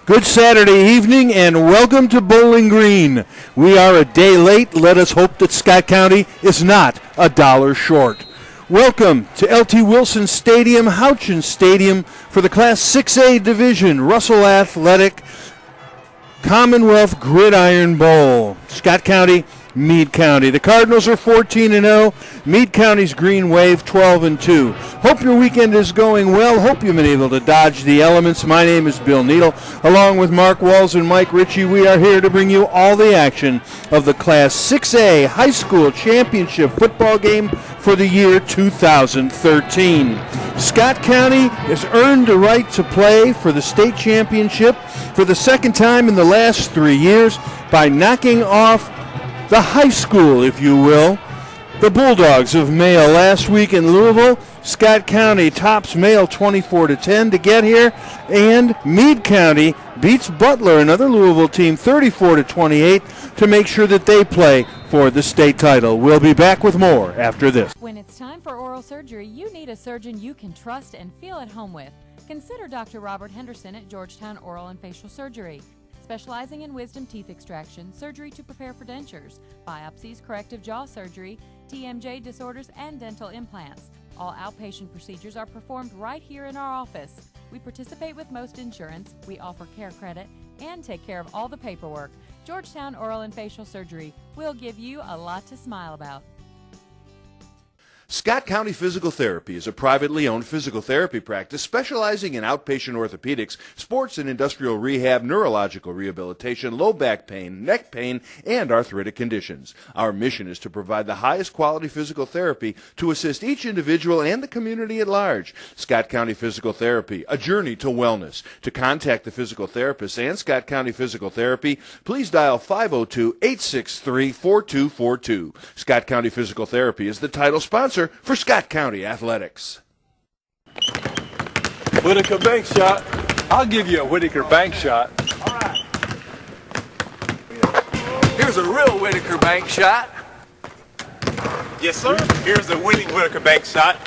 Good Saturday evening and welcome to Bowling Green. We are a day late. Let us hope that Scott County is not a dollar short. Welcome to L.T. Wilson Stadium, Houchins Stadium for the Class 6A Division, Russell Athletic Commonwealth Gridiron Bowl. Scott County, Meade County. The Cardinals are 14-0. Meade County's Green Wave 12-2. Hope your weekend is going well. Hope you've been able to dodge the elements. My name is Bill Needle. Along with Mark Walls and Mike Ritchie, we are here to bring you all the action of the Class 6A High School Championship football game for the year 2013. Scott County has earned the right to play for the state championship for the second time in the last 3 years by knocking off the high school, if you will, the Bulldogs of Mayo. Last week in Louisville, Scott County tops Mayo 24-10 to get here, and Meade County beats Butler, another Louisville team, 34-28 to make sure that they play for the state title. We'll be back with more after this. When it's time for oral surgery, you need a surgeon you can trust and feel at home with. Consider Dr. Robert Henderson at Georgetown Oral and Facial Surgery. Specializing in wisdom teeth extraction, surgery to prepare for dentures, biopsies, corrective jaw surgery, TMJ disorders, and dental implants. All outpatient procedures are performed right here in our office. We participate with most insurance, we offer care credit, and take care of all the paperwork. Georgetown Oral and Facial Surgery will give you a lot to smile about. Scott County Physical Therapy is a privately owned physical therapy practice specializing in outpatient orthopedics, sports and industrial rehab, neurological rehabilitation, low back pain, neck pain, and arthritic conditions. Our mission is to provide the highest quality physical therapy to assist each individual and the community at large. Scott County Physical Therapy, a journey to wellness. To contact the physical therapist and Scott County Physical Therapy, please dial 502-863-4242. Scott County Physical Therapy is the title sponsor for Scott County Athletics. Whitaker bank shot. I'll give you a Whitaker bank shot. All right. Here's a real Whitaker bank shot. Yes, sir. Here's a winning Whitaker bank shot.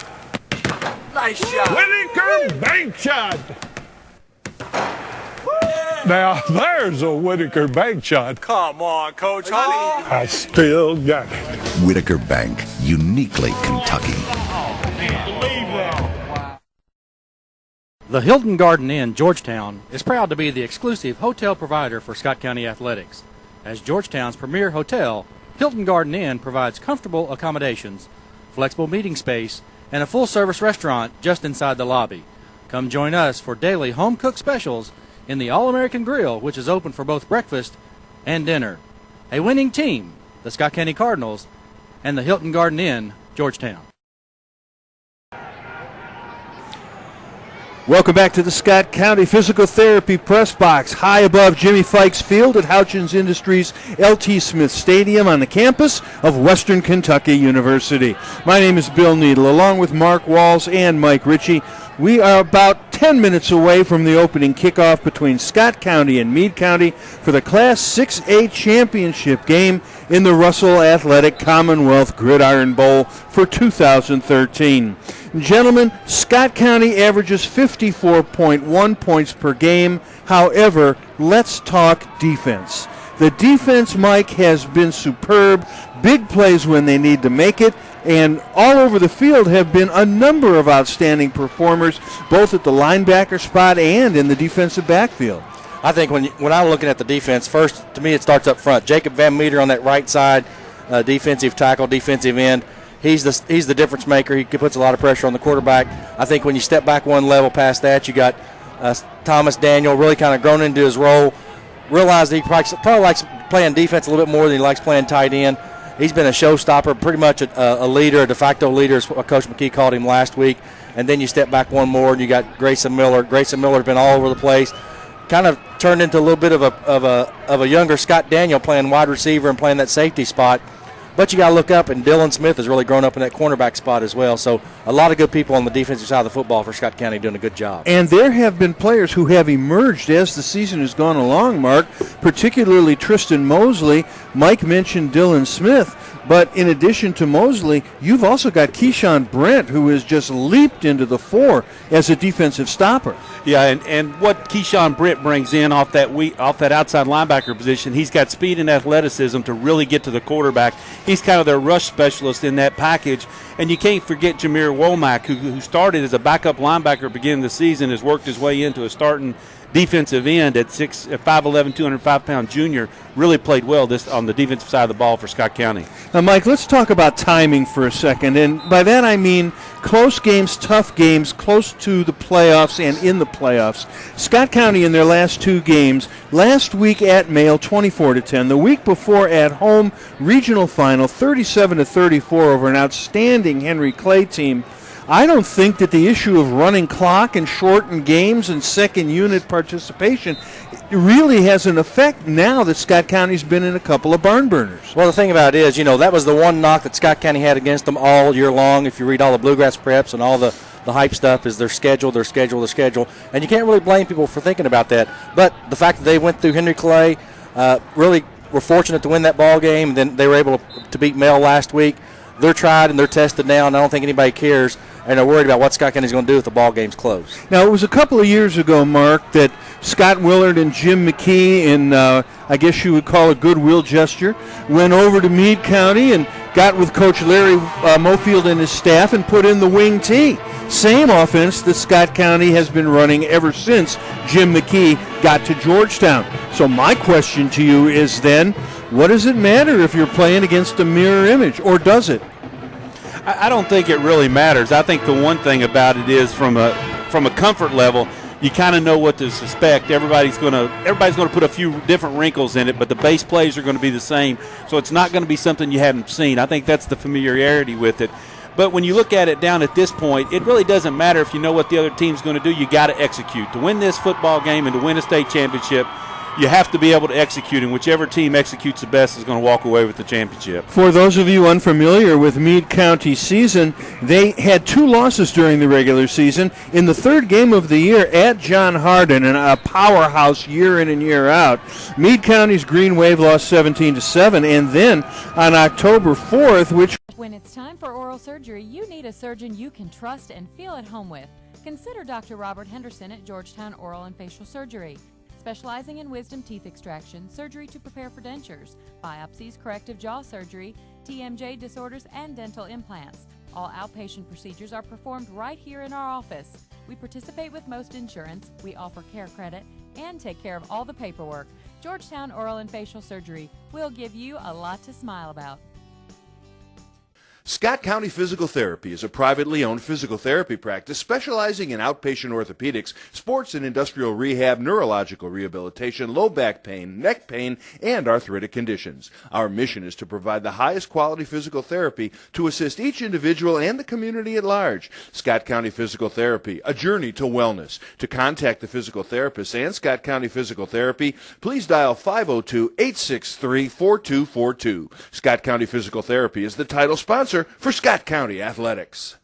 Nice shot. Whitaker bank shot. Now, there's a Whitaker bank shot. Come on, Coach Honey. I still got it. Whitaker Bank, uniquely Kentucky. The Hilton Garden Inn, Georgetown, is proud to be the exclusive hotel provider for Scott County Athletics. As Georgetown's premier hotel, Hilton Garden Inn provides comfortable accommodations, flexible meeting space, and a full-service restaurant just inside the lobby. Come join us for daily home-cooked specials in the All-American Grill, which is open for both breakfast and dinner. A winning team, the Scott County Cardinals, and the Hilton Garden Inn, Georgetown. Welcome back to the Scott County Physical Therapy Press Box, high above Jimmy Fikes Field at Houchins Industries L.T. Smith Stadium on the campus of Western Kentucky University. My name is Bill Needle, along with Mark Walls and Mike Ritchie. We are about 10 minutes away from the opening kickoff between Scott County and Meade County for the Class 6A championship game in the Russell Athletic Commonwealth Gridiron Bowl for 2013. Gentlemen, Scott County averages 54.1 points per game. However, let's talk defense. The defense, Mike, has been superb. Big plays when they need to make it. And all over the field have been a number of outstanding performers, both at the linebacker spot and in the defensive backfield. I think when I'm looking at the defense, first, to me, it starts up front. Jacob Van Meter on that right side, defensive tackle, defensive end. He's the difference maker. He puts a lot of pressure on the quarterback. I think when you step back one level past that, you got Thomas Daniel really kind of grown into his role, realized he probably likes playing defense a little bit more than he likes playing tight end. He's been a showstopper, pretty much a leader, a de facto leader, as Coach McKee called him last week. And then you step back one more, and you got Grayson Miller. Grayson Miller's been all over the place. Kind of turned into a little bit of a younger Scott Daniel playing wide receiver and playing that safety spot. But you got to look up, and Dylan Smith has really grown up in that cornerback spot as well. So a lot of good people on the defensive side of the football for Scott County doing a good job. And there have been players who have emerged as the season has gone along, Mark, particularly Tristan Mosley. Mike mentioned Dylan Smith. But in addition to Mosley, you've also got Keyshawn Brent, who has just leaped into the fore as a defensive stopper. Yeah, and what Keyshawn Brent brings in off that outside linebacker position, he's got speed and athleticism to really get to the quarterback. He's kind of their rush specialist in that package. And you can't forget Jameer Womack, who started as a backup linebacker beginning of the season, has worked his way into a starting defensive end at 5'11", 205-pound junior. Really played well on the defensive side of the ball for Scott County. Now, Mike, let's talk about timing for a second. And by that I mean close games, tough games, close to the playoffs and in the playoffs. Scott County in their last two games, last week at Mail, 24-10. The week before at home, regional final, 37-34 over an outstanding Henry Clay team. I don't think that the issue of running clock and shortened games and second unit participation really has an effect now that Scott County's been in a couple of barn burners. Well, the thing about it is, that was the one knock that Scott County had against them all year long. If you read all the Bluegrass preps and all the hype stuff, is their schedule. And you can't really blame people for thinking about that. But the fact that they went through Henry Clay, really were fortunate to win that ball game, and then they were able to beat Mel last week. They're tried and they're tested now, and I don't think anybody cares, and they're worried about what Scott County's going to do if the ball game's closed. Now, it was a couple of years ago, Mark, that Scott Willard and Jim McKee, in I guess you would call a goodwill gesture, went over to Meade County and got with Coach Larry Mofield and his staff and put in the wing tee. Same offense that Scott County has been running ever since Jim McKee got to Georgetown. So my question to you is then, what does it matter if you're playing against a mirror image, or does it? I don't think it really matters. I think the one thing about it is from a comfort level, you kind of know what to suspect. Everybody's going to put a few different wrinkles in it, but the base plays are going to be the same. So it's not going to be something you haven't seen. I think that's the familiarity with it. But when you look at it down at this point, it really doesn't matter if you know what the other team's going to do. You got to execute. To win this football game and to win a state championship, you have to be able to execute, and whichever team executes the best is going to walk away with the championship. For those of you unfamiliar with Meade County's season, they had 2 losses during the regular season. In the third game of the year at John Hardin, and a powerhouse year in and year out, Meade County's Green Wave lost 17-7, and then on October 4th, which... When it's time for oral surgery, you need a surgeon you can trust and feel at home with. Consider Dr. Robert Henderson at Georgetown Oral and Facial Surgery. Specializing in wisdom teeth extraction, surgery to prepare for dentures, biopsies, corrective jaw surgery, TMJ disorders, and dental implants. All outpatient procedures are performed right here in our office. We participate with most insurance, we offer care credit, and take care of all the paperwork. Georgetown Oral and Facial Surgery will give you a lot to smile about. Scott County Physical Therapy is a privately owned physical therapy practice specializing in outpatient orthopedics, sports and industrial rehab, neurological rehabilitation, low back pain, neck pain, and arthritic conditions. Our mission is to provide the highest quality physical therapy to assist each individual and the community at large. Scott County Physical Therapy, a journey to wellness. To contact the physical therapist and Scott County Physical Therapy, please dial 502-863-4242. Scott County Physical Therapy is the title sponsor for Scott County Athletics.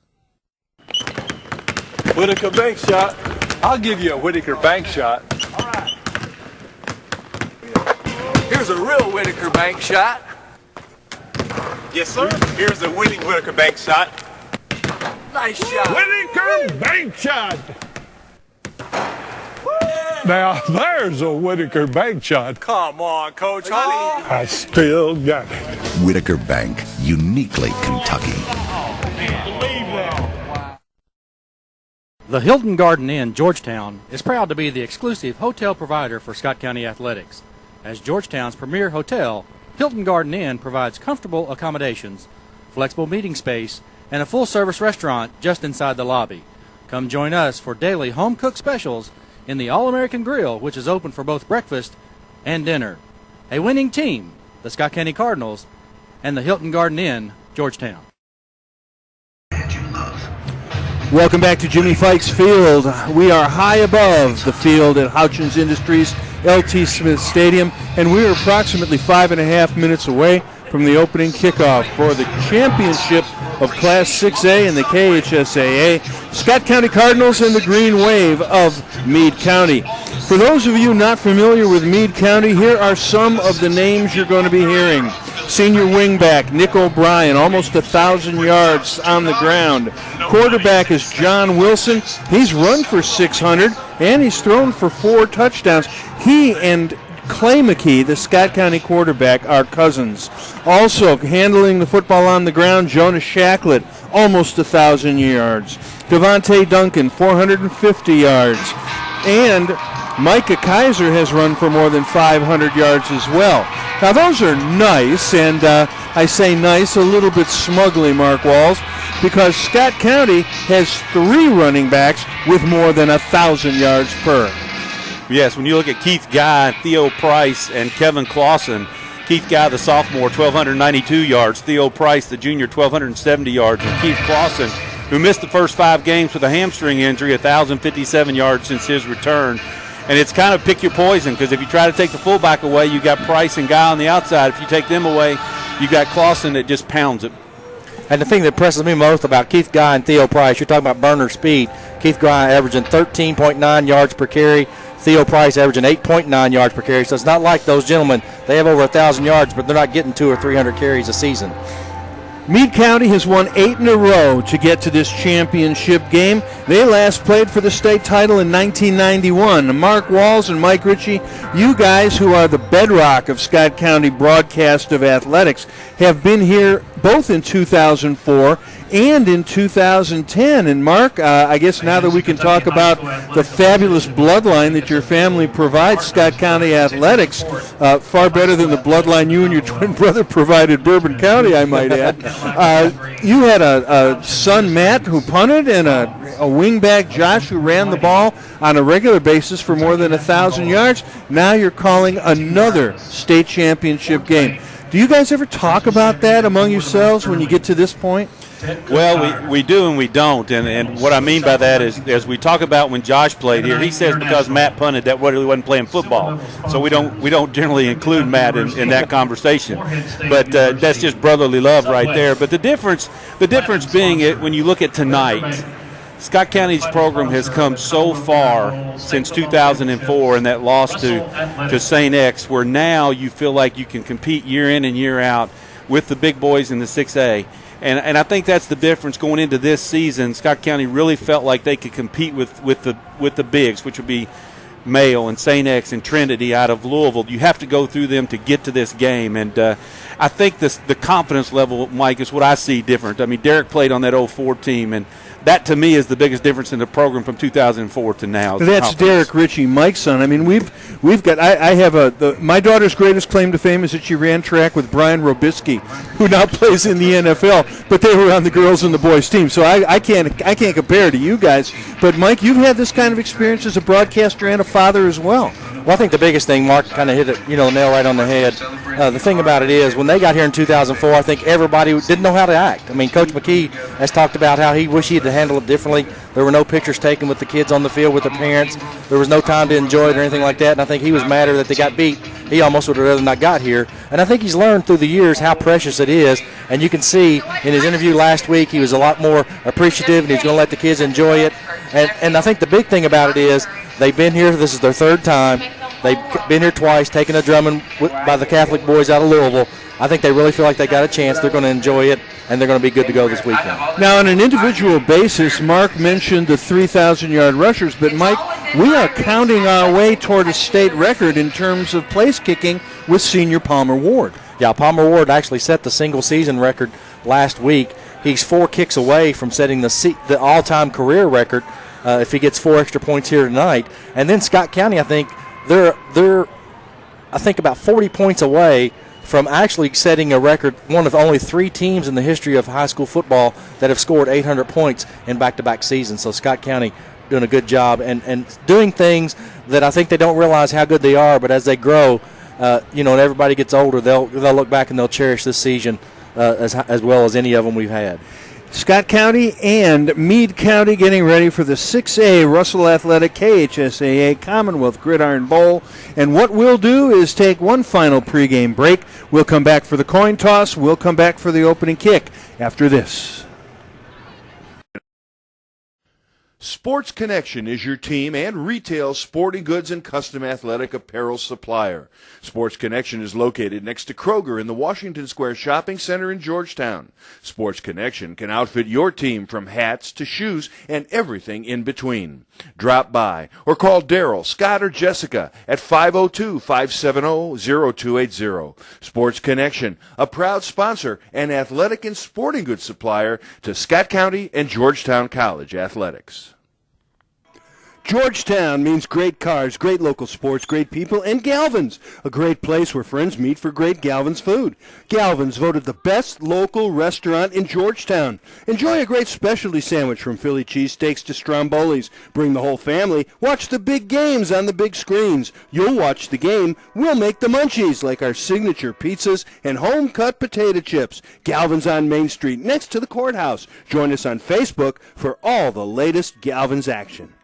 Whitaker bank shot. I'll give you a Whitaker bank shot. All right. Here's a real Whitaker bank shot. Yes, sir. Here's a winning Whitaker bank shot. Nice shot. Whitaker bank shot. Now, there's a Whitaker bank shot. Come on, Coach Honey. I still got it. Whitaker Bank, uniquely Kentucky. The Hilton Garden Inn, Georgetown, is proud to be the exclusive hotel provider for Scott County Athletics. As Georgetown's premier hotel, Hilton Garden Inn provides comfortable accommodations, flexible meeting space, and a full-service restaurant just inside the lobby. Come join us for daily home-cooked specials in the All-American Grill, which is open for both breakfast and dinner. A winning team, the Scott County Cardinals, and the Hilton Garden Inn, Georgetown. Welcome back to Jimmy Fikes Field. We are high above the field at Houchins Industries, L.T. Smith Stadium, and we are approximately 5.5 minutes away from the opening kickoff for the championship of Class 6A in the KHSAA. Scott County Cardinals and the Green Wave of Meade County. For those of you not familiar with Meade County, here are some of the names you're going to be hearing. Senior wingback Nick O'Brien, almost 1,000 yards on the ground. Quarterback is John Wilson. He's run for 600, and he's thrown for 4 touchdowns. He and Clay McKee, the Scott County quarterback, are cousins. Also handling the football on the ground, Jonas Shacklett, almost 1,000 yards. Devontae Duncan, 450 yards. And Micah Kaiser has run for more than 500 yards as well. Now, those are nice, and I say nice a little bit smugly, Mark Walls, because Scott County has 3 running backs with more than 1,000 yards per. Yes, when you look at Keith Guy, Theo Price, and Kevin Clausen, Keith Guy, the sophomore, 1,292 yards. Theo Price, the junior, 1,270 yards. And Keith Clausen, who missed the first 5 games with a hamstring injury, 1,057 yards since his return. And it's kind of pick your poison, because if you try to take the fullback away, you got Price and Guy on the outside. If you take them away, you got Clausen that just pounds it. And the thing that impresses me most about Keith Guy and Theo Price, you're talking about burner speed. Keith Guy averaging 13.9 yards per carry. Theo Price averaging 8.9 yards per carry. So it's not like those gentlemen, they have over 1,000 yards, but they're not getting 200 or 300 carries a season. Meade County has won 8 in a row to get to this championship game. They last played for the state title in 1991. Mark Walls and Mike Ritchie, you guys who are the bedrock of Scott County broadcast of athletics, have been here both in 2004 and in 2010. And Mark, I guess now that we can talk about the fabulous bloodline that your family provides Scott County athletics, far better than the bloodline you and your twin brother provided Bourbon County, I might add. You had a son, Matt, who punted, and a wingback, Josh, who ran the ball on a regular basis for more than 1,000 yards. Now you're calling another state championship game. Do you guys ever talk about that among yourselves when you get to this point? Well, we do and we don't, and what I mean by that is, as we talk about when Josh played here, he says because Matt punted that really wasn't playing football, so we don't generally include Matt in that conversation. But that's just brotherly love right there. But the difference being it when you look at tonight, Scott County's program has come so far since 2004 and that loss to St. X, where now you feel like you can compete year in and year out with the big boys in the 6A. And I think that's the difference going into this season. Scott County really felt like they could compete with the bigs, which would be Mayo and St. X and Trinity out of Louisville. You have to go through them to get to this game. And I think the confidence level, Mike, is what I see different. I mean, Derek played on that 04 team, and that to me is the biggest difference in the program from 2004 to now. That's Derek Ritchie, Mike's son. I mean, we've got. I have my daughter's greatest claim to fame is that she ran track with Brian Robisky, who now plays in the NFL. But they were on the girls and the boys team, so I can't compare to you guys. But Mike, you've had this kind of experience as a broadcaster and a father as well. Well, I think the biggest thing, Mark kind of hit it, the nail right on the head. The thing about it is, when they got here in 2004, I think everybody didn't know how to act. I mean, Coach McKee has talked about how he wished he had handled it differently. There were no pictures taken with the kids on the field with their parents. There was no time to enjoy it or anything like that, and I think he was madder that they got beat. He almost would have rather not got here. And I think he's learned through the years how precious it is, and you can see in his interview last week he was a lot more appreciative, and he's going to let the kids enjoy it. And I think the big thing about it is they've been here. This is their 3rd time. They've been here twice, taking a drumming by the Catholic boys out of Louisville. I think they really feel like they got a chance. They're going to enjoy it, and they're going to be good to go this weekend. Now, on an individual basis, Mark mentioned the 3,000-yard rushers, but, Mike, we are counting our way toward a state record in terms of place kicking with senior Palmer Ward. Yeah, Palmer Ward actually set the single-season record last week. He's 4 kicks away from setting the all-time career record if he gets 4 extra points here tonight. And then Scott County, I think, they're about 40 points away from actually setting a record, one of only 3 teams in the history of high school football that have scored 800 points in back-to-back seasons. So Scott County doing a good job and doing things that I think they don't realize how good they are, but as they grow, and everybody gets older, they'll look back and they'll cherish this season as well as any of them we've had. Scott County and Meade County getting ready for the 6A Russell Athletic KHSAA Commonwealth Gridiron Bowl. And what we'll do is take one final pregame break. We'll come back for the coin toss. We'll come back for the opening kick after this. Sports Connection is your team and retail sporting goods and custom athletic apparel supplier. Sports Connection is located next to Kroger in the Washington Square Shopping Center in Georgetown. Sports Connection can outfit your team from hats to shoes and everything in between. Drop by or call Daryl, Scott, or Jessica at 502-570-0280. Sports Connection, a proud sponsor and athletic and sporting goods supplier to Scott County and Georgetown College athletics. Georgetown means great cars, great local sports, great people, and Galvin's, a great place where friends meet for great Galvin's food. Galvin's voted the best local restaurant in Georgetown. Enjoy a great specialty sandwich from Philly cheesesteaks to Strombolis. Bring the whole family. Watch the big games on the big screens. You'll watch the game. We'll make the munchies like our signature pizzas and home-cut potato chips. Galvin's on Main Street next to the courthouse. Join us on Facebook for all the latest Galvin's action.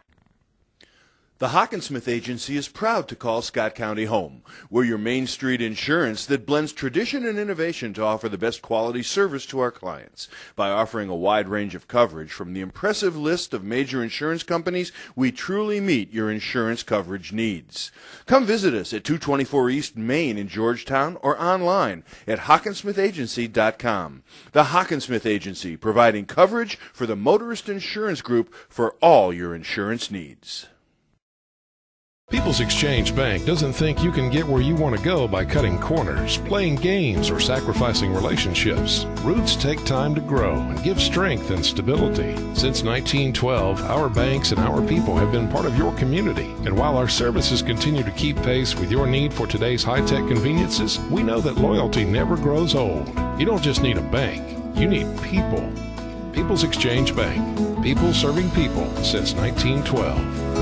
The Hockensmith Agency is proud to call Scott County home. We're your Main Street insurance that blends tradition and innovation to offer the best quality service to our clients. By offering a wide range of coverage from the impressive list of major insurance companies, we truly meet your insurance coverage needs. Come visit us at 224 East Main in Georgetown or online at HockensmithAgency.com. The Hockensmith Agency, providing coverage for the Motorist Insurance Group for all your insurance needs. People's Exchange Bank doesn't think you can get where you want to go by cutting corners, playing games, or sacrificing relationships. Roots take time to grow and give strength and stability. Since 1912, our banks and our people have been part of your community. And while our services continue to keep pace with your need for today's high-tech conveniences, we know that loyalty never grows old. You don't just need a bank, you need people. People's Exchange Bank. People serving people since 1912.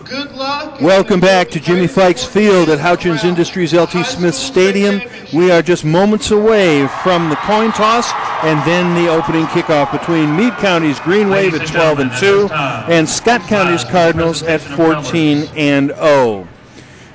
Good luck. Welcome back to Jimmy Fikes Field at Houchins Industries LT Smith Stadium. We are just moments away from the coin toss and then the opening kickoff between Meade County's Green Wave at 12-2 and Scott County's Cardinals at 14-0.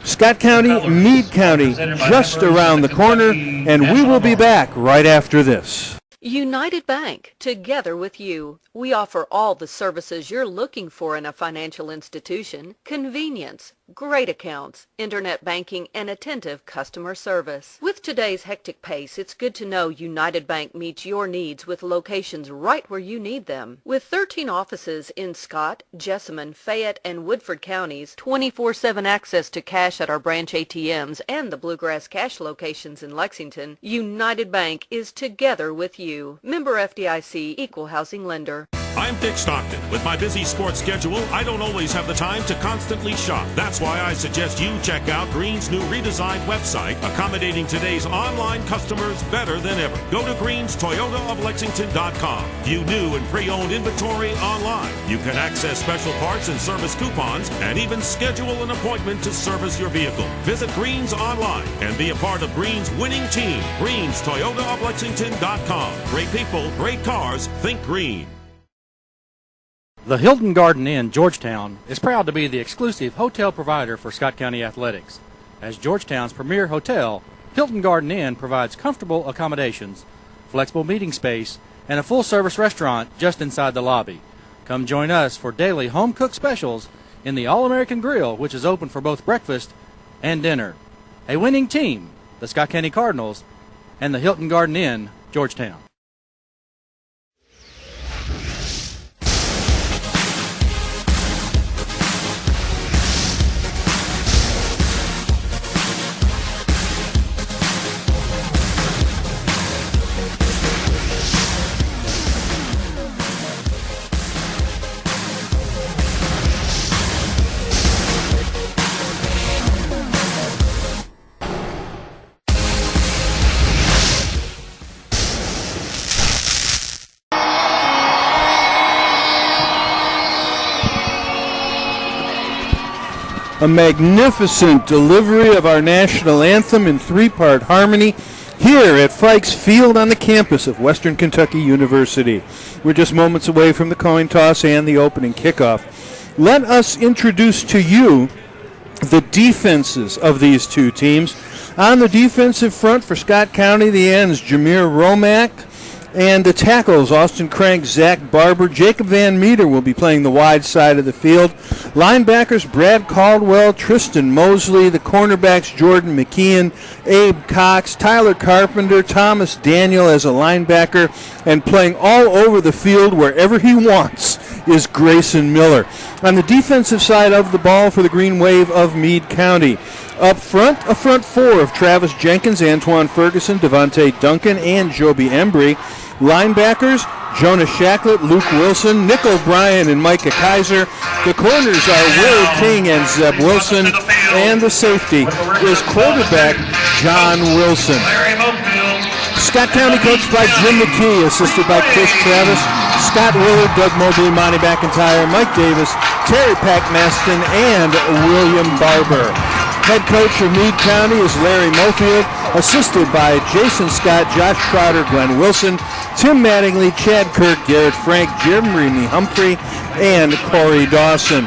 Scott County, Meade County, just around the corner, and we will be back right after this. United Bank, together with you. We offer all the services you're looking for in a financial institution: convenience, great accounts, internet banking, and attentive customer service. With today's hectic pace, it's good to know United Bank meets your needs with locations right where you need them. With 13 offices in Scott, Jessamine, Fayette, and Woodford counties, 24/7 access to cash at our branch ATMs, and the Bluegrass Cash locations in Lexington, United Bank is together with you. Member FDIC, Equal Housing Lender. I'm Dick Stockton. With my busy sports schedule, I don't always have the time to constantly shop. That's why I suggest you check out Green's new redesigned website, accommodating today's online customers better than ever. Go to greenstoyotaoflexington.com. View new and pre-owned inventory online. You can access special parts and service coupons, and even schedule an appointment to service your vehicle. Visit Green's online and be a part of Green's winning team. greenstoyotaoflexington.com. Great people, great cars, think Green. The Hilton Garden Inn, Georgetown, is proud to be the exclusive hotel provider for Scott County athletics. As Georgetown's premier hotel, Hilton Garden Inn provides comfortable accommodations, flexible meeting space, and a full-service restaurant just inside the lobby. Come join us for daily home-cooked specials in the All-American Grill, which is open for both breakfast and dinner. A winning team, the Scott County Cardinals, and the Hilton Garden Inn, Georgetown. A magnificent delivery of our national anthem in three-part harmony here at Fikes Field on the campus of Western Kentucky University. We're just moments away from the coin toss and the opening kickoff. Let us introduce to you the defenses of these two teams. On the defensive front for Scott County, the ends Jameer Romack And the tackles, Austin Crank, Zach Barber, Jacob Van Meter will be playing the wide side of the field. Linebackers, Brad Caldwell, Tristan Mosley. The cornerbacks, Jordan McKeon, Abe Cox, Tyler Carpenter, Thomas Daniel as a linebacker. And playing all over the field wherever he wants is Grayson Miller. On the defensive side of the ball for the Green Wave of Meade County, up front, a front four of Travis Jenkins, Antoine Ferguson, Devontae Duncan, and Joby Embry. Linebackers, Jonah Shacklet, Luke Wilson, Nick O'Brien, and Micah Kaiser. The corners are Will King and Zeb Wilson. And the safety is quarterback John Wilson. Scott County coached by Jim McKee, assisted by Chris Travis, Scott Willard, Doug Mobley, Monty McIntyre, Mike Davis, Terry Packmaston, and William Barber. Head coach of Meade County is Larry Mofield, assisted by Jason Scott, Josh Crowder, Glenn Wilson, Tim Mattingly, Chad Kirk, Garrett Frank, Jeremy Humphrey, and Corey Dawson.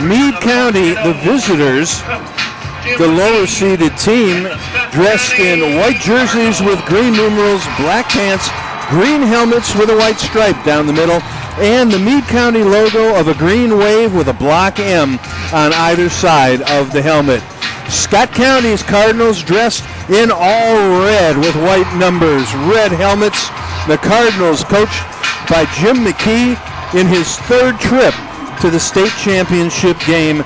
Meade County, the visitors, the lower-seeded team, dressed in white jerseys with green numerals, black pants, green helmets with a white stripe down the middle, and the Meade County logo of a green wave with a block M on either side of the helmet. Scott County's Cardinals dressed in all red with white numbers, red helmets. The Cardinals, coached by Jim McKee in his third trip to the state championship game.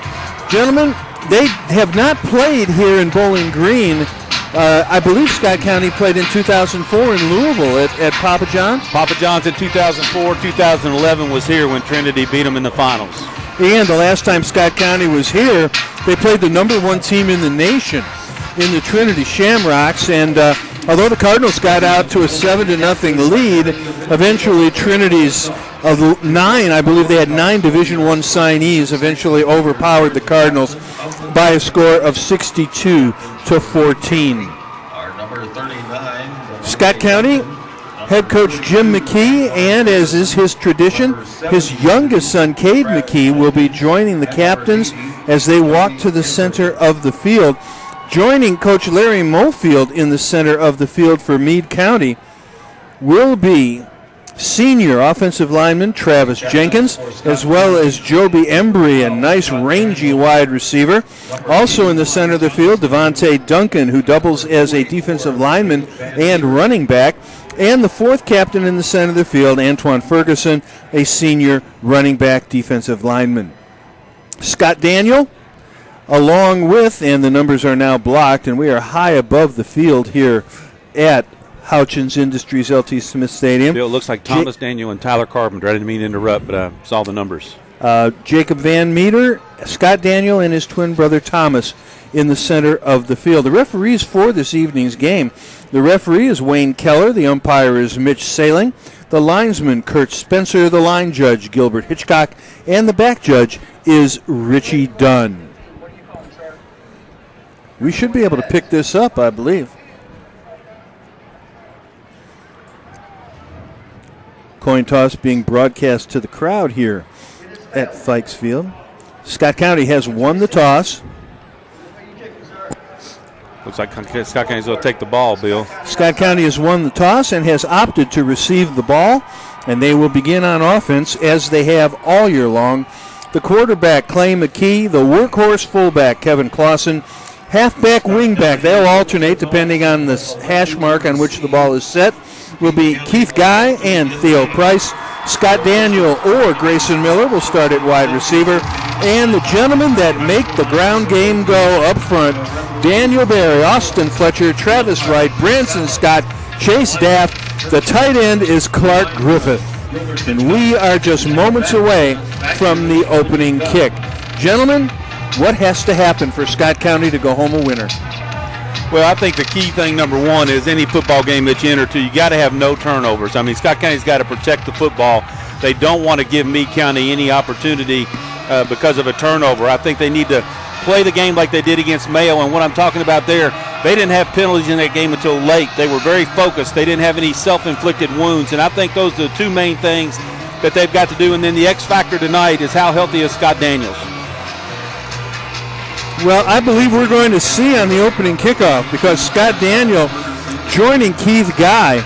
Gentlemen, they have not played here in Bowling Green. I believe Scott County played in 2004 in Louisville at Papa John's. Papa John's in 2004. 2011 was here when Trinity beat them in the finals. And the last time Scott County was here, they played the number one team in the nation in the Trinity Shamrocks. And although the Cardinals got out to a 7-0 lead, eventually Trinity's of 9, I believe they had 9 Division I signees, eventually overpowered the Cardinals by a score of 62-14. Scott County head coach Jim McKee, and as is his tradition, his youngest son, Cade McKee, will be joining the captains as they walk to the center of the field. Joining Coach Larry Mofield in the center of the field for Meade County will be senior offensive lineman Travis Jenkins, as well as Joby Embry, a nice rangy wide receiver. Also in the center of the field, Devontae Duncan, who doubles as a defensive lineman and running back. And the fourth captain in the center of the field, Antoine Ferguson, a senior running back defensive lineman. Scott Daniel, along with, and the numbers are now blocked, and we are high above the field here at Houchins Industries LT Smith Stadium. Bill, it looks like Thomas Daniel and Tyler Carpenter. I didn't mean to interrupt, but I saw the numbers. Jacob Van Meter, Scott Daniel, and his twin brother Thomas in the center of the field. The referees for this evening's game, the referee is Wayne Keller. The umpire is Mitch Saling. The linesman, Kurt Spencer. The line judge, Gilbert Hitchcock. And the back judge is Richie Dunn. We should be able to pick this up, I believe. Coin toss being broadcast to the crowd here at Fikes Field. Scott County has won the toss. Looks like Scott County's going to take the ball, Bill. Scott County has won the toss and has opted to receive the ball, and they will begin on offense as they have all year long. The quarterback, Clay McKee, the workhorse fullback, Kevin Clausen, halfback, wingback, they'll alternate depending on the hash mark on which the ball is set, will be Keith Guy and Theo Price. Scott Daniel or Grayson Miller will start at wide receiver. And the gentlemen that make the ground game go up front, Daniel Barry, Austin Fletcher, Travis Wright, Branson Scott, Chase Daff. The tight end is Clark Griffith. And we are just moments away from the opening kick. Gentlemen, what has to happen for Scott County to go home a winner? Well, I think the key thing, number one, is any football game that you enter to, you got to have no turnovers. I mean, Scott County's got to protect the football. They don't want to give Meade County any opportunity because of a turnover. I think they need to play the game like they did against Mayo. And what I'm talking about there, they didn't have penalties in that game until late. They were very focused. They didn't have any self-inflicted wounds. And I think those are the two main things that they've got to do. And then the X factor tonight is how healthy is Scott Daniels. Well, I believe we're going to see on the opening kickoff, because Scott Daniel joining Keith Guy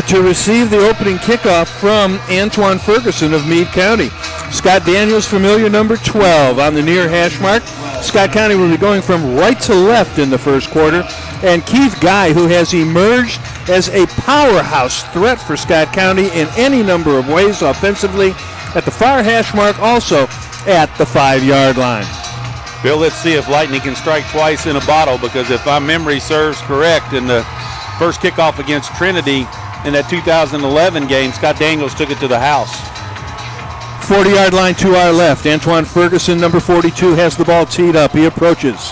to receive the opening kickoff from Antoine Ferguson of Meade County. Scott Daniels, familiar number 12 on the near hash mark. Scott County will be going from right to left in the first quarter. And Keith Guy, who has emerged as a powerhouse threat for Scott County in any number of ways offensively, at the far hash mark, also at the 5-yard line. Bill, let's see if Lightning can strike twice in a bottle, because if my memory serves correct, in the first kickoff against Trinity in that 2011 game, Scott Daniels took it to the house. 40-yard line to our left. Antoine Ferguson, number 42, has the ball teed up. He approaches.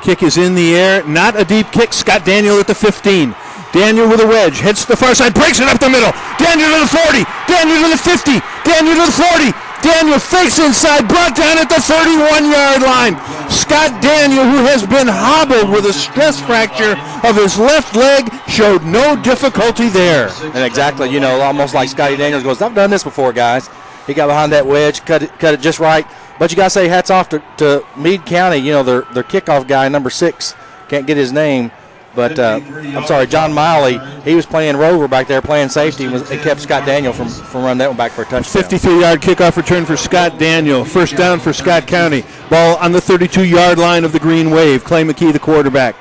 Kick is in the air. Not a deep kick. Scott Daniel at the 15. Daniel with a wedge. Heads to the far side. Breaks it up the middle. Daniel to the 40. Daniel to the 50. Daniel to the 40. Daniel fakes inside. Brought down at the 31-yard line. Scott Daniel, who has been hobbled with a stress fracture of his left leg, showed no difficulty there. And exactly, almost like Scotty Daniels goes, I've done this before, guys. He got behind that wedge, cut it just right. But you got to say hats off to Meade County. Their kickoff guy, number 6, can't get his name. But, I'm sorry, John Miley, he was playing rover back there, playing safety. It kept Scott Daniel from running that one back for a touchdown. 53-yard kickoff return for Scott Daniel. First down for Scott County. Ball on the 32-yard line of the Green Wave. Clay McKee, the quarterback.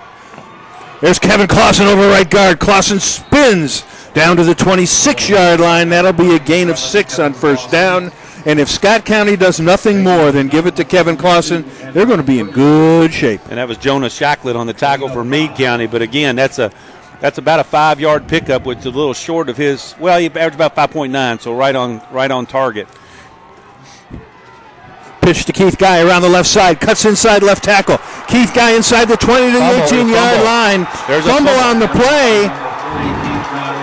There's Kevin Clausen over right guard. Clausen spins down to the 26-yard line. That'll be a gain of 6 on first down. And if Scott County does nothing more than give it to Kevin Clausen, they're going to be in good shape. And that was Jonah Shacklett on the tackle for Meade County. But again, that's about a 5-yard pickup, which is a little short of his. Well, he averaged about 5.9, so right on target. Pitch to Keith Guy around the left side. Cuts inside left tackle. Keith Guy inside the 20 to the 18-yard line. There's fumble on the play.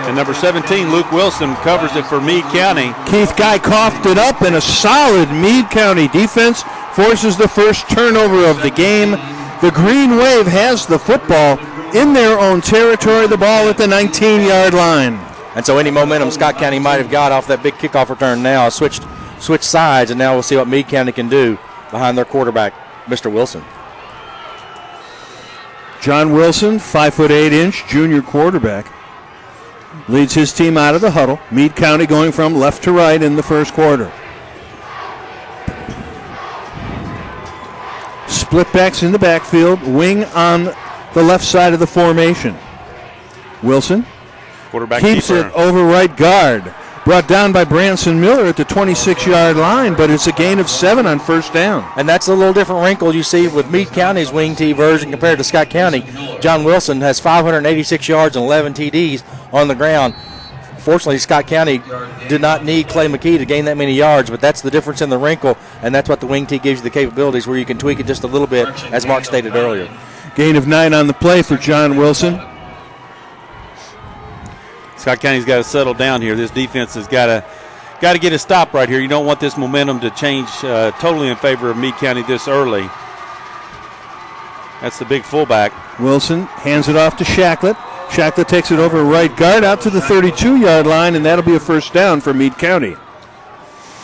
And number 17, Luke Wilson, covers it for Meade County. Keith Guy coughed it up, and a solid Meade County defense forces the first turnover of the game. The Green Wave has the football in their own territory, the ball at the 19-yard line. And so any momentum Scott County might have got off that big kickoff return now switched sides, and now we'll see what Meade County can do behind their quarterback, Mr. Wilson. John Wilson, 5'8" junior quarterback, leads his team out of the huddle. Meade County going from left to right in the first quarter. Split backs in the backfield, wing on the left side of the formation. Wilson quarterback keeps keeper. It over right guard. Brought down by Branson Miller at the 26-yard line, but it's a gain of 7 on first down. And that's a little different wrinkle you see with Meade County's wing T version compared to Scott County. John Wilson has 586 yards and 11 TDs on the ground. Fortunately, Scott County did not need Clay McKee to gain that many yards, but that's the difference in the wrinkle, and that's what the wing T gives you the capabilities, where you can tweak it just a little bit, as Mark stated earlier. Gain of 9 on the play for John Wilson. Scott County's got to settle down here. This defense has got to get a stop right here. You don't want this momentum to change totally in favor of Meade County this early. That's the big fullback. Wilson hands it off to Shacklett. Shacklett takes it over right guard out to the 32-yard line, and that'll be a first down for Meade County.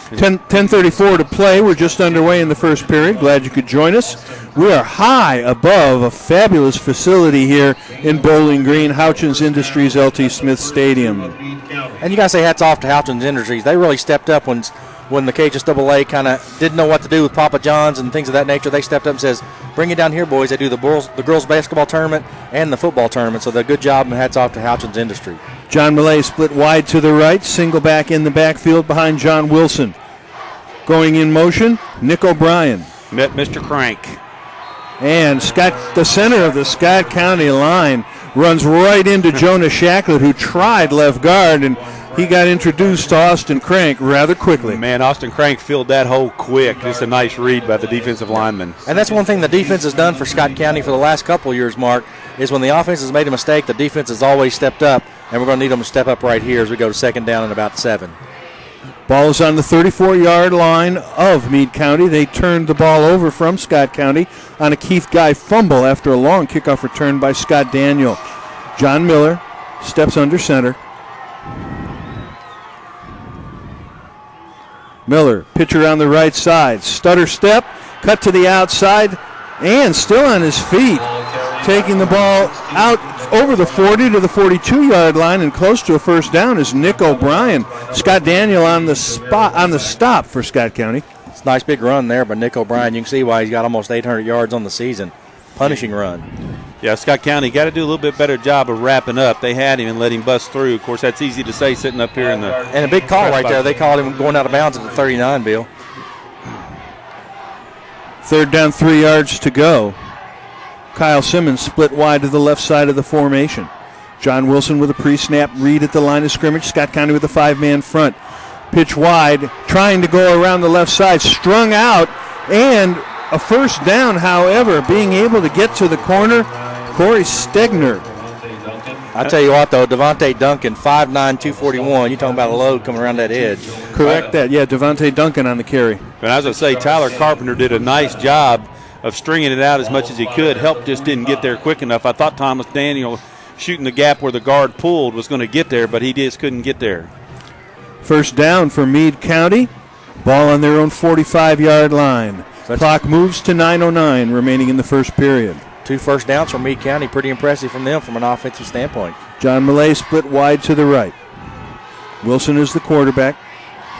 10:34 to play. We're just underway in the first period. Glad you could join us. We are high above a fabulous facility here in Bowling Green, Houchins Industries LT Smith Stadium. And you got to say hats off to Houchins Industries. They really stepped up when the KHSAA kind of didn't know what to do with Papa John's and things of that nature. They stepped up and says, bring it down here, boys. They do the girls basketball tournament and the football tournament, so they're good job, and hats off to Houchins Industries. John Millay split wide to the right, single back in the backfield behind John Wilson. Going in motion, Nick O'Brien. Met Mr. Crank. And Scott, the center of the Scott County line, runs right into Jonah Shacklett, who tried left guard, and he got introduced to Austin Crank rather quickly. Man, Austin Crank filled that hole quick. Just a nice read by the defensive lineman. And that's one thing the defense has done for Scott County for the last couple of years, Mark, is when the offense has made a mistake, the defense has always stepped up, and we're going to need them to step up right here as we go to second down and about 7. Ball is on the 34-yard line of Meade County. They turned the ball over from Scott County on a Keith Guy fumble after a long kickoff return by Scott Daniel. John Miller steps under center. Miller, pitcher on the right side. Stutter step, cut to the outside, and still on his feet. Taking the ball out over the 40 to the 42-yard line and close to a first down is Nick O'Brien. Scott Daniel on the stop for Scott County. It's a nice big run there by Nick O'Brien. You can see why he's got almost 800 yards on the season. Punishing run. Yeah, Scott County got to do a little bit better job of wrapping up. They had him and let him bust through. Of course, that's easy to say sitting up here in the. And a big call right there. They called him going out of bounds at the 39, Bill. Third down, 3 yards to go. Kyle Simmons split wide to the left side of the formation. John Wilson with a pre-snap read at the line of scrimmage. Scott County with a 5-man front. Pitch wide, trying to go around the left side, strung out, and a first down, however, being able to get to the corner, Corey Stegner. I tell you what, though, Devontae Duncan, 5'9", 241. You're talking about a load coming around that edge. Correct that. Yeah, Devontae Duncan on the carry. But as I say, Tyler Carpenter did a nice job of stringing it out as much as he could. Help just didn't get there quick enough. I thought Thomas Daniel shooting the gap where the guard pulled was going to get there, but he just couldn't get there. First down for Meade County. Ball on their own 45-yard line. Clock moves to 9:09 remaining in the first period. 2 first downs from Meade County. Pretty impressive from them from an offensive standpoint. John Millay split wide to the right. Wilson is the quarterback.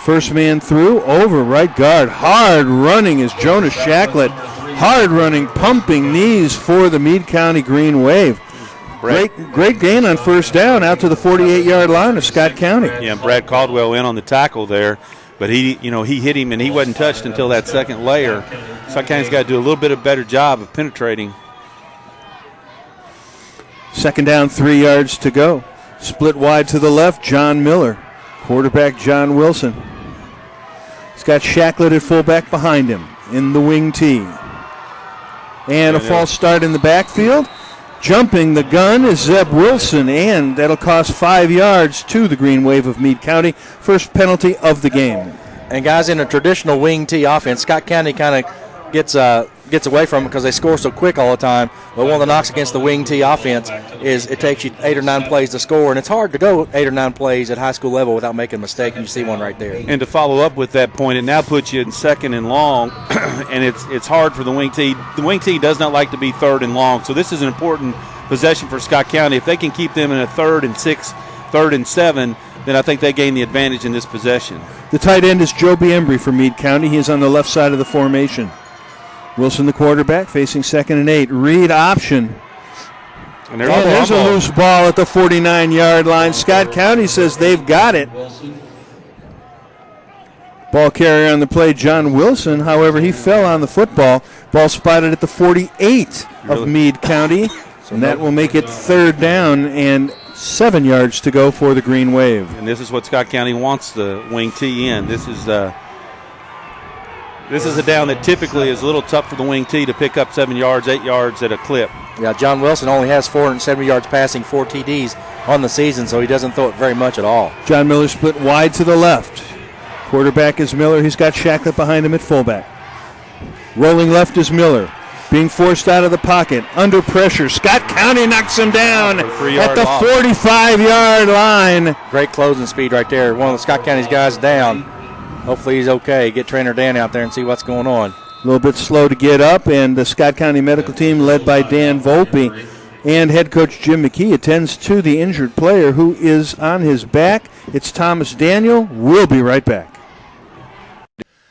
First man through, over right guard. Hard running is Jonas Shacklet. Hard running, pumping knees for the Meade County Green Wave. Great gain on first down out to the 48-yard line of Scott County. Yeah, Brad Caldwell in on the tackle there, but he hit him and he wasn't touched until that second layer. Scott County's got to do a little bit of better job of penetrating. Second down, 3 yards to go. Split wide to the left, John Miller. Quarterback John Wilson. He's got Shacklet at fullback behind him in the wing tee. And a false start in the backfield. Jumping the gun is Zeb Wilson, and that'll cost 5 yards to the Green Wave of Meade County. First penalty of the game. And guys, in a traditional wing tee offense, Scott County kind of gets away from it because they score so quick all the time. But one of the knocks against the wing tee offense is it takes you 8 or 9 plays to score, and it's hard to go 8 or 9 plays at high school level without making a mistake, and you see one right there. And to follow up with that point, it now puts you in second and long, and it's hard for the wing tee. The wing tee does not like to be third and long, so this is an important possession for Scott County. If they can keep them in a 3rd and 6, 3rd and 7, then I think they gain the advantage in this possession. The tight end is Joby Embry for Meade County. He is on the left side of the formation. Wilson, the quarterback, facing 2nd and 8. Read option. And there's a loose ball at the 49-yard line. Scott County says they've got it. Ball carrier on the play, John Wilson. However, he fell on the football. Ball spotted at the 48 of Meade County. And that will make it 3rd down and 7 yards to go for the Green Wave. And this is what Scott County wants the wing tee in. This is a down that typically is a little tough for the wing tee to pick up 7 yards, 8 yards at a clip. Yeah, John Wilson only has 470 yards passing, 4 TDs on the season, so he doesn't throw it very much at all. John Miller split wide to the left. Quarterback is Miller. He's got Shacklet behind him at fullback. Rolling left is Miller. Being forced out of the pocket. Under pressure. Scott County knocks him down at the 45-yard line. Great closing speed right there. One of the Scott County's guys down. Hopefully he's okay. Get Trainer Dan out there and see what's going on. A little bit slow to get up, and the Scott County medical team led by Dan Volpe and head coach Jim McKee attends to the injured player who is on his back. It's Thomas Daniel. We'll be right back.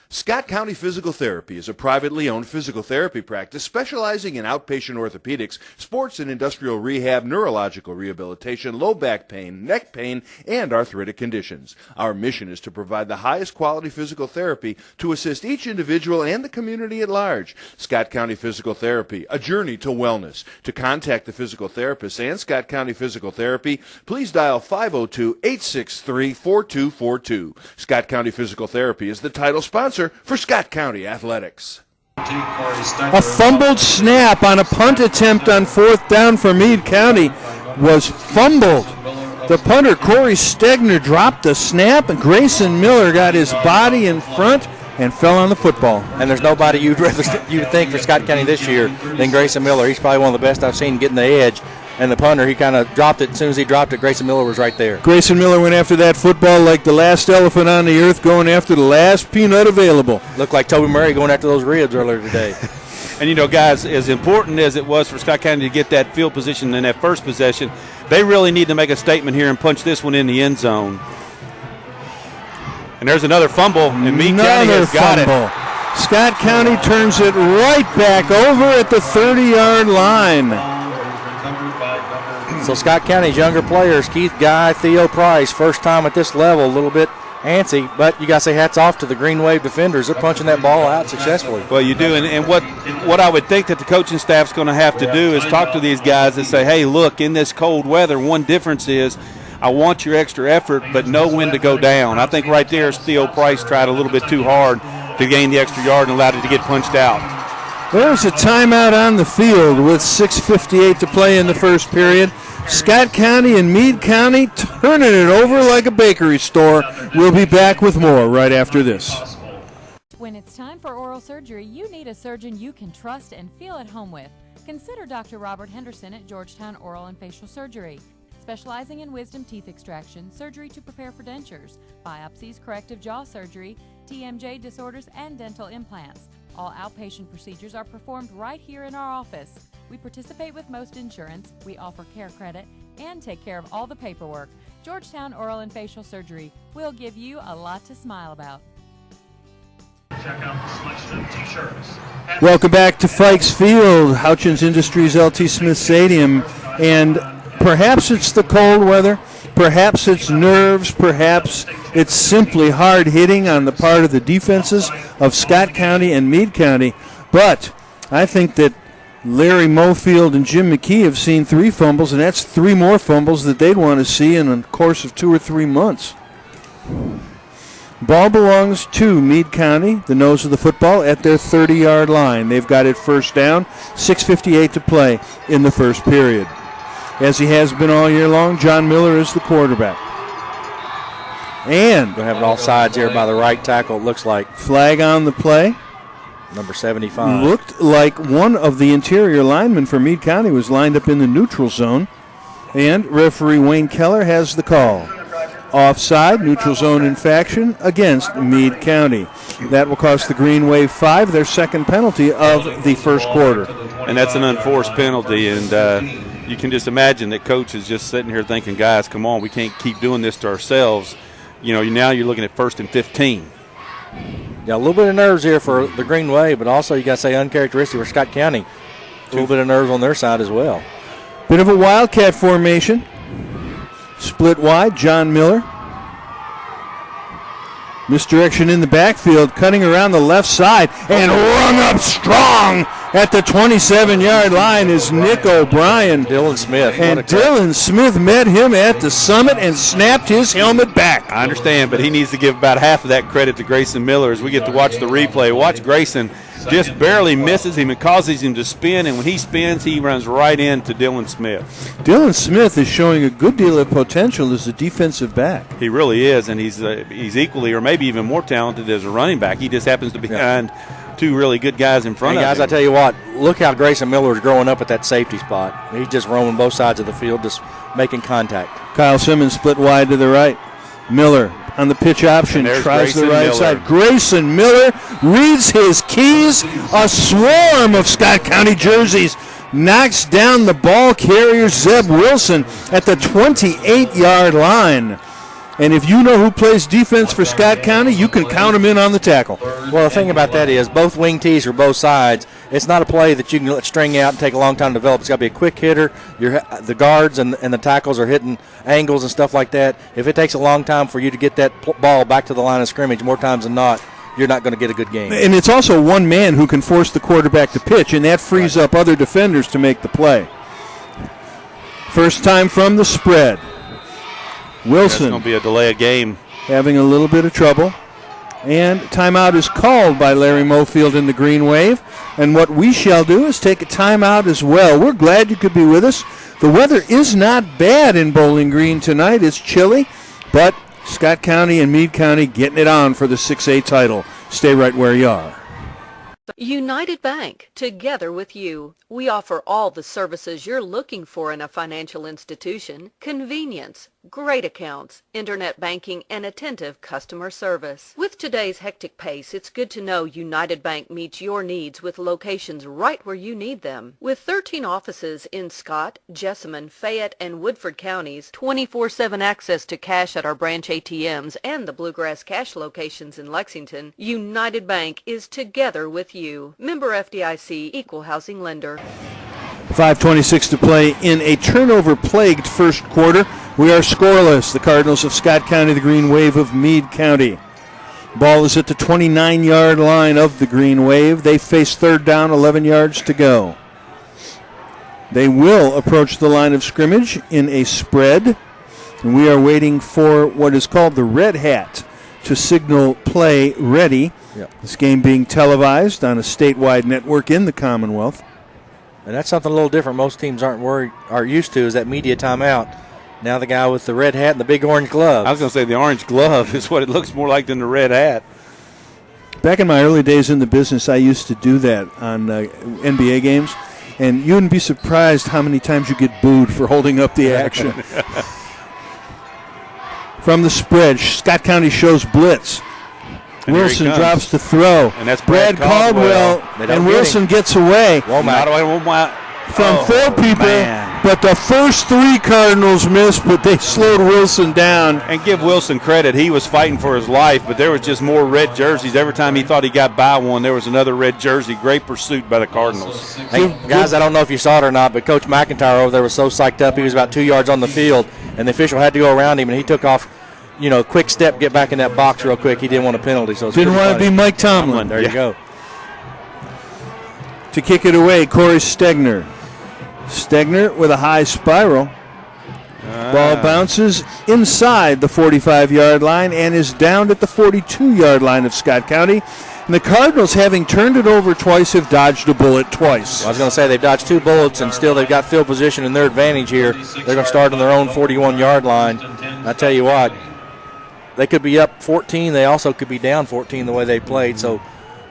Scott County Physical Therapy is a privately owned physical therapy practice specializing in outpatient orthopedics, sports and industrial rehab, neurological rehabilitation, low back pain, neck pain, and arthritic conditions. Our mission is to provide the highest quality physical therapy to assist each individual and the community at large. Scott County Physical Therapy, a journey to wellness. To contact the physical therapist and Scott County Physical Therapy, please dial 502-863-4242. Scott County Physical Therapy is the title sponsor for Scott County Athletics. A fumbled snap on a punt attempt on 4th down for Meade County was fumbled. The punter, Corey Stegner, dropped the snap, and Grayson Miller got his body in front and fell on the football. And there's nobody you'd think for Scott County this year than Grayson Miller. He's probably one of the best I've seen getting the edge. And the punter, he kind of dropped it. As soon as he dropped it, Grayson Miller was right there. Grayson Miller went after that football like the last elephant on the earth going after the last peanut available. Looked like Toby Murray going after those ribs earlier today. And, guys, as important as it was for Scott County to get that field position in that first possession, they really need to make a statement here and punch this one in the end zone. And there's another fumble, and Meade County has got it. Scott County turns it right back over at the 30-yard line. So Scott County's younger players, Keith Guy, Theo Price, first time at this level, a little bit antsy, but you got to say hats off to the Green Wave defenders. They're punching that ball out successfully. Well, you do, and what I would think that the coaching staff's going to have to do is talk to these guys and say, hey, look, in this cold weather, one difference is I want your extra effort, but know when to go down. I think right there Theo Price tried a little bit too hard to gain the extra yard and allowed it to get punched out. There's a timeout on the field with 6:58 to play in the first period. Scott County and Meade County turning it over like a bakery store. We'll be back with more right after this. When it's time for oral surgery, you need a surgeon you can trust and feel at home with. Consider Dr. Robert Henderson at Georgetown Oral and Facial Surgery. Specializing in wisdom teeth extraction, surgery to prepare for dentures, biopsies, corrective jaw surgery, TMJ disorders, and dental implants. All outpatient procedures are performed right here in our office. We participate with most insurance, we offer care credit, and take care of all the paperwork. Georgetown Oral and Facial Surgery will give you a lot to smile about. Check out the selection of t-shirts. Welcome back to Fikes Field, Houchins Industries LT Smith Stadium, and perhaps it's the cold weather, perhaps it's nerves, perhaps it's simply hard hitting on the part of the defenses of Scott County and Meade County, but I think that Larry Mofield and Jim McKee have seen 3 fumbles, and that's 3 more fumbles that they'd want to see in a course of 2 or 3 months. Ball belongs to Meade County, the nose of the football, at their 30-yard line. They've got it first down, 6:58 to play in the first period. As he has been all year long, John Miller is the quarterback. And going to have it all sides here by the right tackle, it looks like. Flag on the play. Number 75. Looked like one of the interior linemen for Meade County was lined up in the neutral zone. And referee Wayne Keller has the call. Offside, neutral zone infraction against Meade County. That will cost the Green Wave 5, their second penalty of the first quarter. And that's an unforced penalty, and you can just imagine that coach is just sitting here thinking, guys, come on, we can't keep doing this to ourselves. Now you're looking at 1st and 15. Yeah, a little bit of nerves here for the Green Wave, but also you got to say uncharacteristic for Scott County. A little bit of nerves on their side as well. Bit of a wildcat formation. Split wide, John Miller. Misdirection in the backfield, cutting around the left side, and rung up strong at the 27-yard line is Nick O'Brien. Dylan Smith. And Dylan Smith met him at the summit and snapped his helmet back. I understand, but he needs to give about half of that credit to Grayson Miller as we get to watch the replay. Watch Grayson just barely misses him and causes him to spin, and when he spins, he runs right into Dylan Smith. Dylan Smith is showing a good deal of potential as a defensive back. He really is, and he's equally or maybe even more talented as a running back. He just happens to be behind 2 really good guys in front of him. Guys, I tell you what, look how Grayson Miller is growing up at that safety spot. He's just roaming both sides of the field, just making contact. Kyle Simmons split wide to the right. Miller on the pitch option, tries Grayson the right Miller. side. Grayson Miller reads his keys. A swarm of Scott County jerseys knocks down the ball carrier Zeb Wilson at the 28-yard line. And if you know who plays defense for Scott County, you can count him in on the tackle. Well, the thing about that is both wing tees for both sides. It's not a play that you can let string out and take a long time to develop. It's got to be a quick hitter. The guards and the tackles are hitting angles and stuff like that. If it takes a long time for you to get that ball back to the line of scrimmage, more times than not, you're not going to get a good game. And it's also one man who can force the quarterback to pitch, and that frees up other defenders to make the play. First time from the spread. Wilson. It's going to be a delay of game. Having a little bit of trouble. And timeout is called by Larry Mofield in the Green Wave. And what we shall do is take a timeout as well. We're glad you could be with us. The weather is not bad in Bowling Green tonight. It's chilly, but Scott County and Meade County getting it on for the 6A title. Stay right where you are. United Bank, together with you. We offer all the services you're looking for in a financial institution. Convenience, great accounts, internet banking, and attentive customer service. With today's hectic pace, it's good to know United Bank meets your needs with locations right where you need them. With 13 offices in Scott, Jessamine, Fayette, and Woodford counties, 24/7 access to cash at our branch ATMs and the Bluegrass Cash locations in Lexington, United Bank is together with you. Member FDIC, Equal Housing Lender. 5:26 to play in a turnover-plagued first quarter. We are scoreless. The Cardinals of Scott County, the Green Wave of Meade County. Ball is at the 29-yard line of the Green Wave. They face third down, 11 yards to go. They will approach the line of scrimmage in a spread. And we are waiting for what is called the red hat to signal play ready. Yep. This game being televised on a statewide network in the Commonwealth. And that's something a little different. Most teams aren't used to, is that media timeout. Now the guy with the red hat and the big orange glove. I was going to say the orange glove is what it looks more like than the red hat. Back in my early days in the business, I used to do that on NBA games. And you wouldn't be surprised how many times you get booed for holding up the action. From the spread, Scott County shows blitz. And Wilson drops to throw. And that's Brad Caldwell. And Wilson gets away. From four people, but the first three Cardinals missed, but they slowed Wilson down. And give Wilson credit. He was fighting for his life, but there was just more red jerseys. Every time he thought he got by one, there was another red jersey. Great pursuit by the Cardinals. Hey, guys, I don't know if you saw it or not, but Coach McIntyre over there was so psyched up. He was about 2 yards on the field, and the official had to go around him, and he took off, quick step, get back in that box real quick. He didn't want a penalty. So didn't want to be Mike Tomlin. There you go. To kick it away, Corey Stegner. Stegner with a high spiral. Ball bounces inside the 45-yard line and is down at the 42-yard line of Scott County. And the Cardinals, having turned it over twice, have dodged a bullet twice. Well, I was going to say they've dodged two bullets, and still they've got field position in their advantage here. They're going to start on their own 41-yard line. I tell you what, they could be up 14. They also could be down 14 the way they played. So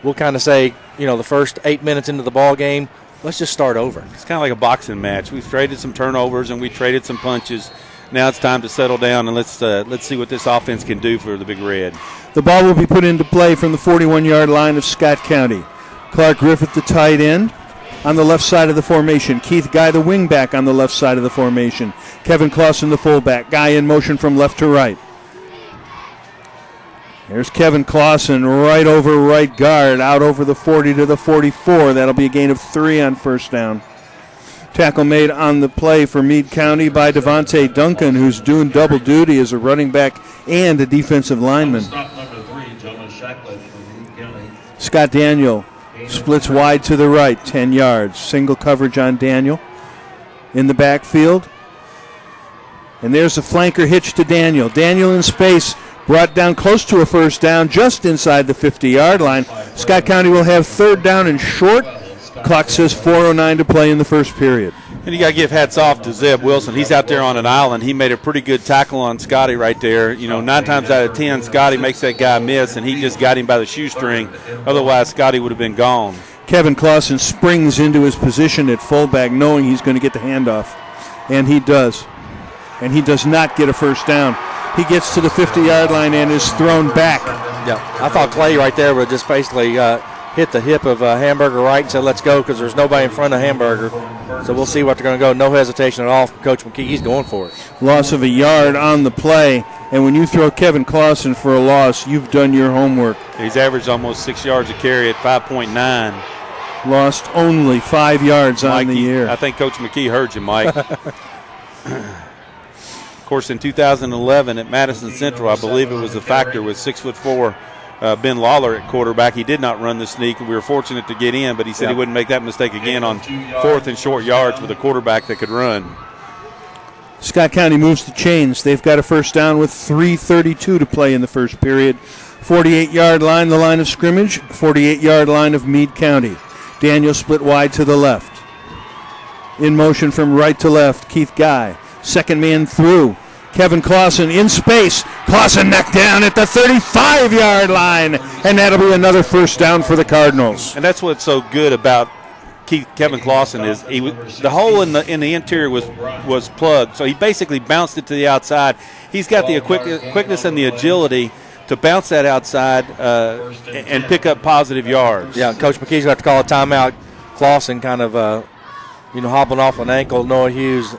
we'll kind of say, the first 8 minutes into the ball game, let's just start over. It's kind of like a boxing match. We've traded some turnovers and we traded some punches. Now it's time to settle down, and let's see what this offense can do for the Big Red. The ball will be put into play from the 41-yard line of Scott County. Clark Griffith, the tight end, on the left side of the formation. Keith Guy, the wingback, on the left side of the formation. Kevin Clausen, the fullback. Guy in motion from left to right. There's Kevin Clausen right over right guard, out over the 40 to the 44. That'll be a gain of 3 on first down. Tackle made on the play for Meade County by Devontae Duncan, who's doing double duty as a running back and a defensive lineman. Scott Daniel splits wide to the right, 10 yards. Single coverage on Daniel in the backfield. And there's a flanker hitch to Daniel. Daniel in space, brought down close to a first down, just inside the 50-yard line. Scott County will have third down and short. Clock says 4:09 to play in the first period. And you got to give hats off to Zeb Wilson. He's out there on an island. He made a pretty good tackle on Scotty right there. 9 times out of 10, Scotty makes that guy miss, and he just got him by the shoestring. Otherwise, Scotty would have been gone. Kevin Clausen springs into his position at fullback, knowing he's going to get the handoff. And he does. And he does not get a first down. He gets to the 50-yard line and is thrown back. Yeah, I thought Clay right there would just basically hit the hip of Hamburger right and said, let's go, because there's nobody in front of Hamburger. So we'll see what they're going to go. No hesitation at all from Coach McKee. He's going for it. Loss of a yard on the play. And when you throw Kevin Clausen for a loss, you've done your homework. He's averaged almost 6 yards a carry at 5.9. Lost only 5 yards on the year. I think Coach McKee heard you, Mike. Of course, in 2011 at Madison Central, I believe it was a factor with 6'4" Ben Lawler at quarterback. He did not run the sneak. We were fortunate to get in, but he said he wouldn't make that mistake again on 4th and short yards with a quarterback that could run. Scott County moves the chains. They've got a first down with 3:32 to play in the first period. 48-yard line, the line of scrimmage. 48-yard line of Meade County. Daniel split wide to the left. In motion from right to left, Keith Guy. Second man through. Kevin Clausen in space. Clausen knocked down at the 35-yard line, and that'll be another first down for the Cardinals. And that's what's so good about Kevin Clausen is the hole in the interior was plugged, so he basically bounced it to the outside. He's got the quickness and the agility to bounce that outside and pick up positive yards. Yeah, Coach McKee's going to have to call a timeout. Clausen kind of hobbling off an ankle. Noah Hughes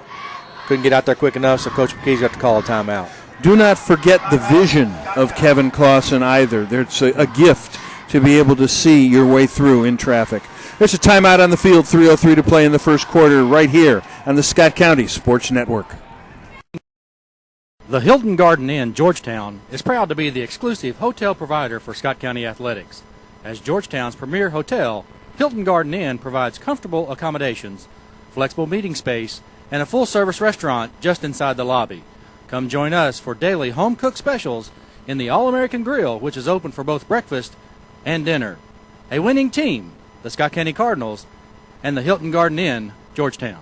couldn't get out there quick enough, so Coach McKee's got to call a timeout. Do not forget the vision of Kevin Clausen either. There's a gift to be able to see your way through in traffic. There's a timeout on the field, 3:03 to play in the first quarter right here on the Scott County Sports Network. The Hilton Garden Inn, Georgetown, is proud to be the exclusive hotel provider for Scott County Athletics. As Georgetown's premier hotel, Hilton Garden Inn provides comfortable accommodations, flexible meeting space, and a full-service restaurant just inside the lobby. Come join us for daily home-cooked specials in the All-American Grill, which is open for both breakfast and dinner. A winning team, the Scott County Cardinals, and the Hilton Garden Inn, Georgetown.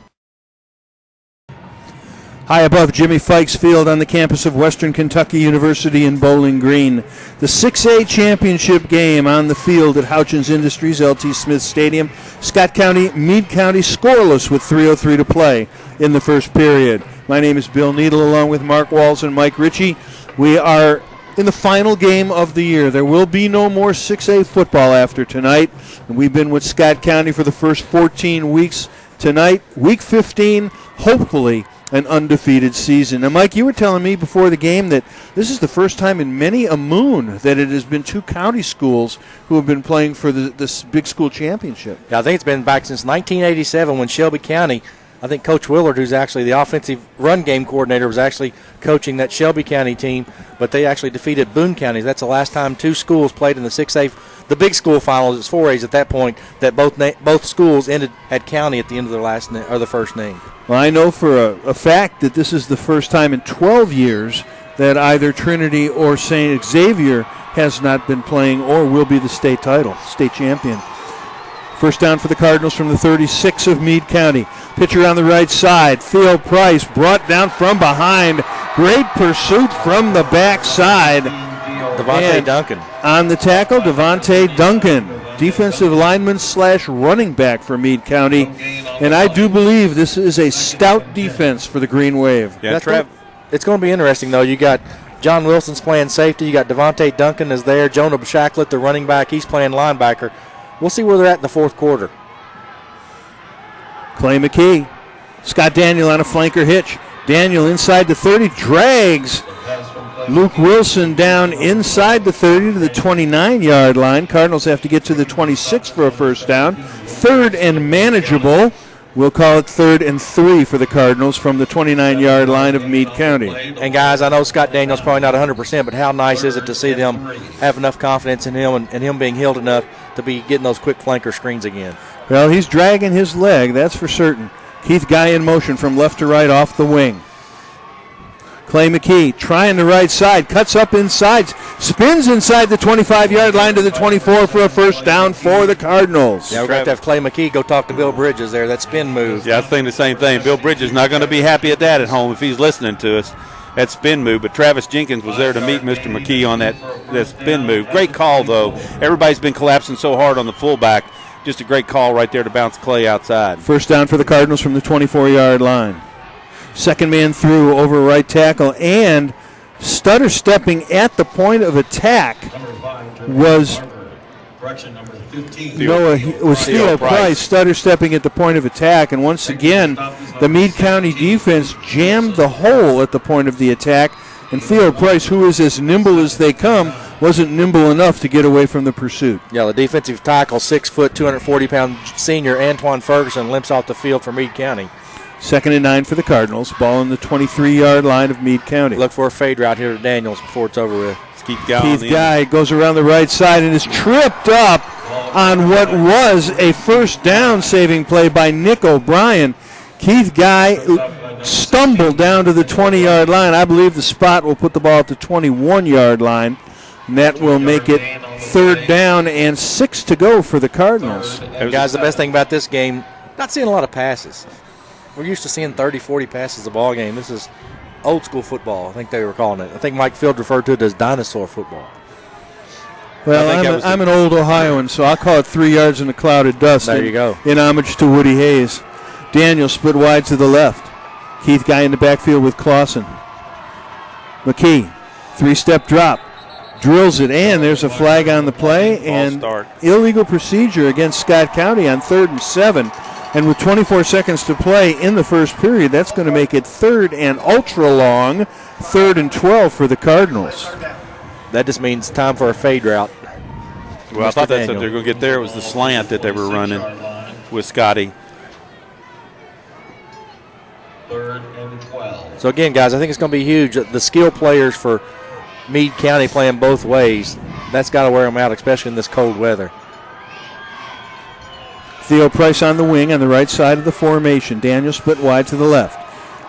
High above Jimmy Fikes Field on the campus of Western Kentucky University in Bowling Green, the 6A championship game on the field at Houchins Industries, LT Smith Stadium. Scott County, Meade County scoreless with 3:03 to play in the first period. My name is Bill Needle along with Mark Walls and Mike Ritchie. We are in the final game of the year. There will be no more 6A football after tonight. And we've been with Scott County for the first 14 weeks. Tonight, week 15, hopefully an undefeated season. Now, Mike, you were telling me before the game that this is the first time in many a moon that it has been two county schools who have been playing for this big school championship. Yeah, I think it's been back since 1987 when Shelby County, I think Coach Willard, who's actually the offensive run game coordinator, was actually coaching that Shelby County team, but they actually defeated Boone County. That's the last time two schools played in the 6A, the big school finals. It's 4A's at that point that both schools had county at the end of their first name. Well, I know for a fact that this is the first time in 12 years that either Trinity or St. Xavier has not been playing or will be the state champion. First down for the Cardinals from the 36 of Meade County. Pitcher on the right side. Theo Price brought down from behind. Great pursuit from the backside. Devontae Duncan. On the tackle, Devontae Duncan, defensive lineman / running back for Meade County. And I do believe this is a stout defense for the Green Wave. Yeah, it's going to be interesting, though. You got John Wilson's playing safety. You got Devontae Duncan is there. Jonah Shacklet, the running back, he's playing linebacker. We'll see where they're at in the fourth quarter. Clay McKee. Scott Daniel on a flanker hitch. Daniel inside the 30, drags Luke Wilson down inside the 30 to the 29-yard line. Cardinals have to get to the 26 for a first down. Third and manageable. We'll call it 3rd and 3 for the Cardinals from the 29-yard line of Meade County. And, guys, I know Scott Daniel's probably not 100%, but how nice is it to see them have enough confidence in him and him being healed enough to be getting those quick flanker screens again? Well, he's dragging his leg, that's for certain. Keith Guy in motion from left to right off the wing. Clay McKee trying the right side, cuts up inside, spins inside the 25-yard line to the 24 for a first down for the Cardinals. Yeah, we're going to have Clay McKee go talk to Bill Bridges there, that spin move. Yeah, I think the same thing. Bill Bridges not going to be happy at that at home if he's listening to us, that spin move. But Travis Jenkins was there to meet Mr. McKee on that spin move. Great call, though. Everybody's been collapsing so hard on the fullback. Just a great call right there to bounce Clay outside. First down for the Cardinals from the 24-yard line. Second man through over right tackle, and stutter stepping at the point of attack was Theo Price stutter stepping at the point of attack, and once again the Meade County defense jammed the hole at the point of the attack, and Theo Price, who is as nimble as they come, wasn't nimble enough to get away from the pursuit. Yeah, the defensive tackle, 6 foot, 240-pound senior Antoine Ferguson limps off the field for Meade County. 2nd and 9 for the Cardinals. Ball on the 23-yard line of Meade County. Look for a fade route here to Daniels before it's over with. Keith Guy goes around the right side and is tripped up on what was a first down saving play by Nick O'Brien. Keith Guy stumbled down to the 20-yard line. I believe the spot will put the ball at the 21-yard line. And that will make it 3rd down and 6 to go for the Cardinals. And guys, the best thing about this game, not seeing a lot of passes. We're used to seeing 30, 40 passes a ball game. This is old school football, I think they were calling it. I think Mike Field referred to it as dinosaur football. Well, I'm an old Ohioan, so I'll call it 3 yards in a cloud of dust. There you go. In homage to Woody Hayes. Daniel split wide to the left. Keith Guy in the backfield with Clausen. McKee, 3-step drop. Drills it, and there's a flag on the play. And illegal procedure against Scott County on 3rd and 7. And with 24 seconds to play in the first period, that's going to make it 3rd and ultra long, 3rd and 12 for the Cardinals. That just means time for a fade route. Well, I thought that's what they were going to get there. It was the slant that they were running with Scotty. 3rd and 12. So, again, guys, I think it's going to be huge. The skill players for Meade County playing both ways, that's got to wear them out, especially in this cold weather. Theo Price on the wing on the right side of the formation. Daniel split wide to the left.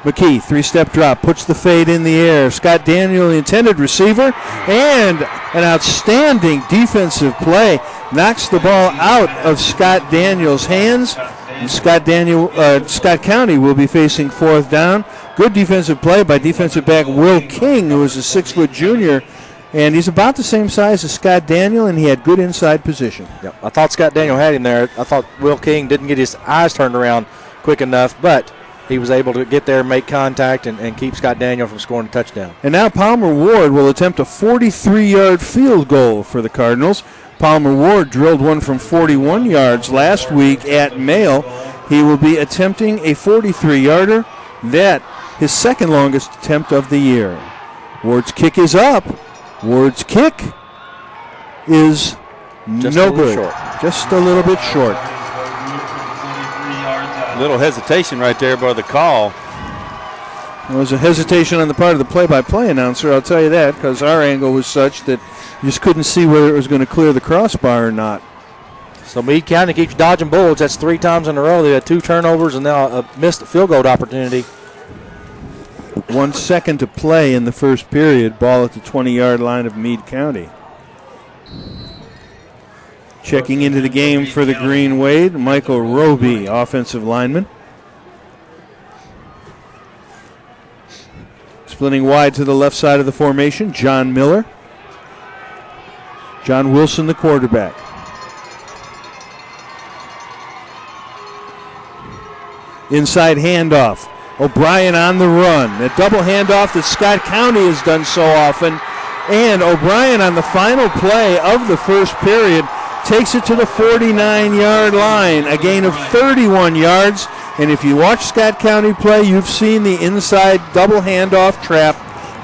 McKee, 3-step drop, puts the fade in the air. Scott Daniel, the intended receiver, and an outstanding defensive play. Knocks the ball out of Scott Daniel's hands. And Scott County will be facing 4th down. Good defensive play by defensive back Will King, who is a 6-foot junior. And he's about the same size as Scott Daniel, and he had good inside position. Yep. I thought Scott Daniel had him there. I thought Will King didn't get his eyes turned around quick enough, but he was able to get there and make contact and keep Scott Daniel from scoring a touchdown. And now Palmer Ward will attempt a 43-yard field goal for the Cardinals. Palmer Ward drilled one from 41 yards last week at Mail. He will be attempting a 43-yarder. That his second longest attempt of the year. Ward's kick is up. Ward's kick is no good. Short. Just a little bit short. Little hesitation right there by the call. There was a hesitation on the part of the play-by-play announcer, I'll tell you that, because our angle was such that you just couldn't see whether it was going to clear the crossbar or not. So Meade County keeps dodging bullets. That's 3 times in a row. They had 2 turnovers and now a missed field goal opportunity. 1 second to play in the first period. Ball at the 20-yard line of Meade County. Checking into the game for the Green Wave, Michael Roby, offensive lineman. Splitting wide to the left side of the formation, John Miller. John Wilson, the quarterback. Inside handoff. O'Brien on the run. A double handoff that Scott County has done so often. And O'Brien on the final play of the first period takes it to the 49-yard line. A gain of 31 yards. And if you watch Scott County play, you've seen the inside double handoff trap.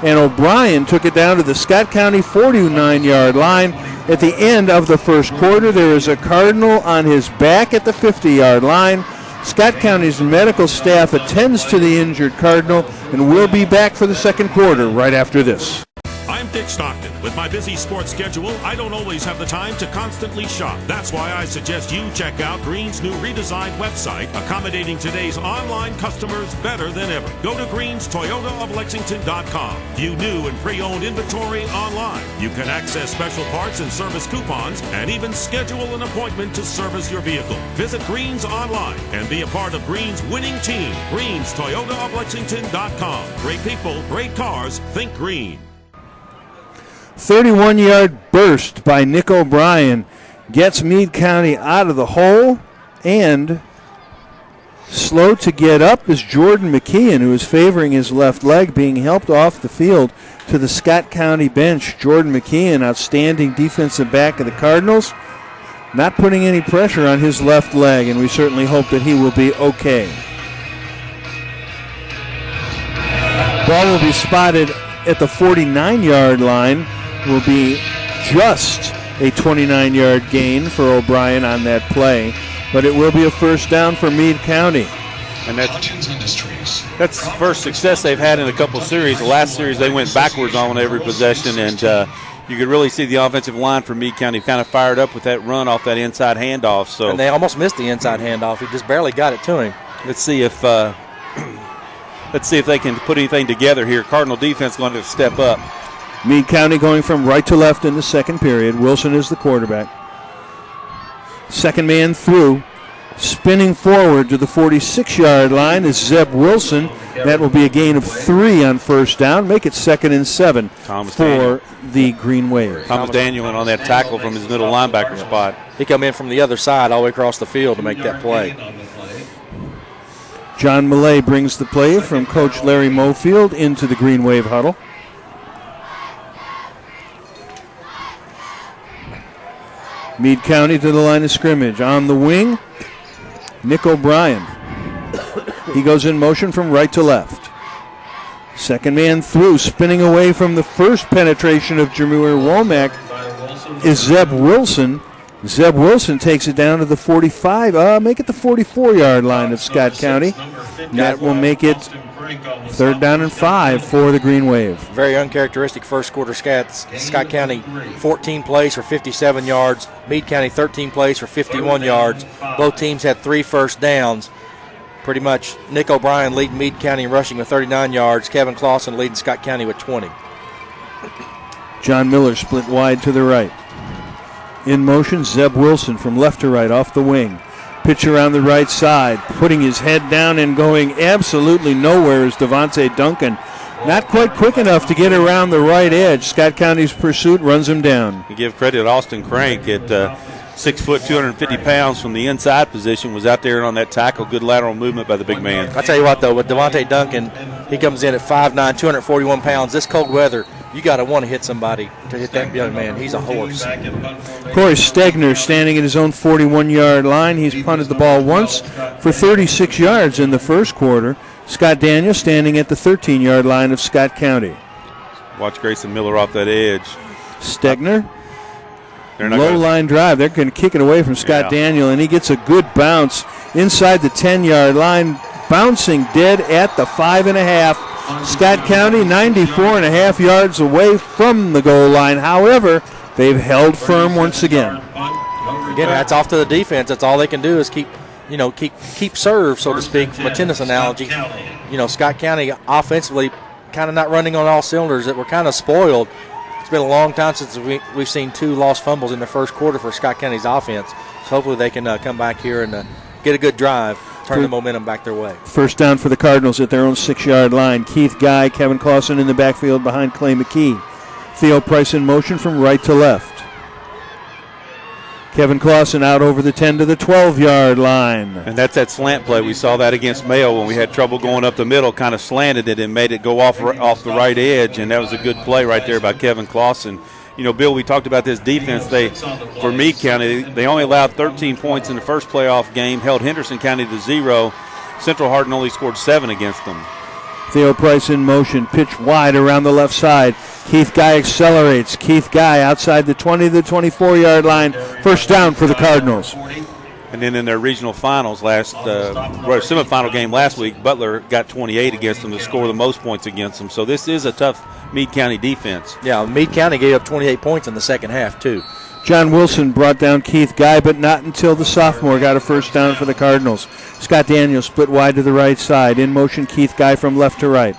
And O'Brien took it down to the Scott County 49-yard line. At the end of the first quarter, there is a Cardinal on his back at the 50-yard line. Scott County's medical staff attends to the injured Cardinal, and we'll be back for the second quarter right after this. I'm Dick Stockton. With my busy sports schedule, I don't always have the time to constantly shop. That's why I suggest you check out Green's new redesigned website, accommodating today's online customers better than ever. Go to greenstoyotaoflexington.com. View new and pre-owned inventory online. You can access special parts and service coupons, and even schedule an appointment to service your vehicle. Visit Green's online and be a part of Green's winning team. greenstoyotaoflexington.com. Great people, great cars, think Green. 31-yard burst by Nick O'Brien gets Meade County out of the hole, and slow to get up is Jordan McKeon, who is favoring his left leg, being helped off the field to the Scott County bench. Jordan McKeon, outstanding defensive back of the Cardinals, not putting any pressure on his left leg, and we certainly hope that he will be okay. Ball will be spotted at the 49-yard line. Will be just a 29-yard gain for O'Brien on that play, but it will be a first down for Meade County. And that's the first success they've had in a couple series. The last series they went backwards on every possession, and you could really see the offensive line for Meade County kind of fired up with that run off that inside handoff. So, and they almost missed the inside handoff. He just barely got it to him. Let's see if they can put anything together here. Cardinal defense going to step up. Meade County going from right to left in the second period. Wilson is the quarterback. Second man through. Spinning forward to the 46-yard line is Zeb Wilson. That will be a gain of 3 on first down. Make it 2nd and 7 for the Green Wave. Thomas Daniel on that tackle from his middle linebacker spot. He come in from the other side all the way across the field to make that play. John Millay brings the play from Coach Larry Mofield into the Green Wave huddle. Meade County to the line of scrimmage. On the wing, Nick O'Brien. He goes in motion from right to left. Second man through, spinning away from the first penetration of Jameer Womack is Zeb Wilson. Zeb Wilson takes it down to the 45, make it the 44-yard line of Scott County. And that will make it 3rd down and 5 for the Green Wave. Very uncharacteristic first quarter stats. Scott County 14 plays for 57 yards. Meade County 13 plays for 51 yards. Both teams had 3 first downs. Pretty much Nick O'Brien leading Meade County in rushing with 39 yards. Kevin Clausen leading Scott County with 20. John Miller split wide to the right. In motion, Zeb Wilson from left to right off the wing. Pitch around the right side, putting his head down and going absolutely nowhere is Devontae Duncan. Not quite quick enough to get around the right edge. Scott County's pursuit runs him down. You give credit to Austin Crank at 6 foot, 250 pounds from the inside position, was out there on that tackle. Good lateral movement by the big man. I tell you what, though, with Devontae Duncan, he comes in at 5'9", 241 pounds. This cold weather, you got to want to hit somebody to hit that young man. He's a horse. Corey Stegner standing at his own 41-yard line. He's punted the ball once for 36 yards in the first quarter. Scott Daniel standing at the 13-yard line of Scott County. Watch Grayson Miller off that edge. Stegner. Low line drive. They're going to kick it away from Scott Daniel, and he gets a good bounce inside the 10-yard line, bouncing dead at the 5.5. Scott County 94.5 yards away from the goal line. However, they've held firm once again. Again, that's off to the defense. That's all they can do is keep serve, so to speak, from a tennis analogy. Scott County offensively kind of not running on all cylinders. That we're kind of spoiled. It's been a long time since we've seen 2 lost fumbles in the first quarter for Scott County's offense. So hopefully they can come back here and get a good drive, turn the momentum back their way. First down for the Cardinals at their own 6-yard line. Keith Guy, Kevin Clausen in the backfield behind Clay McKee. Theo Price in motion from right to left. Kevin Clausen out over the 10 to the 12-yard line. And that's that slant play. We saw that against Mayo when we had trouble going up the middle, kind of slanted it and made it go off the right edge, and that was a good play right there by Kevin Clausen. Bill, we talked about this defense. For Meade County, they only allowed 13 points in the first playoff game, held Henderson County to 0. Central Hardin only scored 7 against them. Theo Price in motion, pitch wide around the left side. Keith Guy accelerates. Keith Guy outside the 20 to the 24-yard line. First down for the Cardinals. And then in their regional finals semifinal game last week, Butler got 28 against them to score the most points against them. So this is a tough Meade County defense. Yeah, Meade County gave up 28 points in the second half, too. John Wilson brought down Keith Guy, but not until the sophomore got a first down for the Cardinals. Scott Daniels split wide to the right side. In motion, Keith Guy from left to right.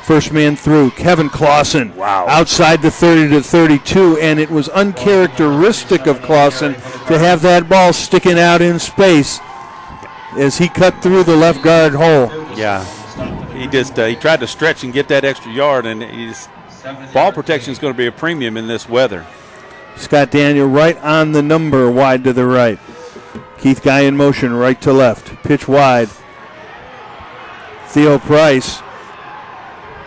First man through, Kevin Clausen. Wow. Outside the 30 to 32, and it was uncharacteristic of Clausen to have that ball sticking out in space as he cut through the left guard hole. Yeah, he tried to stretch and get that extra yard, and ball protection is going to be a premium in this weather. Scott Daniel right on the number, wide to the right. Keith Guy in motion, right to left. Pitch wide. Theo Price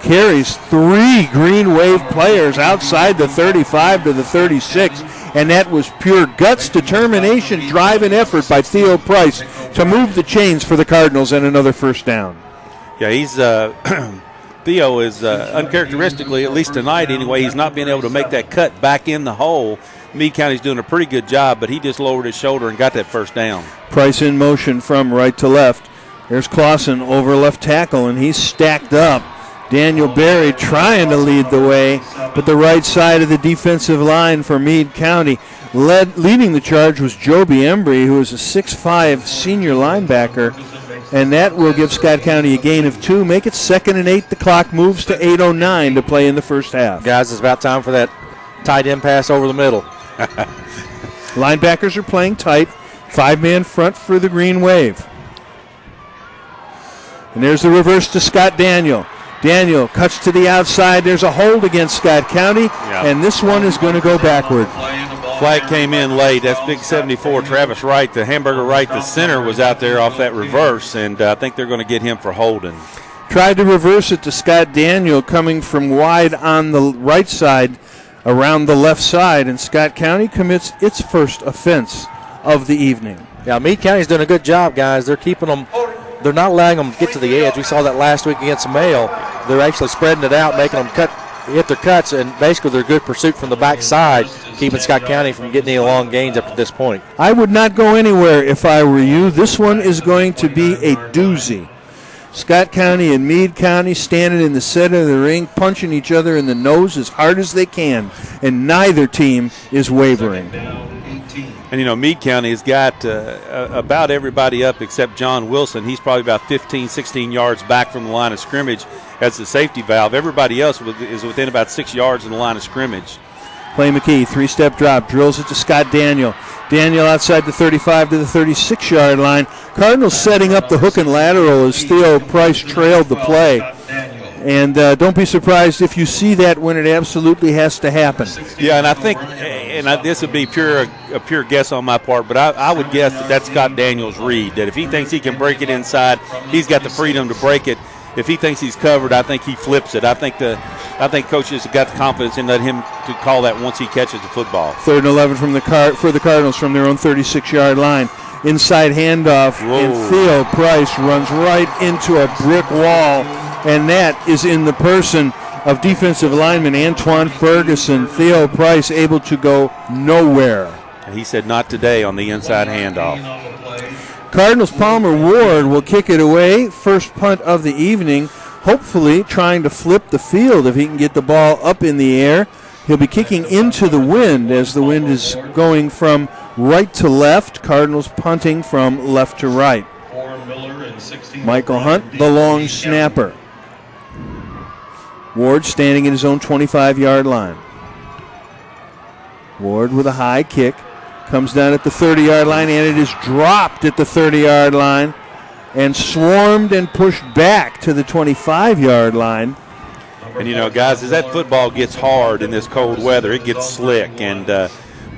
carries 3 Green Wave players outside the 35 to the 36, and that was pure guts, determination, drive, and effort by Theo Price to move the chains for the Cardinals and another first down. Yeah, he's Theo is uncharacteristically, at least tonight anyway, he's not being able to make that cut back in the hole. Meade County's doing a pretty good job, but he just lowered his shoulder and got that first down. Price in motion from right to left. There's Clausen over left tackle, and he's stacked up. Daniel Berry trying to lead the way, but the right side of the defensive line for Meade County. Leading the charge was Joby Embry, who is a 6'5 senior linebacker, and that will give Scott County a gain of 2. Make it 2nd and 8. The clock moves to 8:09 to play in the first half. Guys, it's about time for that tight end pass over the middle. Linebackers are playing tight. 5-man front for the Green Wave. And there's the reverse to Scott Daniel. Daniel cuts to the outside. There's a hold against Scott County, and this one is going to go backward. Flag came in late. That's big 74, Travis Wright. The Hamburger Wright, the center, was out there off that reverse, and I think they're going to get him for holding. Tried to reverse it to Scott Daniel coming from wide on the right side around the left side, and Scott County commits its first offense of the evening. Yeah, Meade County's doing a good job, guys. They're keeping them. They're not allowing them to get to the edge. We saw that last week against Mail. They're actually spreading it out, making them hit their cuts, and basically they're good pursuit from the backside, keeping Scott County from getting any long gains up to this point. I would not go anywhere if I were you. This one is going to be a doozy. Scott County and Meade County standing in the center of the ring, punching each other in the nose as hard as they can, and neither team is wavering. And, Meade County has got about everybody up except John Wilson. He's probably about 15, 16 yards back from the line of scrimmage as the safety valve. Everybody else is within about 6 yards in the line of scrimmage. Clay McKee, 3-step drop, drills it to Scott Daniel. Daniel outside the 35 to the 36-yard line. Cardinals setting up the hook and lateral as Theo Price trailed the play. And don't be surprised if you see that when it absolutely has to happen. Yeah, and I think, this would be a pure guess on my part, but I would guess that that's Scott Daniels' read, that if he thinks he can break it inside, he's got the freedom to break it. If he thinks he's covered, I think he flips it. I think coaches have got the confidence in letting him to call that once he catches the football. 3rd and 11 for the Cardinals from their own 36-yard line. Inside handoff, and Theo Price runs right into a brick wall, and that is in the person of defensive lineman Antoine Ferguson. Theo Price able to go nowhere. He said not today on the inside handoff. Cardinals' Palmer Ward will kick it away. First punt of the evening, hopefully trying to flip the field if he can get the ball up in the air. He'll be kicking into the wind as the wind is going from right to left. Cardinals punting from left to right. Michael Hunt, the long snapper. Ward standing in his own 25-yard line. Ward with a high kick. Comes down at the 30-yard line, and it is dropped at the 30-yard line and swarmed and pushed back to the 25-yard line. And, guys, as that football gets hard in this cold weather, it gets slick. And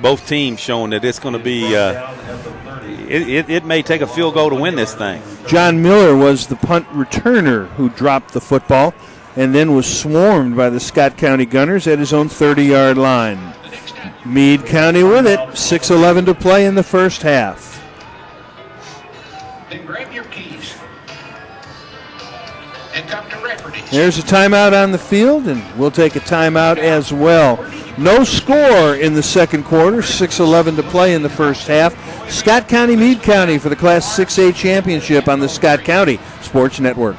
both teams showing that it's going to be it may take a field goal to win this thing. John Miller was the punt returner who dropped the football and then was swarmed by the Scott County Gunners at his own 30-yard line. Meade County with it. 6:11 to play in the first half. Then grab your keys and come to referee. There's a timeout on the field, and we'll take a timeout as well. No score in the second quarter. 6:11 to play in the first half. Scott County, Meade County for the Class 6A championship on the Scott County Sports Network.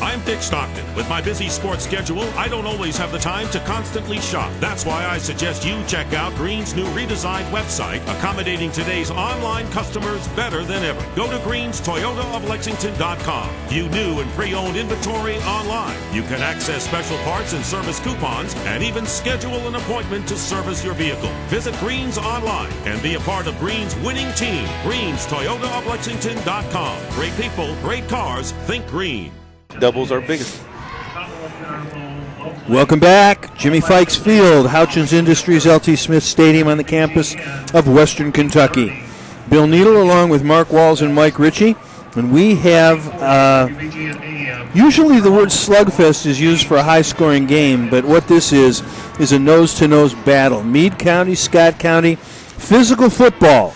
I'm Dick Stockton. With my busy sports schedule, I don't always have the time to constantly shop. That's why I suggest you check out Green's new redesigned website, accommodating today's online customers better than ever. Go to greenstoyotaoflexington.com. View new and pre-owned inventory online. You can access special parts and service coupons, and even schedule an appointment to service your vehicle. Visit Green's online and be a part of Green's winning team. greenstoyotaoflexington.com. Great people, great cars, think Green. Doubles are biggest. Welcome back. Jimmy Fikes Field, Houchins Industries, L.T. Smith Stadium on the campus of Western Kentucky. Bill Needle along with Mark Walls and Mike Ritchie. And we have, usually the word slugfest is used for a high-scoring game, but what this is a nose-to-nose battle. Meade County, Scott County, physical football.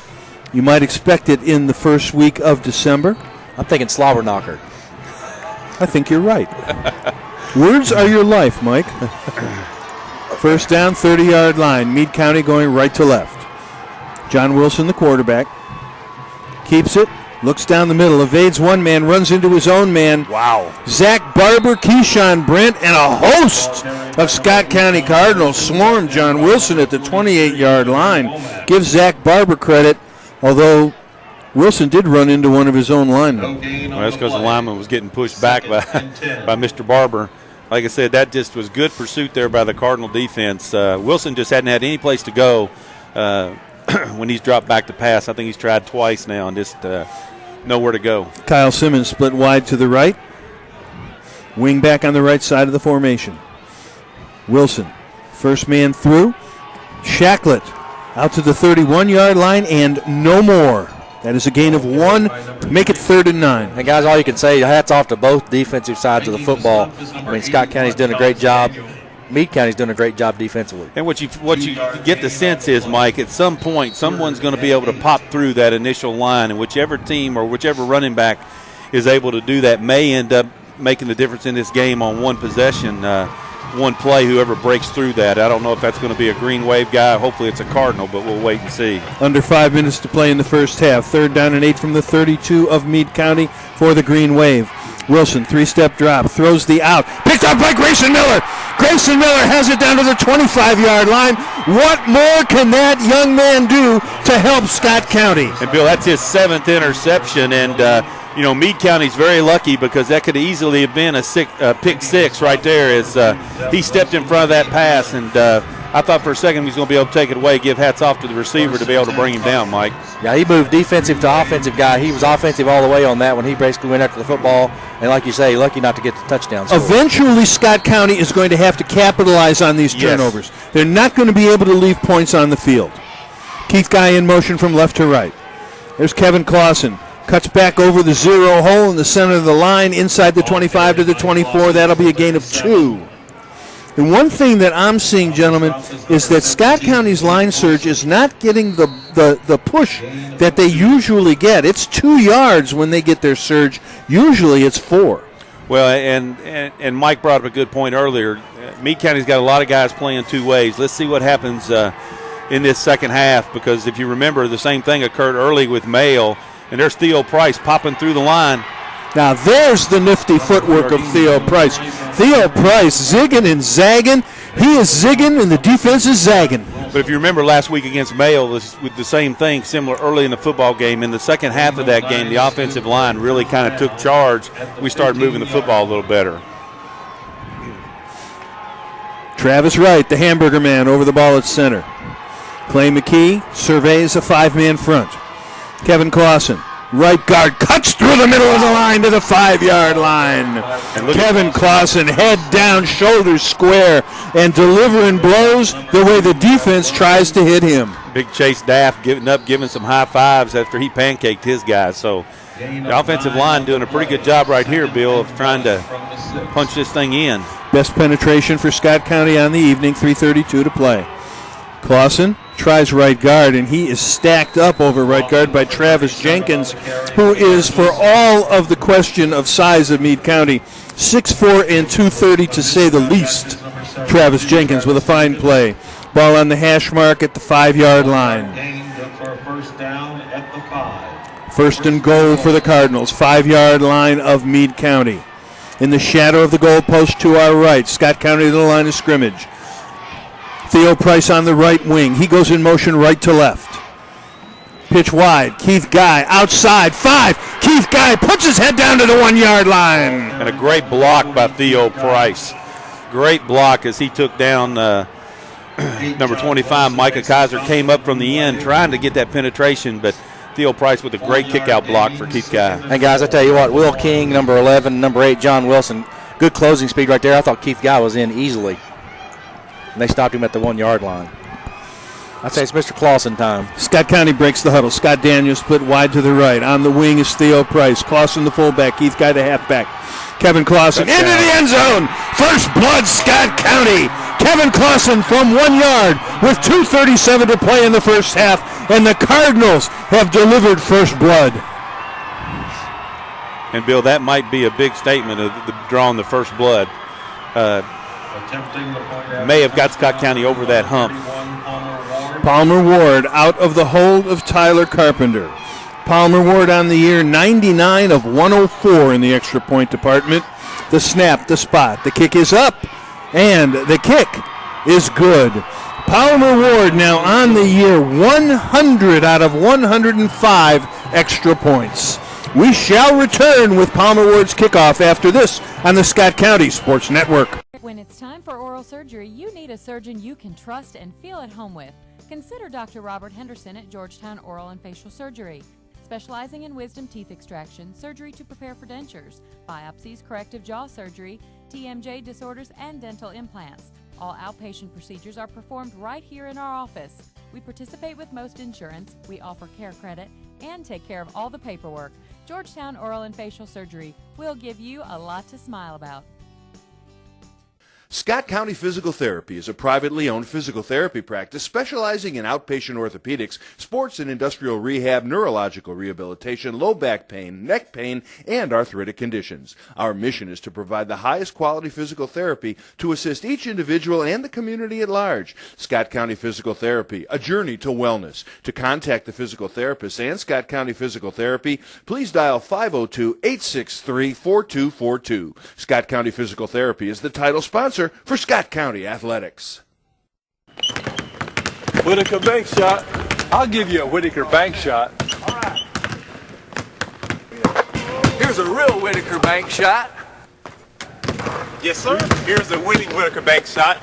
You might expect it in the first week of December. I'm thinking slobber knocker. I think you're right. Words are your life, Mike. First down, 30-yard line. Meade County going right to left. John Wilson, the quarterback, keeps it, looks down the middle, evades one man, runs into his own man. Wow. Zach Barber, Keyshawn Brent, and a host of Scott County Cardinals swarm John Wilson at the 28-yard line. Give Zach Barber credit, although Wilson did run into one of his own linemen. Well, that's because the lineman was getting pushed back by Mr. Barber. Like I said, that just was good pursuit there by the Cardinal defense. Wilson just hadn't had any place to go. when he's dropped back to pass. I think he's tried twice now and just nowhere to go. Kyle Simmons split wide to the right. Wing back on the right side of the formation. Wilson, first man through. Shacklett out to the 31-yard line and no more. That is a gain of 1 to make it 3rd and 9. And, guys, all you can say, hats off to both defensive sides of the football. I mean, Scott County's doing a great job. Meade County's doing a great job defensively. And what you get the sense is, Mike, at some point someone's going to be able to pop through that initial line, and whichever team or whichever running back is able to do that may end up making the difference in this game on one possession, one play, whoever breaks through that. I don't know if that's going to be a Green Wave guy. Hopefully it's a Cardinal, but we'll wait and see. Under 5 minutes to play in the first half. 3rd down and 8 from the 32 of Meade County for the Green Wave. Wilson, 3-step drop, throws the out. Picked up by Grayson Miller. Grayson Miller has it down to the 25-yard line. What more can that young man do to help Scott County? And, Bill, that's his 7th interception, and Meade County's very lucky because that could easily have been a pick six right there as he stepped in front of that pass, and I thought for a second he was going to be able to take it away. Give hats off to the receiver to be able to bring him down, Mike. Yeah, he moved defensive to offensive guy. He was offensive all the way on that one. He basically went after the football, and like you say, lucky not to get the touchdown score. Eventually, Scott County is going to have to capitalize on these turnovers. Yes. They're not going to be able to leave points on the field. Keith Guy in motion from left to right. There's Kevin Clausen. Cuts back over the 0 hole in the center of the line, inside the 25 to the 24. That'll be a gain of 2. And one thing that I'm seeing, gentlemen, is that Scott County's line surge is not getting the push that they usually get. It's 2 yards when they get their surge. Usually it's 4. Well, and Mike brought up a good point earlier. Meade County's got a lot of guys playing 2 ways. Let's see what happens in this second half, because if you remember, the same thing occurred early with Mayo. And there's Theo Price popping through the line. Now there's the nifty footwork of Theo Price. Theo Price zigging and zagging. He is zigging and the defense is zagging. But if you remember last week against Mayo, with the same thing, similar early in the football game, in the second half of that game, the offensive line really kind of took charge. We started moving the football a little better. Travis Wright, the hamburger man, over the ball at center. Clay McKee surveys a 5-man front. Kevin Clausen, right guard, cuts through the middle of the line to the 5-yard line. Kevin Clausen, head down, shoulders square, and delivering blows the way the defense tries to hit him. Big Chase Daff giving some high fives after he pancaked his guys. So the offensive line doing a pretty good job right here, Bill, of trying to punch this thing in. Best penetration for Scott County on the evening, 3:32 to play. Clausen tries right guard, and he is stacked up over right guard by Travis Jenkins, who is, for all of the question of size of Meade County, 6'4" and 230 to say the least. Travis Jenkins with a fine play. Ball on the hash mark at the 5-yard line. First and goal for the Cardinals, 5-yard line of Meade County. In the shadow of the goalpost to our right, Scott County to the line of scrimmage. Theo Price on the right wing. He goes in motion right to left. Pitch wide. Keith Guy outside. 5. Keith Guy puts his head down to the 1-yard line. And a great block by Theo Price. Great block as he took down number 25, Micah Kaiser, came up from the end trying to get that penetration, but Theo Price with a great kick-out block for Keith Guy. And, guys, I tell you what, Will King, number 11, number 8, John Wilson, good closing speed right there. I thought Keith Guy was in easily. And they stopped him at the 1-yard line. I'd say it's Mr. Clausen time. Scott County breaks the huddle. Scott Daniels split wide to the right. On the wing is Theo Price. Clausen the fullback. Keith Guy the halfback. Kevin Clausen into the end zone. First blood, Scott County. Kevin Clausen from 1 yard with 2:37 to play in the first half. And the Cardinals have delivered first blood. And, Bill, that might be a big statement of drawing the first blood. May have got Scott County over that hump. Palmer Ward out of the hold of Tyler Carpenter. Palmer Ward on the year, 99 of 104 in the extra point department. The snap, the spot, the kick is up, and the kick is good. Palmer Ward now on the year, 100 out of 105 extra points. We shall return with Palmer Ward's kickoff after this on the Scott County Sports Network. When it's time for oral surgery, you need a surgeon you can trust and feel at home with. Consider Dr. Robert Henderson at Georgetown Oral and Facial Surgery. Specializing in wisdom teeth extraction, surgery to prepare for dentures, biopsies, corrective jaw surgery, TMJ disorders, and dental implants. All outpatient procedures are performed right here in our office. We participate with most insurance, we offer care credit, and take care of all the paperwork. Georgetown Oral and Facial Surgery will give you a lot to smile about. Scott County Physical Therapy is a privately owned physical therapy practice specializing in outpatient orthopedics, sports and industrial rehab, neurological rehabilitation, low back pain, neck pain, and arthritic conditions. Our mission is to provide the highest quality physical therapy to assist each individual and the community at large. Scott County Physical Therapy, a journey to wellness. To contact the physical therapist and Scott County Physical Therapy, please dial 502-863-4242. Scott County Physical Therapy is the title sponsor for Scott County Athletics. Whitaker bank shot. I'll give you a Whitaker bank shot. All right. Here's a real Whitaker bank shot. Yes, sir. Here's a winning Whitaker bank shot.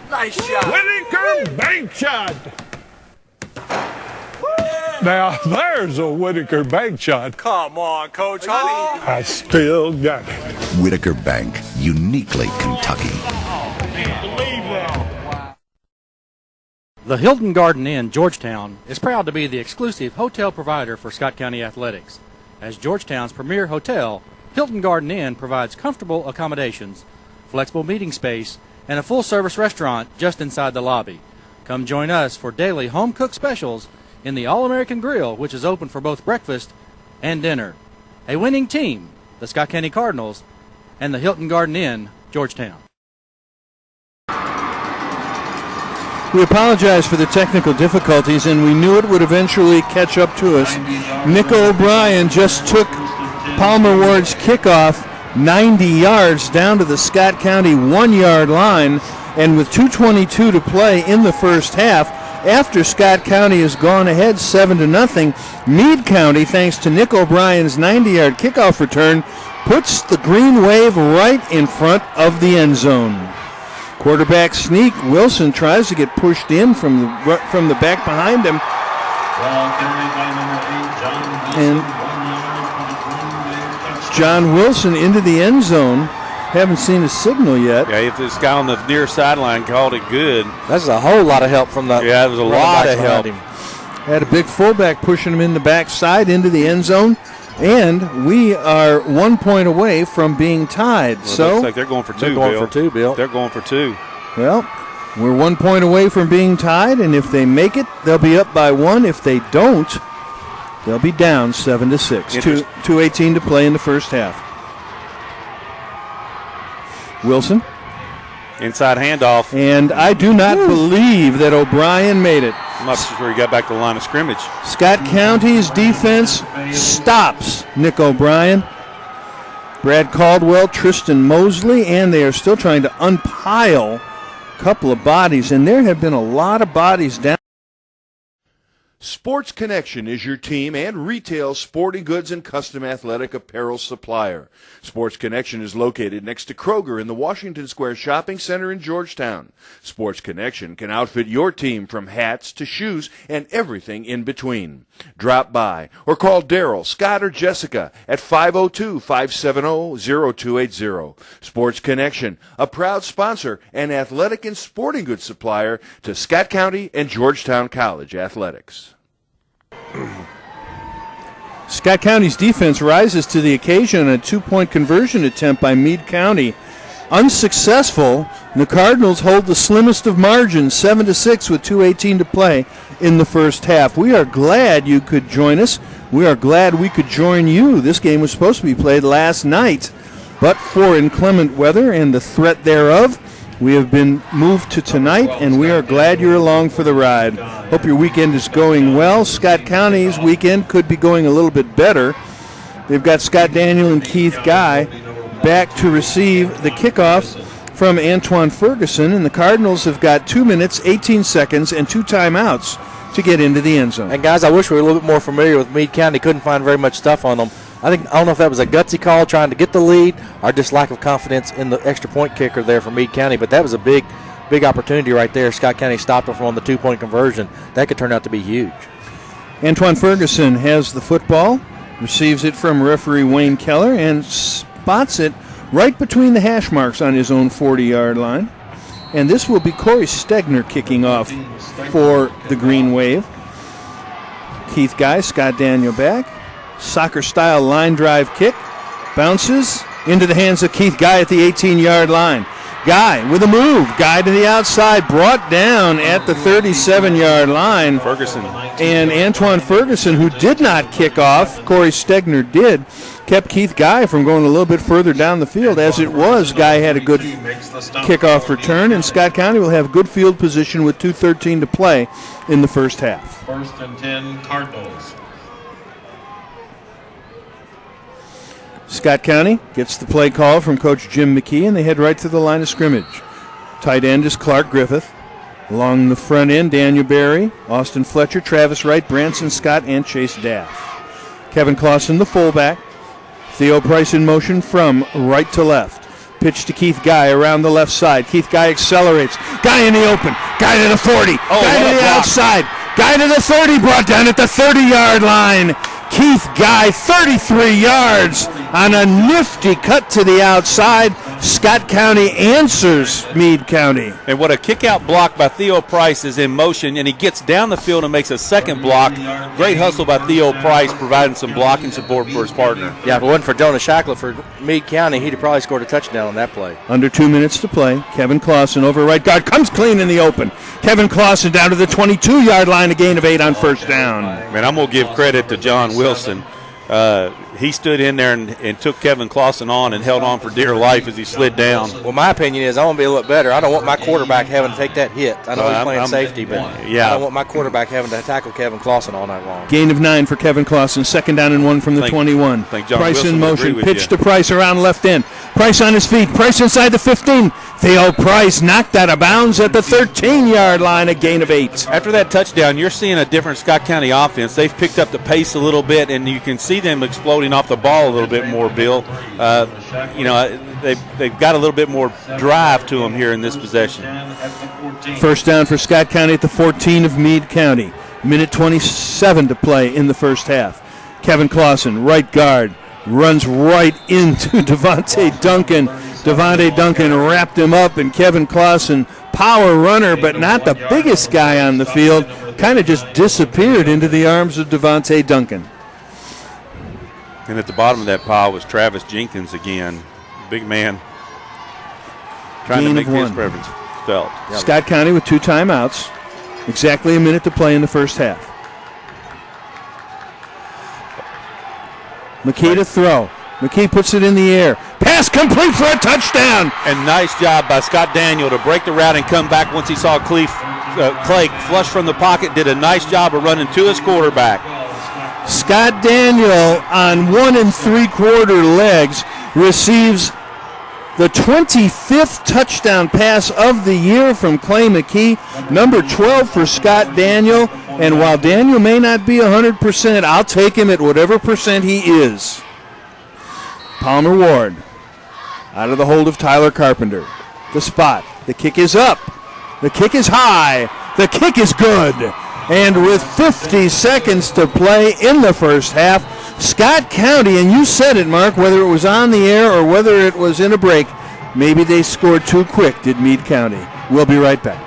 Nice shot. Whitaker bank shot. Now, there's a Whitaker bank shot. Come on, Coach. Honey. I still got it. Whitaker Bank, uniquely Kentucky. The Hilton Garden Inn, Georgetown, is proud to be the exclusive hotel provider for Scott County Athletics. As Georgetown's premier hotel, Hilton Garden Inn provides comfortable accommodations, flexible meeting space, and a full-service restaurant just inside the lobby. Come join us for daily home-cooked specials in the All-American Grill, which is open for both breakfast and dinner. A winning team, the Scott County Cardinals, and the Hilton Garden Inn, Georgetown. We apologize for the technical difficulties, and we knew it would eventually catch up to us. Nick O'Brien just took Palmer Ward's kickoff 90 yards down to the Scott County 1-yard line, and with 2:22 to play in the first half, after Scott County has gone ahead 7-0, Meade County, thanks to Nick O'Brien's 90-yard kickoff return, puts the green wave right in front of the end zone. Quarterback sneak. Wilson tries to get pushed in from the back behind him. And John Wilson into the end zone. Haven't seen a signal yet. Yeah, if this guy on the near sideline called it good. That's a whole lot of help from the. Yeah, it was a lot of help. Had a big fullback pushing him in the backside into the end zone, and we are 1 point away from being tied. Well, so looks like they're going for two, Bill. They're going for two. Well, we're 1 point away from being tied, and if they make it, they'll be up by one. If they don't, they'll be down 7-6. 2:18 to play in the first half. Wilson. Inside handoff. And I do not believe that O'Brien made it. I'm not sure he got back to the line of scrimmage. Scott County's defense stops Nick O'Brien. Brad Caldwell, Tristan Mosley, and they are still trying to unpile a couple of bodies, and there have been a lot of bodies down. Sports Connection is your team and retail sporting goods and custom athletic apparel supplier. Sports Connection is located next to Kroger in the Washington Square Shopping Center in Georgetown. Sports Connection can outfit your team from hats to shoes and everything in between. Drop by or call Daryl, Scott, or Jessica at 502-570-0280. Sports Connection, a proud sponsor and athletic and sporting goods supplier to Scott County and Georgetown College athletics. Scott County's defense rises to the occasion on a 2-point conversion attempt by Meade County. Unsuccessful, the Cardinals hold the slimmest of margins, 7-6 with 2:18 to play in the first half. We are glad you could join us. We are glad we could join you. This game was supposed to be played last night, but for inclement weather and the threat thereof, we have been moved to tonight, and we are glad you're along for the ride. Hope your weekend is going well. Scott County's weekend could be going a little bit better. They've got Scott Daniel and Keith Guy back to receive the kickoff from Antoine Ferguson, and the Cardinals have got 2 minutes, 18 seconds, and 2 timeouts to get into the end zone. And guys, I wish we were a little bit more familiar with Meade County. Couldn't find very much stuff on them. I don't know if that was a gutsy call trying to get the lead or just lack of confidence in the extra point kicker there for Meade County, but that was a big big opportunity right there. Scott County stopped him from on the 2-point conversion. That could turn out to be huge. Antoine Ferguson has the football, receives it from referee Wayne Keller, and spots it right between the hash marks on his own 40-yard line. And this will be Corey Stegner kicking off for the Green Wave. Keith Guy, Scott Daniel back. Soccer-style line drive kick. Bounces into the hands of Keith Guy at the 18-yard line. Guy with a move. Guy to the outside. Brought down at the 37-yard line. Ferguson. And Antoine Ferguson, who did not kick off, Corey Stegner did, kept Keith Guy from going a little bit further down the field. As it was, Guy had a good kickoff return, and Scott County will have good field position with 2:13 to play in the first half. 1st and 10 Cardinals. Scott County gets the play call from Coach Jim McKee, and they head right to the line of scrimmage. Tight end is Clark Griffith. Along the front end, Daniel Berry, Austin Fletcher, Travis Wright, Branson Scott, and Chase Daff. Kevin Clausen, the fullback. Theo Price in motion from right to left. Pitch to Keith Guy around the left side. Keith Guy accelerates. Guy in the open. Guy to the 40. Guy to the outside. Guy to the 30. Brought down at the 30-yard line. Keith Guy, 33 yards on a nifty cut to the outside. Scott County answers Meade County. And what a kick-out block by Theo Price is in motion, and he gets down the field and makes a second block. Great hustle by Theo Price, providing some blocking support for his partner. Yeah, if it wasn't for Jonah Shackler for Meade County, he'd have probably scored a touchdown on that play. Under 2 minutes to play. Kevin Clausen over right guard. Comes clean in the open. Kevin Clausen down to the 22-yard line, a gain of 8 on first down. Man, I'm going to give credit to John Wilson. He stood in there and took Kevin Clausen on and held on for dear life as he slid down. Well, my opinion is I want to be a little better. I don't want my quarterback having to take that hit. I know he's playing safety, but yeah. I don't want my quarterback having to tackle Kevin Clausen all night long. Gain of 9 for Kevin Clausen. 2nd down and 1 from the 21. Think John Price Wilson in would motion. agree with Pitch you. to Price around left end. Price on his feet. Price inside the 15. Theo Price knocked out of bounds at the 13-yard line, a gain of 8. After that touchdown, you're seeing a different Scott County offense. They've picked up the pace a little bit, and you can see them exploding off the ball a little bit more, Bill. They've got a little bit more drive to them here in this possession. First down for Scott County at the 14 of Meade County. Minute 27 to play in the first half. Kevin Clausen, right guard, runs right into Devontae Duncan. Devontae Duncan wrapped him up, and Kevin Clausen, power runner, but not the biggest guy on the field, kind of just disappeared into the arms of Devontae Duncan. And at the bottom of that pile was Travis Jenkins again. Big man. Trying Gain to make of his 1. presence felt. Scott County with 2 timeouts. Exactly a minute to play in the first half. McKee to throw. McKee puts it in the air. Pass complete for a touchdown. And nice job by Scott Daniel to break the route and come back once he saw Clay flush from the pocket. Did a nice job of running to his quarterback. Scott Daniel on 1 3/4 legs receives the 25th touchdown pass of the year from Clay McKee, number 12 for Scott Daniel. And while Daniel may not be 100%, I'll take him at whatever percent he is. Palmer Ward out of the hold of Tyler Carpenter. The spot. The kick is up. The kick is high. The kick is good. And with 50 seconds to play in the first half, Scott County, and you said it, Mark, whether it was on the air or whether it was in a break, maybe they scored too quick, did Meade County. We'll be right back.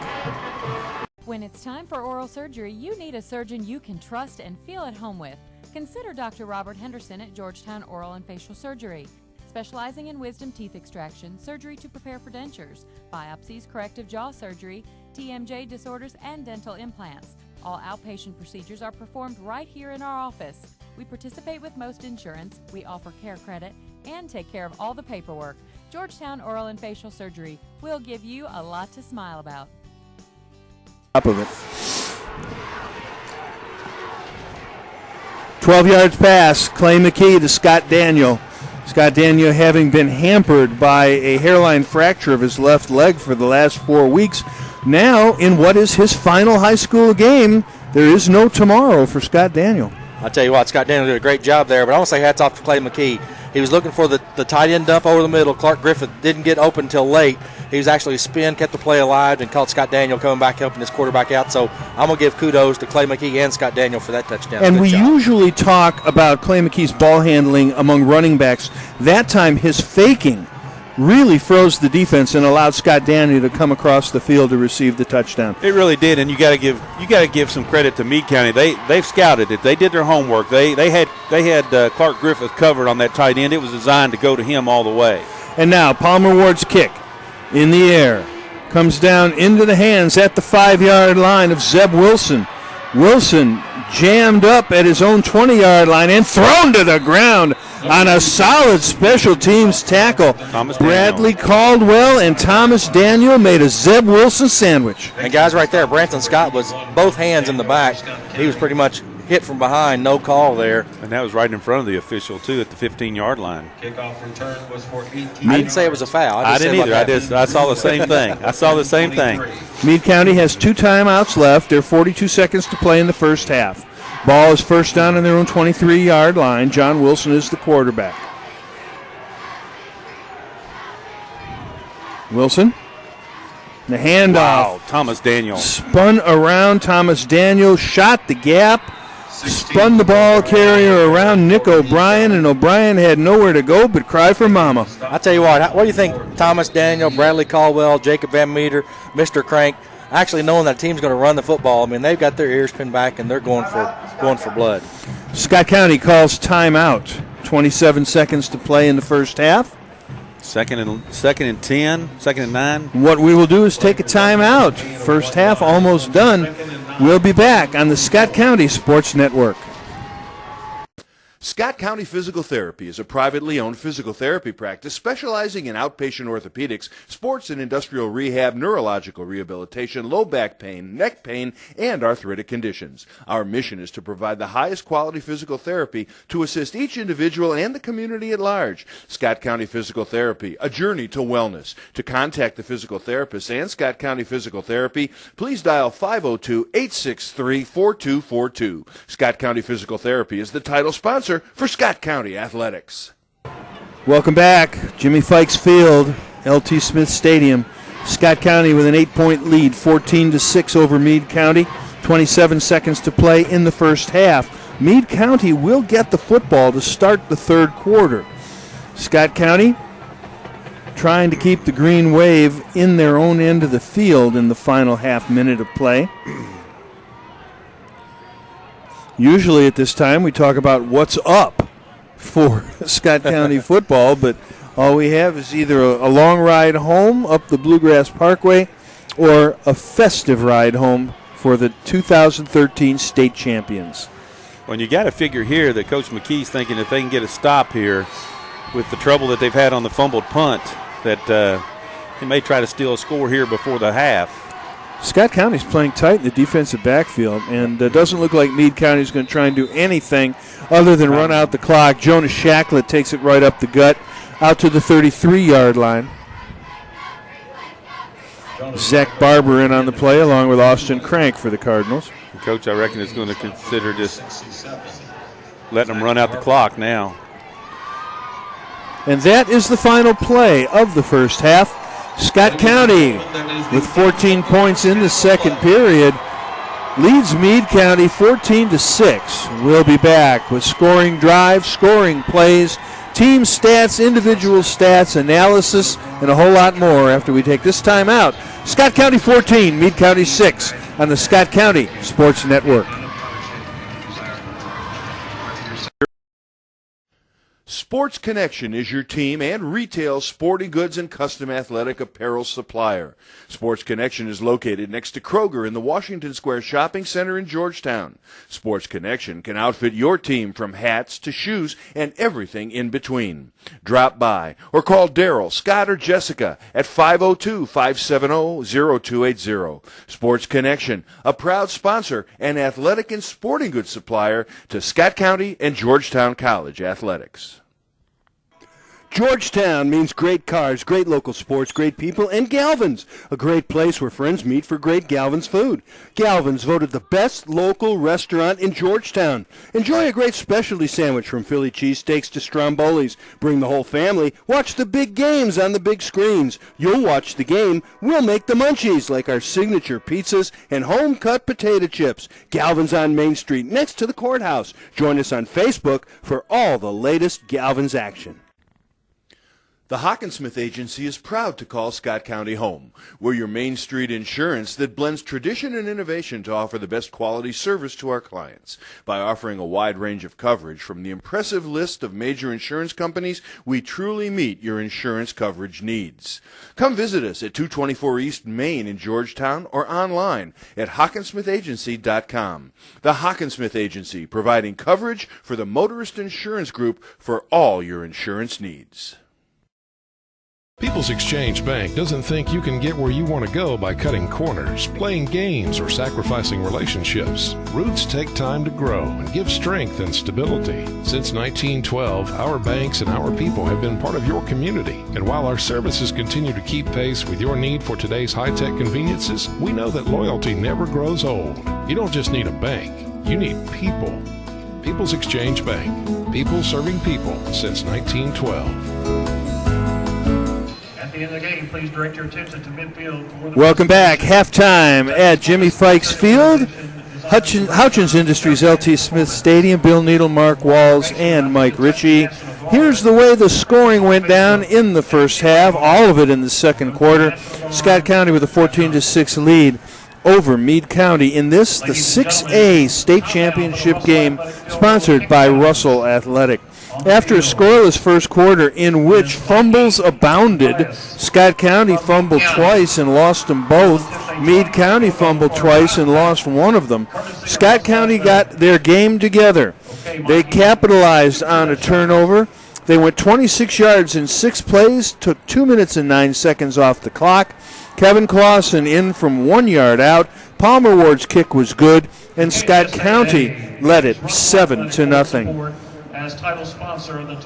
When it's time for oral surgery, you need a surgeon you can trust and feel at home with. Consider Dr. Robert Henderson at Georgetown Oral and Facial Surgery. Specializing in wisdom teeth extraction, surgery to prepare for dentures, biopsies, corrective jaw surgery, TMJ disorders, and dental implants. All outpatient procedures are performed right here in our office. We participate with most insurance, we offer care credit, and take care of all the paperwork. Georgetown Oral and Facial Surgery will give you a lot to smile about. Top of it. 12 yards pass, Clay McKee to Scott Daniel. Scott Daniel having been hampered by a hairline fracture of his left leg for the last 4 weeks. Now, in what is his final high school game, there is no tomorrow for Scott Daniel. I'll tell you what, Scott Daniel did a great job there, but I want to say hats off to Clay McKee. He was looking for the tight end dump over the middle. Clark Griffith didn't get open until late. He was actually spin, kept the play alive, and caught Scott Daniel coming back, helping his quarterback out. So I'm going to give kudos to Clay McKee and Scott Daniel for that touchdown. And Good we job. usually talk about Clay McKee's ball handling among running backs. That time his faking really froze the defense and allowed Scott Daniel to come across the field to receive the touchdown. It really did, and you got to give some credit to Meade County. They've scouted it. They did their homework. They had Clark Griffith covered on that tight end. It was designed to go to him all the way. And now Palmer Ward's kick in the air comes down into the hands at the 5-yard line of Zeb Wilson. Wilson jammed up at his own 20-yard line and thrown to the ground on a solid special teams tackle. Bradley Caldwell and Thomas Daniel made a Zeb Wilson sandwich. And guys, right there, Branson Scott was both hands in the back. He was pretty much hit from behind, no call there. And that was right in front of the official, too, at the 15-yard line. Kickoff return was for 18. I didn't say it was a foul. I didn't either. I saw the same thing. Meade County has 2 timeouts left. There are 42 seconds to play in the first half. Ball is first down on their own 23-yard line. John Wilson is the quarterback. Wilson. The handoff. Wow, Thomas Daniel. Spun around. Thomas Daniel shot the gap. Spun the ball carrier around Nick O'Brien, and O'Brien had nowhere to go but cry for mama. I tell you what do you think Thomas Daniel, Bradley Caldwell, Jacob Van Meter, Mr. Crank, actually knowing that team's going to run the football? I mean, they've got their ears pinned back, and they're going for blood. Scott County calls timeout. 27 seconds to play in the first half. Second and 10, second and 9. What we will do is take a timeout. First half almost done. We'll be back on the Scott County Sports Network. Scott County Physical Therapy is a privately owned physical therapy practice specializing in outpatient orthopedics, sports and industrial rehab, neurological rehabilitation, low back pain, neck pain, and arthritic conditions. Our mission is to provide the highest quality physical therapy to assist each individual and the community at large. Scott County Physical Therapy, a journey to wellness. To contact the physical therapist and Scott County Physical Therapy, please dial 502-863-4242. Scott County Physical Therapy is the title sponsor for Scott County Athletics. Welcome back. Jimmy Fikes Field, L.T. Smith Stadium. Scott County with an 8-point lead, 14-6 over Meade County. 27 seconds to play in the first half. Meade County will get the football to start the third quarter. Scott County trying to keep the green wave in their own end of the field in the final half minute of play. Usually at this time we talk about what's up for Scott County football, but all we have is either a long ride home up the Bluegrass Parkway or a festive ride home for the 2013 state champions. Well, you got to figure here that Coach McKee's thinking if they can get a stop here with the trouble that they've had on the fumbled punt, that he may try to steal a score here before the half. Scott County's playing tight in the defensive backfield, and it doesn't look like Meade County's going to try and do anything other than run out the clock. Jonas Shacklet takes it right up the gut, out to the 33-yard line. Zach Barber in on the play, along with Austin Crank for the Cardinals. Coach, I reckon, is going to consider just letting them run out the clock now. And that is the final play of the first half. Scott County, with 14 points in the second period, leads Meade County 14-6. We'll be back with scoring drives, scoring plays, team stats, individual stats, analysis, and a whole lot more after we take this time out. Scott County 14, Meade County 6 on the Scott County Sports Network. Sports Connection is your team and retail sporting goods and custom athletic apparel supplier. Sports Connection is located next to Kroger in the Washington Square Shopping Center in Georgetown. Sports Connection can outfit your team from hats to shoes and everything in between. Drop by or call Daryl, Scott, or Jessica at 502-570-0280. Sports Connection, a proud sponsor and athletic and sporting goods supplier to Scott County and Georgetown College athletics. Georgetown means great cars, great local sports, great people, and Galvin's, a great place where friends meet for great Galvin's food. Galvin's voted the best local restaurant in Georgetown. Enjoy a great specialty sandwich from Philly cheesesteaks to Strombolis. Bring the whole family. Watch the big games on the big screens. You'll watch the game. We'll make the munchies like our signature pizzas and home-cut potato chips. Galvin's on Main Street next to the courthouse. Join us on Facebook for all the latest Galvin's action. The Hawkinsmith Agency is proud to call Scott County home. We're your Main Street insurance that blends tradition and innovation to offer the best quality service to our clients. By offering a wide range of coverage from the impressive list of major insurance companies, we truly meet your insurance coverage needs. Come visit us at 224 East Main in Georgetown or online at hawkinsmithagency.com. The Hawkinsmith Agency, providing coverage for the Motorist Insurance Group for all your insurance needs. People's Exchange Bank doesn't think you can get where you want to go by cutting corners, playing games, or sacrificing relationships. Roots take time to grow and give strength and stability. Since 1912, our banks and our people have been part of your community. And while our services continue to keep pace with your need for today's high-tech conveniences, we know that loyalty never grows old. You don't just need a bank, you need people. People's Exchange Bank. People serving people since 1912. At the end of the game, please direct your attention to midfield. Welcome back. Halftime at Jimmy Fikes Field. Hutchins Industries, LT Smith Stadium. Bill Needle, Mark Walls, and Mike Ritchie. Here's the way the scoring went down in the first half, all of it in the second quarter. Scott County with a 14-6 lead over Meade County in this, the 6A state championship game sponsored by Russell Athletic. After a scoreless first quarter in which fumbles abounded, Scott County fumbled twice and lost them both. Meade County fumbled twice and lost one of them. Scott County got their game together. They capitalized on a turnover. They went 26 yards in 6 plays, took 2 minutes and 9 seconds off the clock. Kevin Clausen in from 1 yard out. Palmer Ward's kick was good, and Scott County led it 7-0.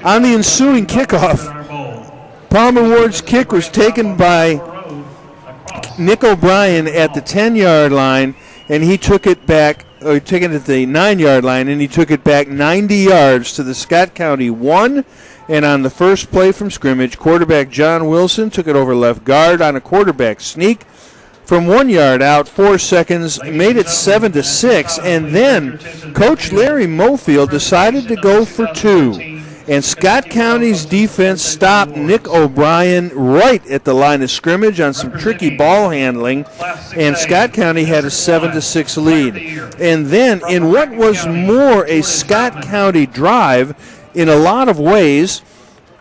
On the ensuing kickoff, Palmer Ward's kick was taken by Nick O'Brien at the 10-yard line, and he took it back, or taken it at the 9-yard line, and he took it back 90 yards to the Scott County 1. And on the first play from scrimmage, quarterback John Wilson took it over left guard on a quarterback sneak from 1 yard out, 4 seconds, made it 7-6, and then Coach Larry Mofield decided to go for 2. And Scott County's defense stopped Nick O'Brien right at the line of scrimmage on some tricky ball handling, and Scott County had a 7-6 lead. And then in what was more a Scott County drive, in a lot of ways,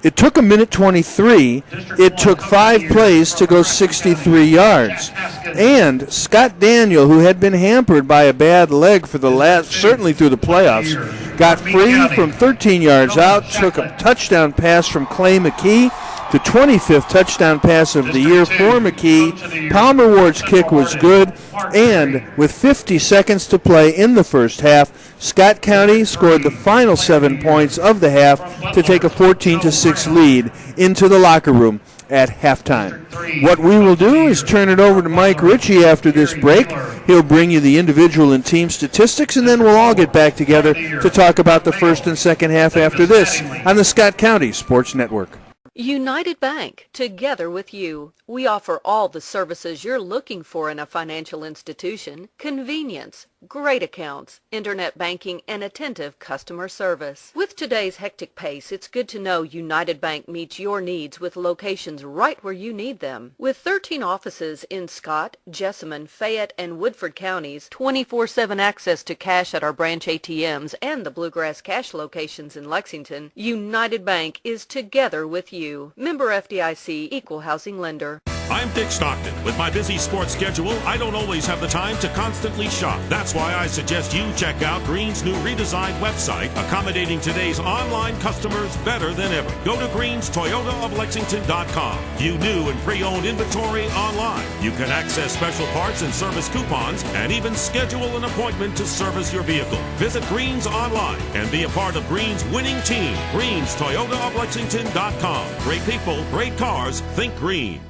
it took 1:23. It took 5 plays to go 63 yards. And Scott Daniel, who had been hampered by a bad leg for the last, certainly through the playoffs, got free from 13 yards out, took a touchdown pass from Clay McKee, the 25th touchdown pass of the year for McKee. Palmer Ward's kick was good, and with 50 seconds to play in the first half, Scott County scored the final 7 points of the half to take a 14-6 lead into the locker room at halftime. What we will do is turn it over to Mike Ritchie after this break. He'll bring you the individual and team statistics, and then we'll all get back together to talk about the first and second half after this on the Scott County Sports Network. United Bank, together with you. We offer all the services you're looking for in a financial institution: convenience, great accounts, internet banking, and attentive customer service. With today's hectic pace, it's good to know United Bank meets your needs with locations right where you need them. With 13 offices in Scott, Jessamine, Fayette, and Woodford counties, 24/7 access to cash at our branch ATMs and the Bluegrass Cash locations in Lexington, United Bank is together with you. Member FDIC, Equal Housing Lender. I'm Dick Stockton. With my busy sports schedule, I don't always have the time to constantly shop. That's why I suggest you check out Green's new redesigned website, accommodating today's online customers better than ever. Go to greenstoyotaoflexington.com. View new and pre-owned inventory online. You can access special parts and service coupons, and even schedule an appointment to service your vehicle. Visit Green's online and be a part of Green's winning team. greenstoyotaoflexington.com. Great people, great cars, think Green.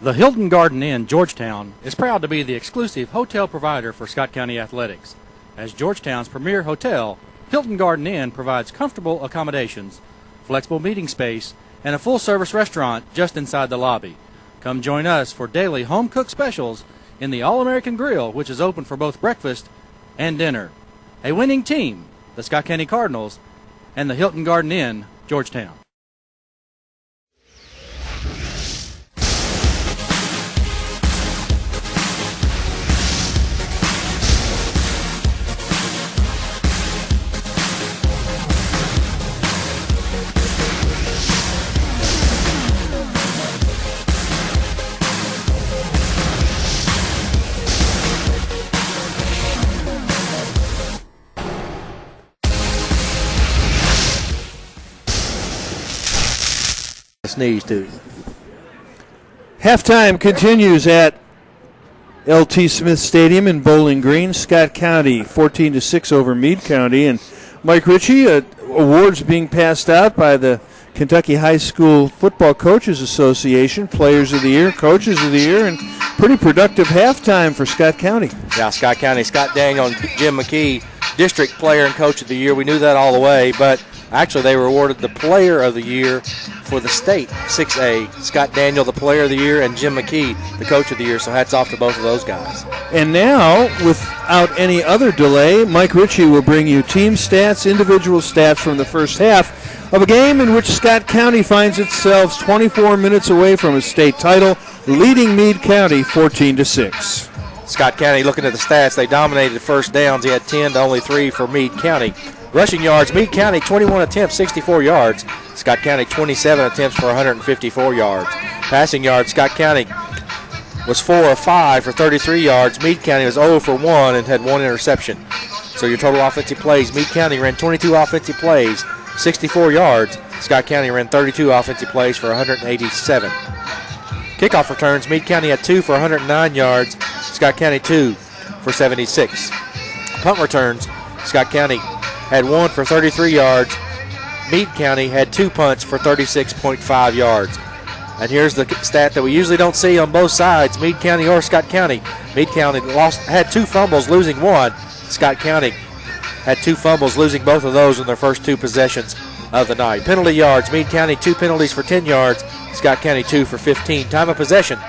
The Hilton Garden Inn, Georgetown, is proud to be the exclusive hotel provider for Scott County Athletics. As Georgetown's premier hotel, Hilton Garden Inn provides comfortable accommodations, flexible meeting space, and a full-service restaurant just inside the lobby. Come join us for daily home-cooked specials in the All-American Grill, which is open for both breakfast and dinner. A winning team, the Scott County Cardinals, and the Hilton Garden Inn, Georgetown. Sneeze too. Halftime continues at L.T. Smith Stadium in Bowling Green. Scott County 14-6 over Meade County. And Mike Ritchie, awards being passed out by the Kentucky High School Football Coaches Association. Players of the Year, Coaches of the Year, and pretty productive halftime for Scott County. Yeah, Scott County. Scott Daniel and Jim McKee, District Player and Coach of the Year. We knew that all the way, but actually they were awarded the Player of the Year for the state 6A. Scott Daniel, the Player of the Year, and Jim McKee, the Coach of the Year. So hats off to both of those guys. And now, without any other delay, Mike Ritchie will bring you team stats, individual stats from the first half of a game in which Scott County finds itself 24 minutes away from a state title, leading Meade County 14-6. Scott County, looking at the stats, they dominated first downs. He had 10 to only 3 for Meade County. Rushing yards, Meade County 21 attempts, 64 yards. Scott County 27 attempts for 154 yards. Passing yards, Scott County was 4 of 5 for 33 yards. Meade County was 0 for 1 and had 1 interception. So your total offensive plays, Meade County ran 22 offensive plays, 64 yards. Scott County ran 32 offensive plays for 187. Kickoff returns, Meade County had 2 for 109 yards. Scott County 2 for 76. Punt returns, Scott County had 1 for 33 yards. Meade County had 2 punts for 36.5 yards. And here's the stat that we usually don't see on both sides, Meade County or Scott County. Meade County had 2 fumbles, losing 1. Scott County had 2 fumbles, losing both of those in their first 2 possessions of the night. Penalty yards, Meade County 2 penalties for 10 yards. Scott County 2 for 15. Time of possession,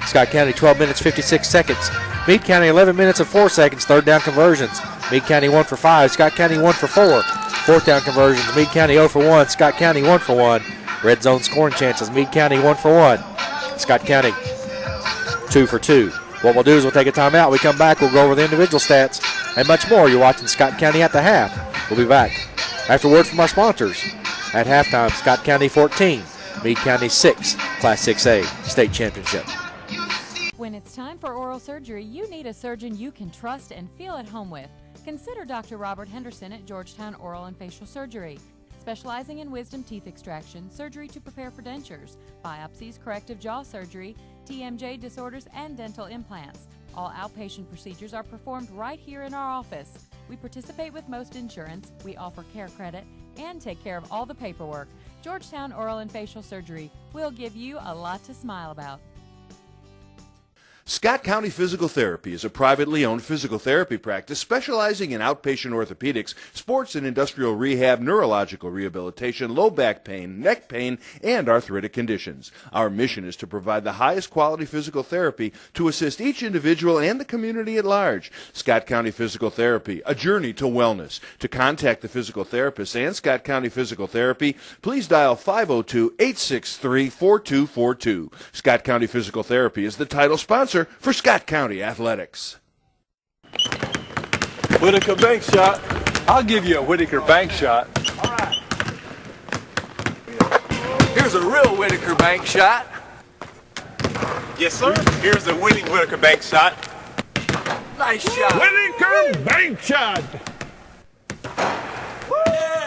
Scott County 12 minutes 56 seconds. Meade County 11 minutes and 4 seconds. Third down conversions, Meade County 1 for 5. Scott County 1 for 4. Fourth down conversions, Meade County 0 for 1. Scott County 1 for 1. Red zone scoring chances, Meade County 1 for 1. Scott County 2 for 2. What we'll do is we'll take a timeout. We come back, we'll go over the individual stats and much more. You're watching Scott County at the half. We'll be back after word from our sponsors. At halftime, Scott County 14, Meade County 6, Class 6A State Championship. When it's time for oral surgery, you need a surgeon you can trust and feel at home with. Consider Dr. Robert Henderson at Georgetown Oral and Facial Surgery. Specializing in wisdom teeth extraction, surgery to prepare for dentures, biopsies, corrective jaw surgery, TMJ disorders, and dental implants. All outpatient procedures are performed right here in our office. We participate with most insurance, we offer care credit, and take care of all the paperwork. Georgetown Oral and Facial Surgery will give you a lot to smile about. Scott County Physical Therapy is a privately owned physical therapy practice specializing in outpatient orthopedics, sports and industrial rehab, neurological rehabilitation, low back pain, neck pain, and arthritic conditions. Our mission is to provide the highest quality physical therapy to assist each individual and the community at large. Scott County Physical Therapy, a journey to wellness. To contact the physical therapist and Scott County Physical Therapy, please dial 502-863-4242. Scott County Physical Therapy is the title sponsor for Scott County Athletics. Whitaker bank shot. I'll give you a Whitaker bank shot. Here's a real Whitaker bank shot. Yes, sir. Here's the winning Whitaker bank shot. Nice shot. Whitaker bank shot.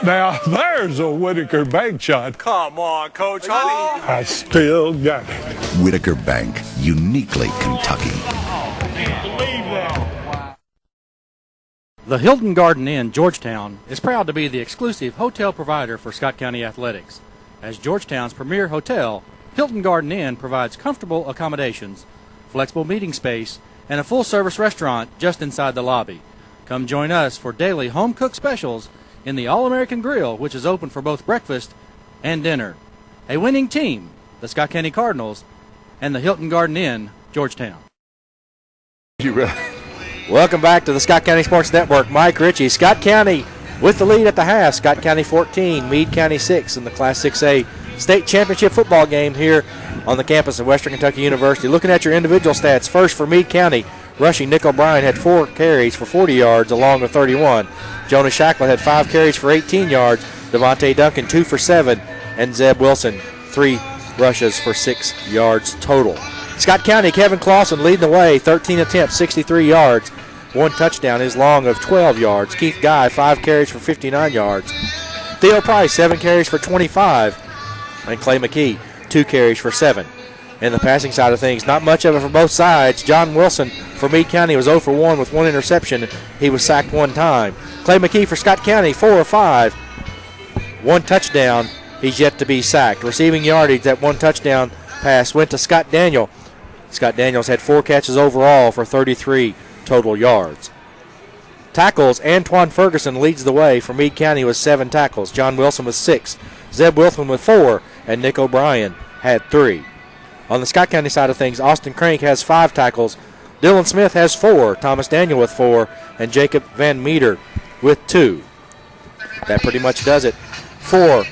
Now, there's a Whitaker bank shot. Come on, Coach. Honey. I still got it. Whitaker Bank, uniquely Kentucky. The Hilton Garden Inn, Georgetown, is proud to be the exclusive hotel provider for Scott County Athletics. As Georgetown's premier hotel, Hilton Garden Inn provides comfortable accommodations, flexible meeting space, and a full-service restaurant just inside the lobby. Come join us for daily home-cooked specials in the All-American Grill, which is open for both breakfast and dinner. A winning team, the Scott County Cardinals, and the Hilton Garden Inn, Georgetown. Welcome back to the Scott County Sports Network. Mike Ritchie. Scott County with the lead at the half. Scott County 14, Meade County 6 in the Class 6A state championship football game here on the campus of Western Kentucky University. Looking at your individual stats, first for Meade County, rushing Nick O'Brien had 4 carries for 40 yards along with 31. Jonas Shacklet had 5 carries for 18 yards. Devontae Duncan 2 for 7. And Zeb Wilson 3 rushes for 6 yards total. Scott County, Kevin Clausen leading the way, 13 attempts, 63 yards. 1 touchdown, his long of 12 yards. Keith Guy, 5 carries for 59 yards. Theo Price, 7 carries for 25. And Clay McKee, 2 carries for 7. In the passing side of things, not much of it for both sides. John Wilson for Meade County was 0 for 1 with 1 interception. He was sacked 1 time. Clay McKee for Scott County, 4 of 5. 1 touchdown. He's yet to be sacked. Receiving yardage, that 1 touchdown pass went to Scott Daniel. Scott Daniels had 4 catches overall for 33 total yards. Tackles, Antoine Ferguson leads the way for Meade County with 7 tackles. John Wilson with 6. Zeb Wilson with 4. And Nick O'Brien had 3. On the Scott County side of things, Austin Crank has 5 tackles. Dylan Smith has 4. Thomas Daniel with 4. And Jacob Van Meter with 2. That pretty much does it for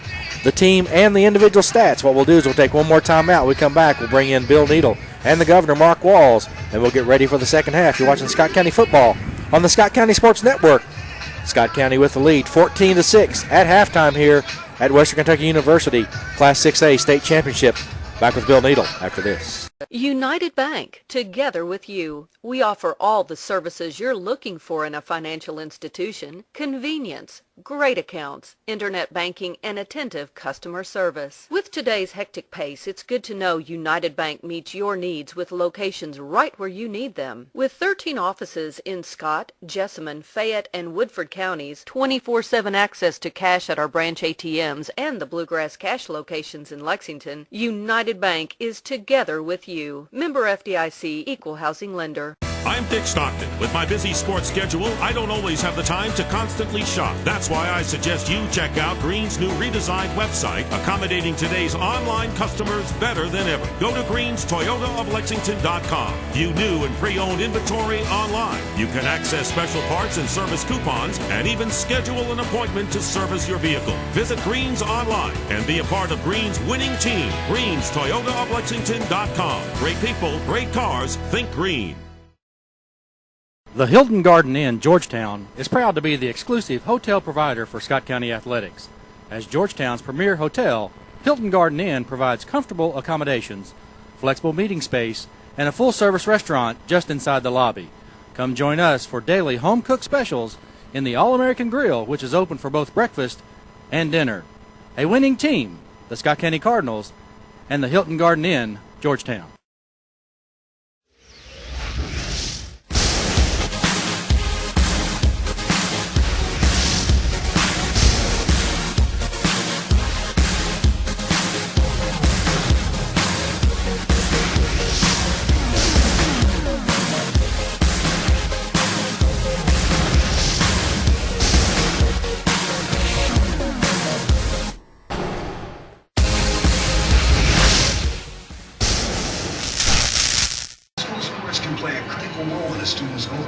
the team and the individual stats. What we'll do is we'll take one more time out. We come back, we'll bring in Bill Needle and the governor, Mark Walls, and we'll get ready for the second half. You're watching Scott County football on the Scott County Sports Network. Scott County with the lead, 14-6 at halftime here at Western Kentucky University, Class 6A state championship. Back with Bill Needle after this. United Bank, together with you. We offer all the services you're looking for in a financial institution: convenience, great accounts, internet banking, and attentive customer service. With today's hectic pace, it's good to know United Bank meets your needs with locations right where you need them. With 13 offices in Scott, Jessamine, Fayette, and Woodford counties, 24/7 access to cash at our branch ATMs and the Bluegrass Cash locations in Lexington, United Bank is together with you. Member FDIC, equal housing lender. I'm Dick Stockton. With my busy sports schedule, I don't always have the time to constantly shop. That's why I suggest you check out Green's new redesigned website, accommodating today's online customers better than ever. Go to greenstoyotaoflexington.com. View new and pre-owned inventory online. You can access special parts and service coupons, and even schedule an appointment to service your vehicle. Visit Green's online and be a part of Green's winning team. greenstoyotaoflexington.com. Great people, great cars, think Green. The Hilton Garden Inn, Georgetown, is proud to be the exclusive hotel provider for Scott County Athletics. As Georgetown's premier hotel, Hilton Garden Inn provides comfortable accommodations, flexible meeting space, and a full-service restaurant just inside the lobby. Come join us for daily home-cooked specials in the All-American Grill, which is open for both breakfast and dinner. A winning team, the Scott County Cardinals, and the Hilton Garden Inn, Georgetown.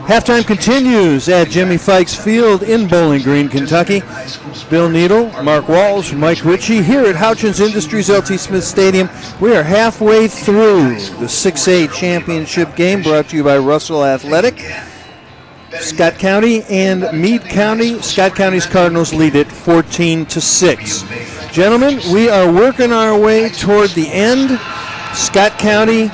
Halftime continues at Jimmy Fikes Field in Bowling Green, Kentucky. Bill Needle, Mark Walsh, Mike Ritchie here at Houchins Industries LT Smith Stadium. We are halfway through the 6A championship game brought to you by Russell Athletic. Scott County and Meade County. Scott County's Cardinals lead it 14-6. Gentlemen, we are working our way toward the end. Scott County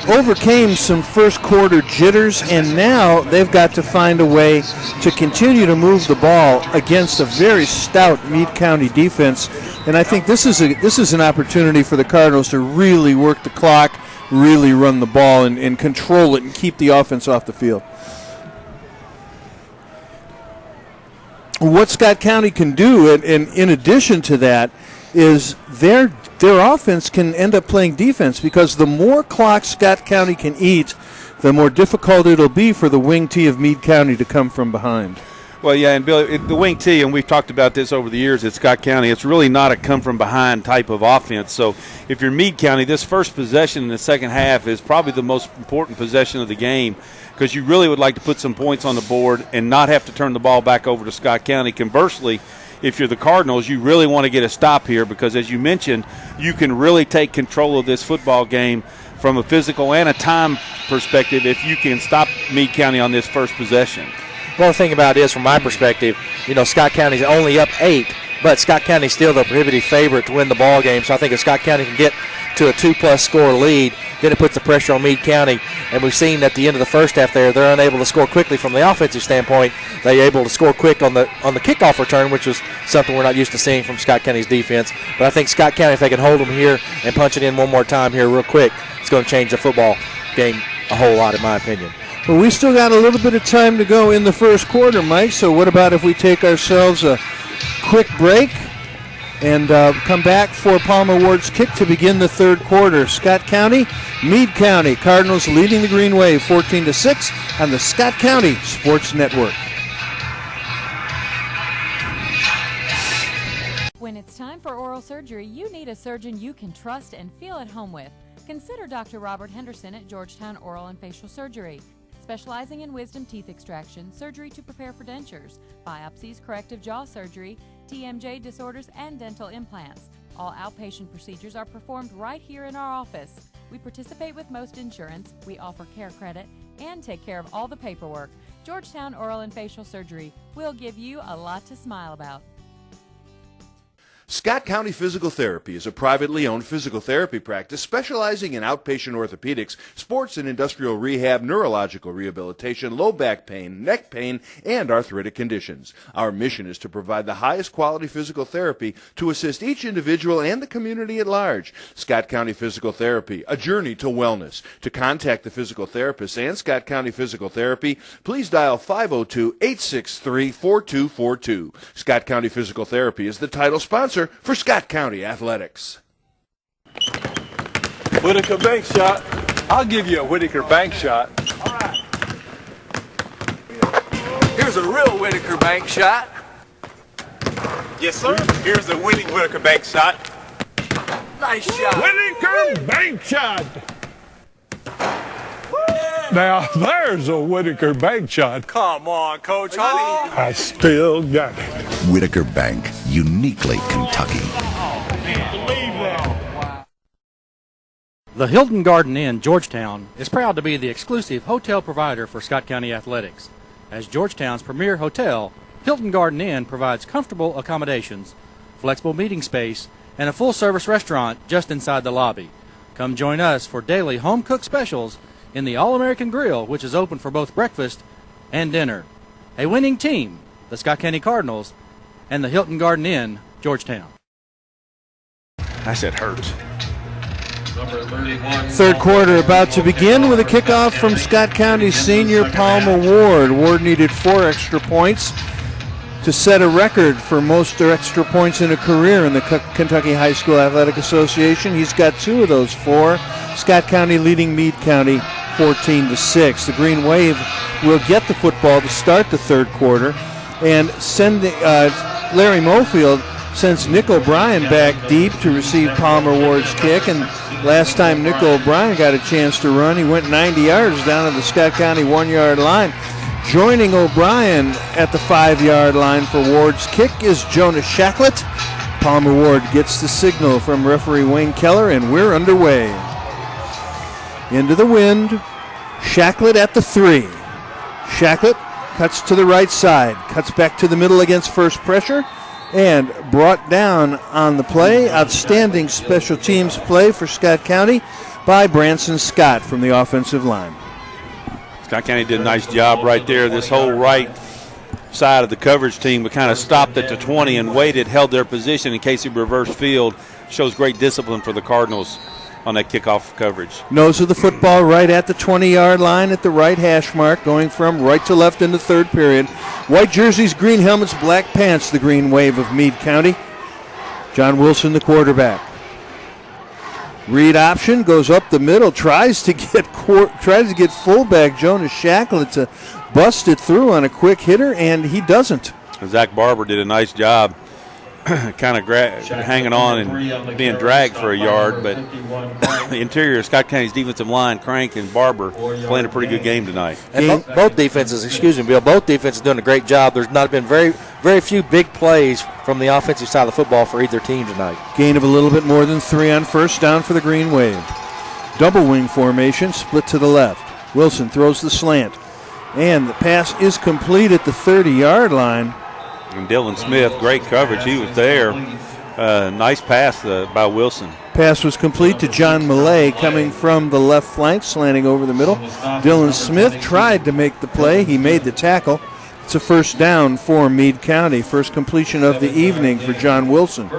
overcame some first quarter jitters, and now they've got to find a way to continue to move the ball against a very stout Meade County defense. And I think this is an opportunity for the Cardinals to really work the clock, really run the ball, and control it and keep the offense off the field. What Scott County can do, and in addition to that, is their offense can end up playing defense, because the more clock Scott County can eat, the more difficult it'll be for the wing T of Meade County to come from behind. Well, yeah, and Bill, the wing T, and we've talked about this over the years at Scott County, it's really not a come-from-behind type of offense. So if you're Meade County, this first possession in the second half is probably the most important possession of the game, because you really would like to put some points on the board and not have to turn the ball back over to Scott County. Conversely, if you're the Cardinals, you really want to get a stop here, because, as you mentioned, you can really take control of this football game from a physical and a time perspective if you can stop Meade County on this first possession. Well, the thing about it is, from my perspective, Scott County's only up 8, but Scott County's still the prohibitive favorite to win the ball game. So I think if Scott County can get to a 2+ score lead, then it puts the pressure on Meade County. And we've seen at the end of the first half there, they're unable to score quickly from the offensive standpoint. They're able to score quick on the kickoff return, which is something we're not used to seeing from Scott County's defense. But I think Scott County, if they can hold them here and punch it in one more time here real quick, it's going to change the football game a whole lot, in my opinion. Well, we still got a little bit of time to go in the first quarter, Mike, so what about if we take ourselves a quick break and come back for Palmer Ward's kick to begin the third quarter. Scott County, Meade County, Cardinals leading the Green Wave 14-6 on the Scott County Sports Network. When it's time for oral surgery, you need a surgeon you can trust and feel at home with. Consider Dr. Robert Henderson at Georgetown Oral and Facial Surgery. Specializing in wisdom teeth extraction, surgery to prepare for dentures, biopsies, corrective jaw surgery, TMJ disorders, and dental implants. All outpatient procedures are performed right here in our office. We participate with most insurance, we offer care credit, and take care of all the paperwork. Georgetown Oral and Facial Surgery will give you a lot to smile about. Scott County Physical Therapy is a privately owned physical therapy practice specializing in outpatient orthopedics, sports and industrial rehab, neurological rehabilitation, low back pain, neck pain, and arthritic conditions. Our mission is to provide the highest quality physical therapy to assist each individual and the community at large. Scott County Physical Therapy, a journey to wellness. To contact the physical therapist and Scott County Physical Therapy, please dial 502-863-4242. Scott County Physical Therapy is the title sponsor for Scott County Athletics. Whitaker bank shot. I'll give you a Whitaker bank shot. All right. Here's a real Whitaker bank shot. Yes, sir. Here's a winning Whitaker bank shot. Nice shot. Whitaker bank shot. Now, there's a Whitaker bank shot. Come on, Coach. Honey. I still got it. Whitaker Bank, uniquely Kentucky. The Hilton Garden Inn, Georgetown, is proud to be the exclusive hotel provider for Scott County Athletics. As Georgetown's premier hotel, Hilton Garden Inn provides comfortable accommodations, flexible meeting space, and a full-service restaurant just inside the lobby. Come join us for daily home-cooked specials in the All-American Grill, which is open for both breakfast and dinner. A winning team, the Scott County Cardinals, and the Hilton Garden Inn, Georgetown. I said hurts. Third quarter about to begin with a kickoff from Scott County senior Palmer Ward. Ward needed 4 extra points to set a record for most extra points in a career in the Kentucky High School Athletic Association. He's got 2 of those 4. Scott County leading Meade County 14-6. The Green Wave will get the football to start the third quarter and send Larry Mofield sends Nick O'Brien back deep to receive Palmer Ward's kick. And last time Nick O'Brien got a chance to run, he went 90 yards down to the Scott County 1-yard line. Joining O'Brien at the 5-yard line for Ward's kick is Jonas Shacklet. Palmer Ward gets the signal from referee Wayne Keller, and we're underway. Into the wind, Shacklet at the 3. Shacklet cuts to the right side, cuts back to the middle against first pressure, and brought down on the play. Outstanding special teams play for Scott County by Branson Scott from the offensive line. Scott County did a nice job right there. This whole right side of the coverage team we kind of stopped at the 20 and waited, held their position in case he reversed field. Shows great discipline for the Cardinals on that kickoff coverage. Nose of the football right at the 20-yard line at the right hash mark, going from right to left in the third period. White jerseys, green helmets, black pants, the green wave of Meade County. John Wilson, the quarterback. Read option, goes up the middle, tries to get fullback Jonas Shacklett to bust it through on a quick hitter, and he doesn't. Zach Barber did a nice job kind of hanging on and being dragged for a yard, but the interior of Scott County's defensive line, Crank and Barber, playing a pretty good game tonight. And both defenses, Bill, both defenses doing a great job. There's not been very few big plays from the offensive side of the football for either team tonight. Gain of a little bit more than 3 on first down for the Green Wave. Double wing formation, split to the left. Wilson throws the slant, and the pass is complete at the 30-yard line. And Dylan Smith, great coverage. He was there. Nice pass by Wilson. Pass was complete to John Millay coming from the left flank, slanting over the middle. Dylan Smith tried to make the play. He made the tackle. It's a first down for Meade County. First completion of the evening for John Wilson.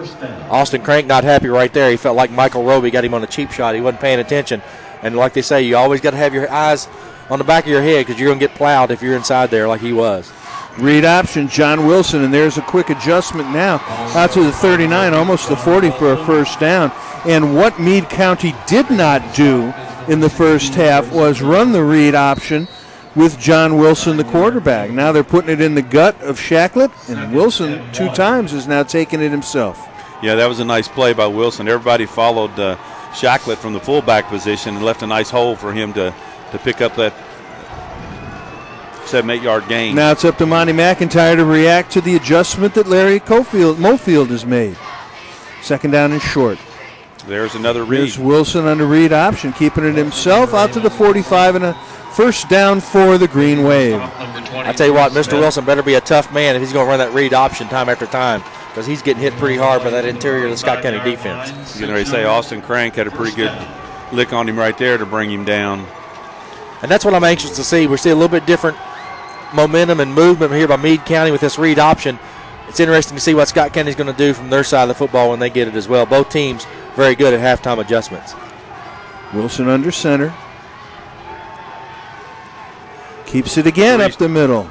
Austin Crank not happy right there. He felt like Michael Roby got him on a cheap shot. He wasn't paying attention. And like they say, you always got to have your eyes on the back of your head because you're going to get plowed if you're inside there like he was. Read option, John Wilson, and there's a quick adjustment now out to the 39, almost the 40 for a first down. And what Meade County did not do in the first half was run the read option with John Wilson, the quarterback. Now they're putting it in the gut of Shacklett, and Wilson 2 times is now taking it himself. Yeah, that was a nice play by Wilson. Everybody followed Shacklett from the fullback position and left a nice hole for him to pick up that 7-8 yard gain. Now it's up to Monty McIntyre to react to the adjustment that Larry Mofield has made. Second down and short. There's another read. There's Wilson on the read option, keeping it himself out to the 45 and a first down for the Green Wave. I tell you what, Mr. Wilson better be a tough man if he's going to run that read option time after time because he's getting hit pretty hard by that interior of the Scott County defense. You know, they say Austin Crank had a pretty good lick on him right there to bring him down. And that's what I'm anxious to see. We see a little bit different momentum and movement here by Meade County with this read option. It's interesting to see what Scott County's going to do from their side of the football when they get it as well. Both teams very good at halftime adjustments. Wilson under center. Keeps it again up the middle.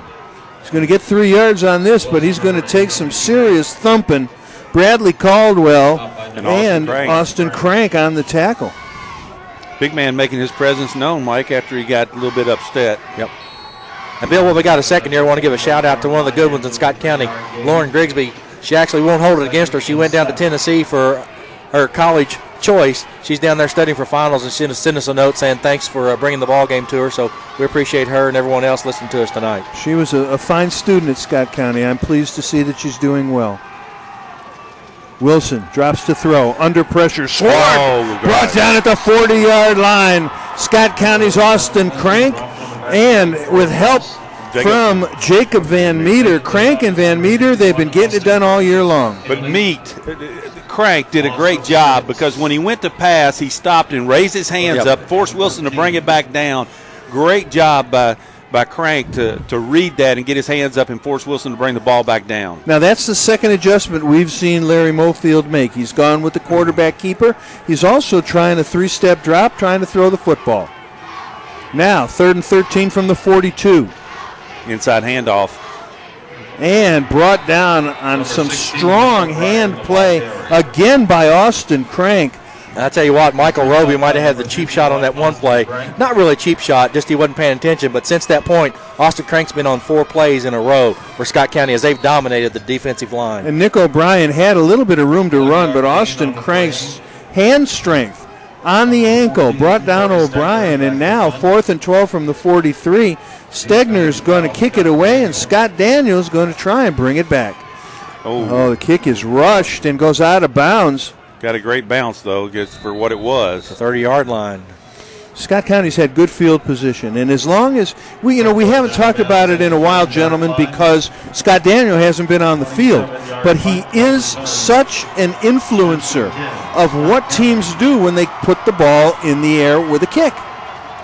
He's going to get 3 yards on this, but he's going to take some serious thumping. Bradley Caldwell and Austin Crank on the tackle. Big man making his presence known, Mike, after he got a little bit upset. Yep. And, Bill, while we got a second here, I want to give a shout-out to one of the good ones in Scott County, Lauren Grigsby. She actually won't hold it against her. She went down to Tennessee for her college choice. She's down there studying for finals, and she sent us a note saying thanks for bringing the ball game to her. So we appreciate her and everyone else listening to us tonight. She was a fine student at Scott County. I'm pleased to see that she's doing well. Wilson drops to throw, under pressure, sword, brought down at the 40-yard line. Scott County's Austin Crank, and with help from Jacob Van Meter, Crank and Van Meter, they've been getting it done all year long. But Crank did a great job because when he went to pass, he stopped and raised his hands up, forced Wilson to bring it back down. Great job by Crank to read that and get his hands up and force Wilson to bring the ball back down. Now that's the second adjustment we've seen Larry Mofield make. He's gone with the quarterback keeper. He's also trying a 3-step drop, trying to throw the football. Now 3rd and 13 from the 42. Inside handoff. And brought down on some strong hand play again by Austin Crank. And I tell you what, Michael Roby might have had the cheap shot on that one play. Not really a cheap shot, just he wasn't paying attention. But since that point, Austin Crank's been on 4 plays in a row for Scott County as they've dominated the defensive line. And Nick O'Brien had a little bit of room to run, but Austin Crank's hand strength on the ankle brought down O'Brien. And now 4th and 12 from the 43. Stegner's going to kick it away, and Scott Daniels going to try and bring it back. Oh, the kick is rushed and goes out of bounds. Got a great bounce, though, just for what it was. The 30-yard line. Scott County's had good field position, and as long as we haven't talked about it in a while, gentlemen, because Scott Daniel hasn't been on the field, but he is such an influencer of what teams do when they put the ball in the air with a kick.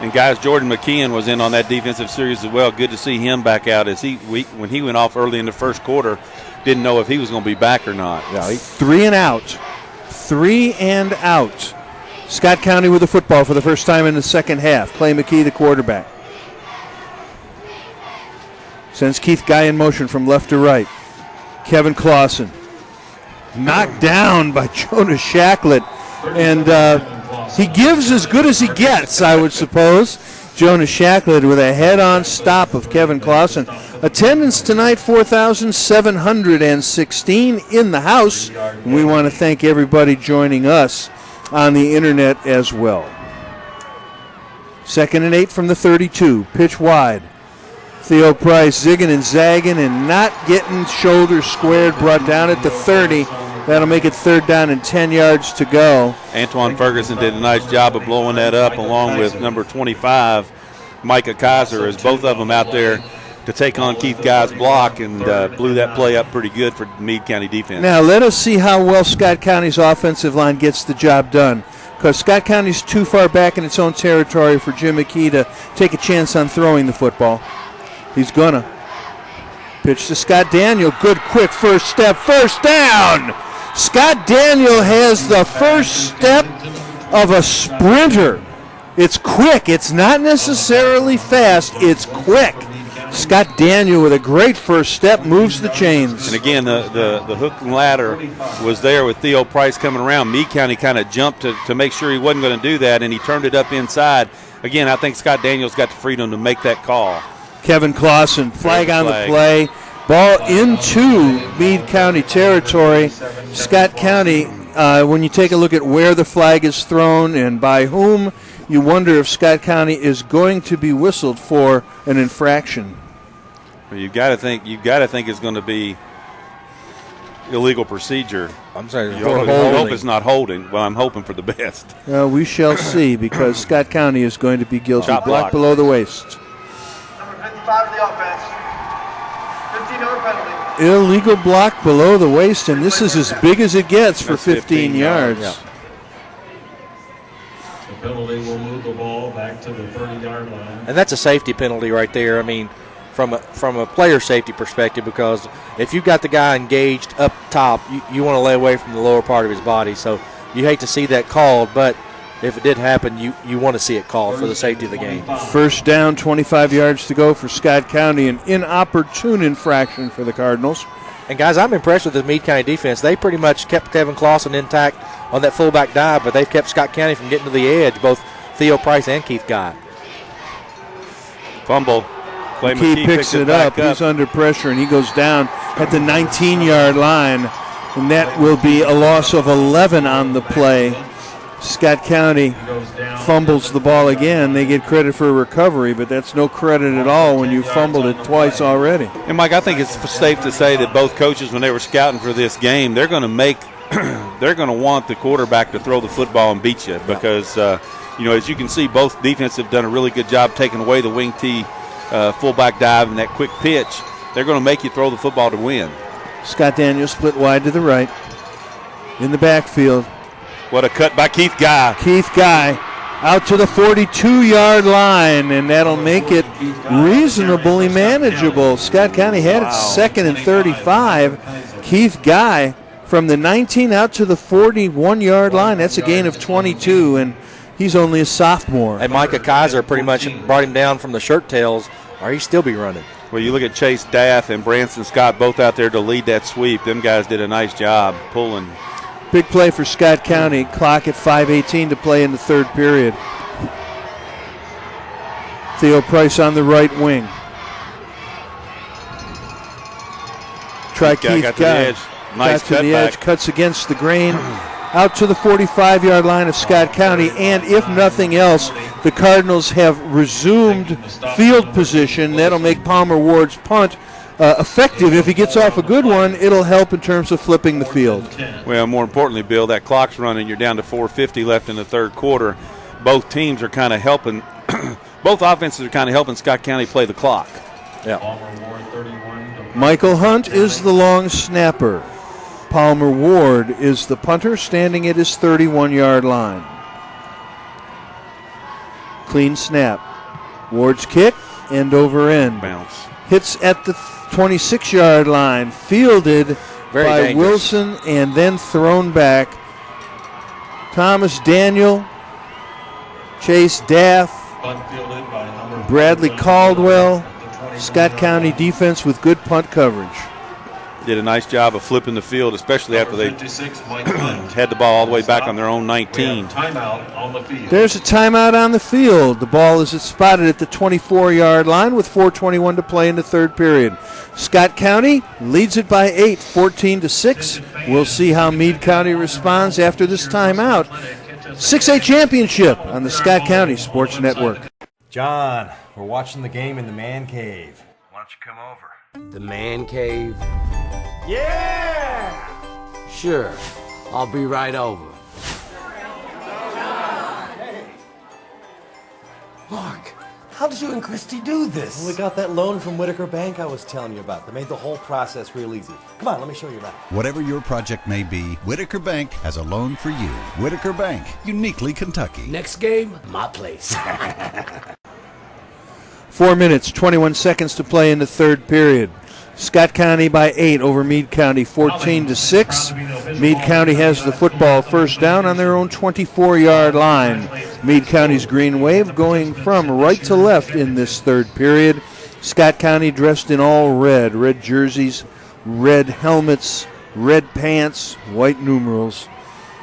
And guys, Jordan McKeon was in on that defensive series as well. Good to see him back out as when he went off early in the first quarter, didn't know if he was going to be back or not. Yeah, 3 and out. 3 and out. Scott County with the football for the first time in the second half. Clay McKee, the quarterback. Sends Keith Guy in motion from left to right. Kevin Clausen. Knocked down by Jonas Shacklett. And he gives as good as he gets, I would suppose. Jonas Shacklett with a head-on stop of Kevin Clausen. Attendance tonight, 4,716 in the house. And we want to thank everybody joining us on the internet as well. 2nd and 8 from the 32. Pitch wide. Theo Price zigging and zagging and not getting shoulders squared. Brought down at the 30. That'll make it 3rd down and 10 yards to go. Antoine Ferguson did a nice job of blowing that up along with number 25, Micah Kaiser, as both of them out there to take on Keith Guy's block and blew that play up pretty good for Meade County defense. Now let us see how well Scott County's offensive line gets the job done, because Scott County's too far back in its own territory for Jim McKee to take a chance on throwing the football. He's gonna. Pitch to Scott Daniel. Good quick first step. First down! Scott Daniel has the first step of a sprinter. It's quick. It's not necessarily fast. It's quick. Scott Daniel with a great first step moves the chains. And again, the hook and ladder was there with Theo Price coming around. Meade County kind of jumped to make sure he wasn't going to do that, and he turned it up inside. Again, I think Scott Daniel's got the freedom to make that call. Kevin Clausen, flag on the play. Ball into Meade County territory. Scott County, when you take a look at where the flag is thrown and by whom, you wonder if Scott County is going to be whistled for an infraction. Well, you've got to think it's going to be illegal procedure. I'm sorry, you hope it's not holding. Well, I'm hoping for the best. We shall see, because Scott County is going to be guilty. Chop block below the waist. Number 55 of the offense. 15-yard penalty. Illegal block below the waist, and this is as big as it gets for 15 yards. The penalty will move the ball back to the 30-yard line. And that's a safety penalty right there. I mean, from a player safety perspective, because if you've got the guy engaged up top, you want to lay away from the lower part of his body. So you hate to see that called, but if it did happen, you want to see it called for the safety of the game. First down, 25 yards to go for Scott County, an inopportune infraction for the Cardinals. And, guys, I'm impressed with the Meade County defense. They pretty much kept Kevin Clausen intact on that fullback dive, but they've kept Scott County from getting to the edge, both Theo Price and Keith Guy. Fumble. Clay McKee picks it up. He's under pressure, and he goes down at the 19-yard line, and that will be a loss of 11 on the play. Scott County fumbles the ball again. They get credit for a recovery, but that's no credit at all when you fumbled it twice already. And, Mike, I think it's safe to say that both coaches, when they were scouting for this game, they're going to want the quarterback to throw the football and beat you, because, as you can see, both defenses have done a really good job taking away the wing tee fullback dive and that quick pitch. They're going to make you throw the football to win. Scott Daniel split wide to the right in the backfield. What a cut by Keith Guy. Keith Guy out to the 42-yard line, and that'll make it reasonably manageable. Scott County had it 2nd and 35. Keith Guy from the 19 out to the 41-yard line. That's a gain of 22, and he's only a sophomore. And Micah Kaiser pretty much brought him down from the shirt tails, or he'd still be running. Well, you look at Chase Daff and Branson Scott both out there to lead that sweep. Them guys did a nice job pulling. Big play for Scott County. Clock at 5:18 to play in the third period. Theo Price on the right wing. Try Keith Guy. Nice got to the edge, cuts against the grain. Out to the 45-yard line of Scott County, and if nothing else, the Cardinals have resumed field position. That'll make Palmer Ward's punt effective. If he gets off a good one, it'll help in terms of flipping the field. Well, more importantly, Bill, that clock's running. You're down to 4:50 left in the third quarter. both teams are kind of helping. Both offenses are kind of helping Scott County play the clock. Yeah. Michael Hunt is the long snapper. Palmer Ward is the punter, standing at his 31-yard line. Clean snap. Ward's kick, end over end. Bounce. Hits at the 26-yard line. Fielded Very by dangerous. Wilson and then thrown back. Thomas Daniel, Chase Daff, Bradley Caldwell, Scott County defense with good punt coverage. Did a nice job of flipping the field, especially after they had the ball all the way back on their own 19. Timeout on the field. There's a timeout on the field. The ball is spotted at the 24-yard line with 4:21 to play in the third period. Scott County leads it by 8, 14-6. We'll see how Meade County responds after this timeout. 6A championship on the Scott County Sports Network. John, we're watching the game in the man cave. Why don't you come over? The man cave? Yeah! Sure. I'll be right over. Mark, how did you and Christy do this? Well, we got that loan from Whitaker Bank I was telling you about. They made the whole process real easy. Come on, let me show you around. Whatever your project may be, Whitaker Bank has a loan for you. Whitaker Bank, uniquely Kentucky. Next game, my place. 4 minutes, 21 seconds to play in the third period. Scott County by 8 over Meade County, 14-6. Meade County has the football first down on their own 24-yard line. Meade County's green wave going from right to left in this third period. Scott County dressed in all red jerseys, red helmets, red pants, white numerals.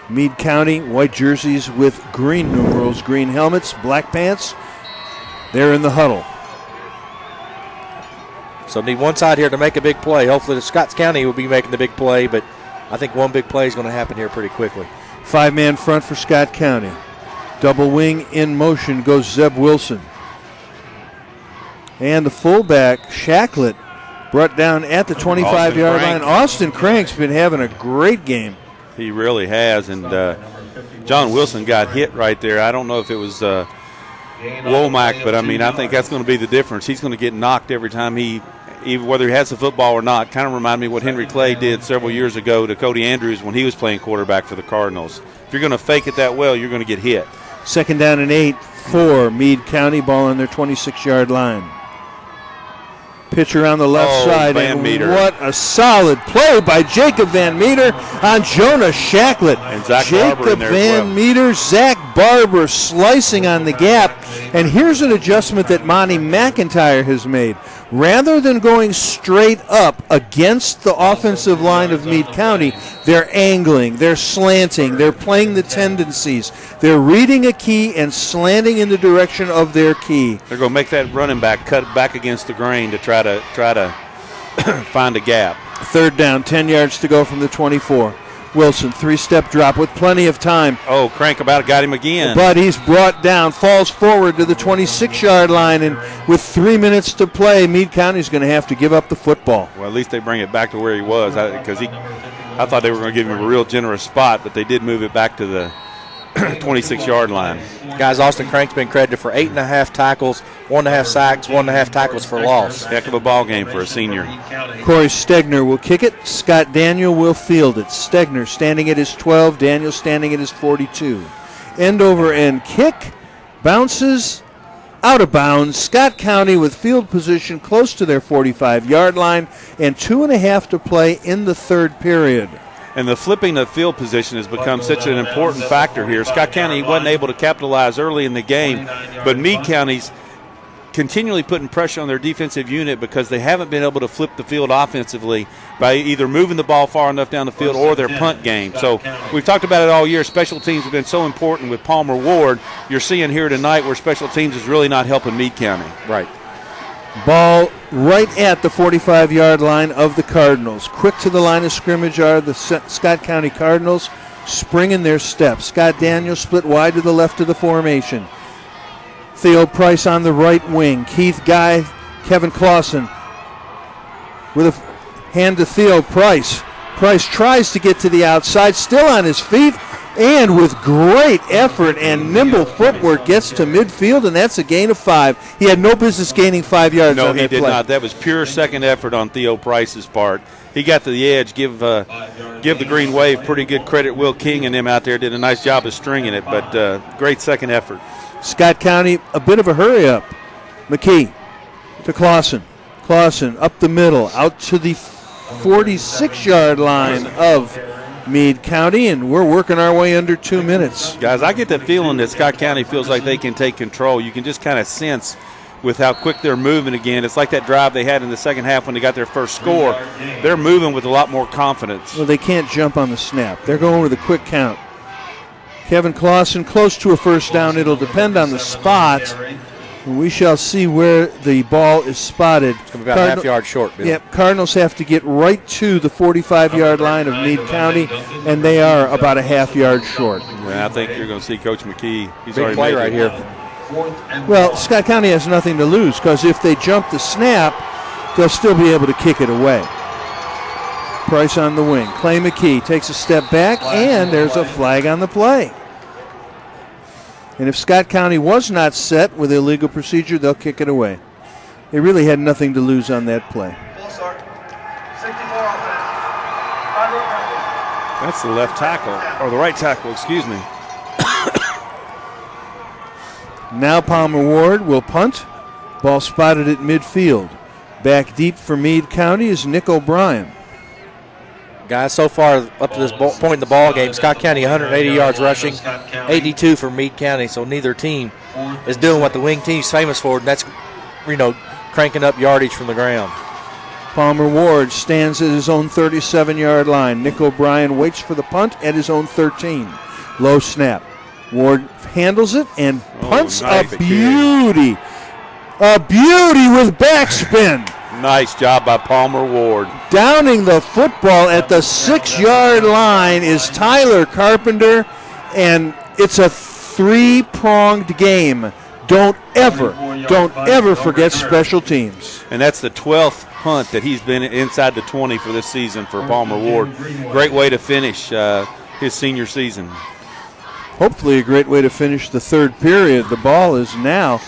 Meade County, white jerseys with green numerals, green helmets, black pants. They're in the huddle. So need one side here to make a big play. Hopefully the Scotts County will be making the big play, but I think one big play is going to happen here pretty quickly. 5-man front for Scott County. Double wing in motion goes Zeb Wilson. And the fullback, Shacklet, brought down at the 25-yard line. Austin Crank's been having a great game. He really has, and John Wilson got hit right there. I don't know if it was Womack, but I think that's going to be the difference. He's going to get knocked every time whether he has the football or not. Kind of remind me what Henry Clay did several years ago to Cody Andrews when he was playing quarterback for the Cardinals. If you're going to fake it that well, you're going to get hit. 2nd down and 8 for Meade County, ball on their 26-yard line. Pitch around the left side, and what a solid play by Jacob Van Meter on Jonah Shacklet. And Zach Jacob Barber in there Van Meter, Zach Barber slicing on the gap. And here's an adjustment that Monty McIntyre has made. Rather than going straight up against the offensive line of Meade County, they're angling, they're slanting, they're playing the tendencies. They're reading a key and slanting in the direction of their key. They're going to make that running back cut back against the grain to try to find a gap. 3rd down, 10 yards to go from the 24. Wilson, 3-step drop with plenty of time. Oh, Crank about got him again. But he's brought down, falls forward to the 26-yard line, and with 3 minutes to play, Meade County's going to have to give up the football. Well, at least they bring it back to where he was, because I thought they were going to give him a real generous spot, but they did move it back to the 26-yard line. Guys, Austin Crank's been credited for 8.5 tackles, 1.5 sacks, 1.5 tackles for loss. Heck of a ball game for a senior. Corey Stegner will kick it. Scott Daniel will field it. Stegner standing at his 12, Daniel standing at his 42. End over end kick, bounces out of bounds. Scott County with field position close to their 45-yard line, and 2.5 to play in the third period. And the flipping of field position has become such an important factor here. Scott County wasn't able to capitalize early in the game, but Meade County's continually putting pressure on their defensive unit because they haven't been able to flip the field offensively by either moving the ball far enough down the field or their punt game. So we've talked about it all year. Special teams have been so important with Palmer Ward. You're seeing here tonight where special teams is really not helping Meade County. Right. Ball right at the 45-yard line of the Cardinals. Quick to the line of scrimmage are the Scott County Cardinals, springing their step. Scott Daniel split wide to the left of the formation. Theo Price on the right wing. Keith Guy, Kevin Clausen with a hand to Theo Price. Price tries to get to the outside, still on his feet, and with great effort and nimble footwork gets to midfield, and that's a gain of 5. He had no business gaining 5 yards on that play. No, he did not. That was pure second effort on Theo Price's part. He got to the edge. Give the Green Wave pretty good credit. Will King and them out there did a nice job of stringing it, but great second effort. Scott County, a bit of a hurry up. McKee to Clausen. Clausen up the middle, out to the 46-yard line of Meade County, and we're working our way under 2 minutes. Guys, I get the feeling that Scott County feels like they can take control. You can just kind of sense with how quick they're moving again. It's like that drive they had in the second half when they got their first score. They're moving with a lot more confidence. Well, they can't jump on the snap. They're going with a quick count. Kevin Clausen close to a first down. It'll depend on the spot. We shall see where the ball is spotted. It's going to be about half yard short, Bill. Yep, Cardinals have to get right to the 45-yard line of Meade County, and they are about a half yard short. Yeah, I think you're going to see Coach McKee. He's big already play made right here. Well, Scott County has nothing to lose because if they jump the snap, they'll still be able to kick it away. Price on the wing. Clay McKee takes a step back, and there's a flag on the play. And if Scott County was not set with illegal procedure, they'll kick it away. They really had nothing to lose on that play. That's the left tackle, or the right tackle, excuse me. Now Palmer Ward will punt. Ball spotted at midfield. Back deep for Meade County is Nick O'Brien. Guys, so far up to this point in the ball game, Scott County 180 yards rushing, 82 for Meade County. So neither team is doing what the wing team's famous for, and that's, cranking up yardage from the ground. Palmer Ward stands at his own 37-yard line. Nick O'Brien waits for the punt at his own 13. Low snap. Ward handles it and punts a beauty. A beauty with backspin. Nice job by Palmer Ward. Downing the football at the 6-yard line is Tyler Carpenter, and it's a 3-pronged game. Don't ever forget special teams. And that's the 12th punt that he's been inside the 20 for this season for Palmer Ward. Great way to finish his senior season. Hopefully a great way to finish the third period. The ball is now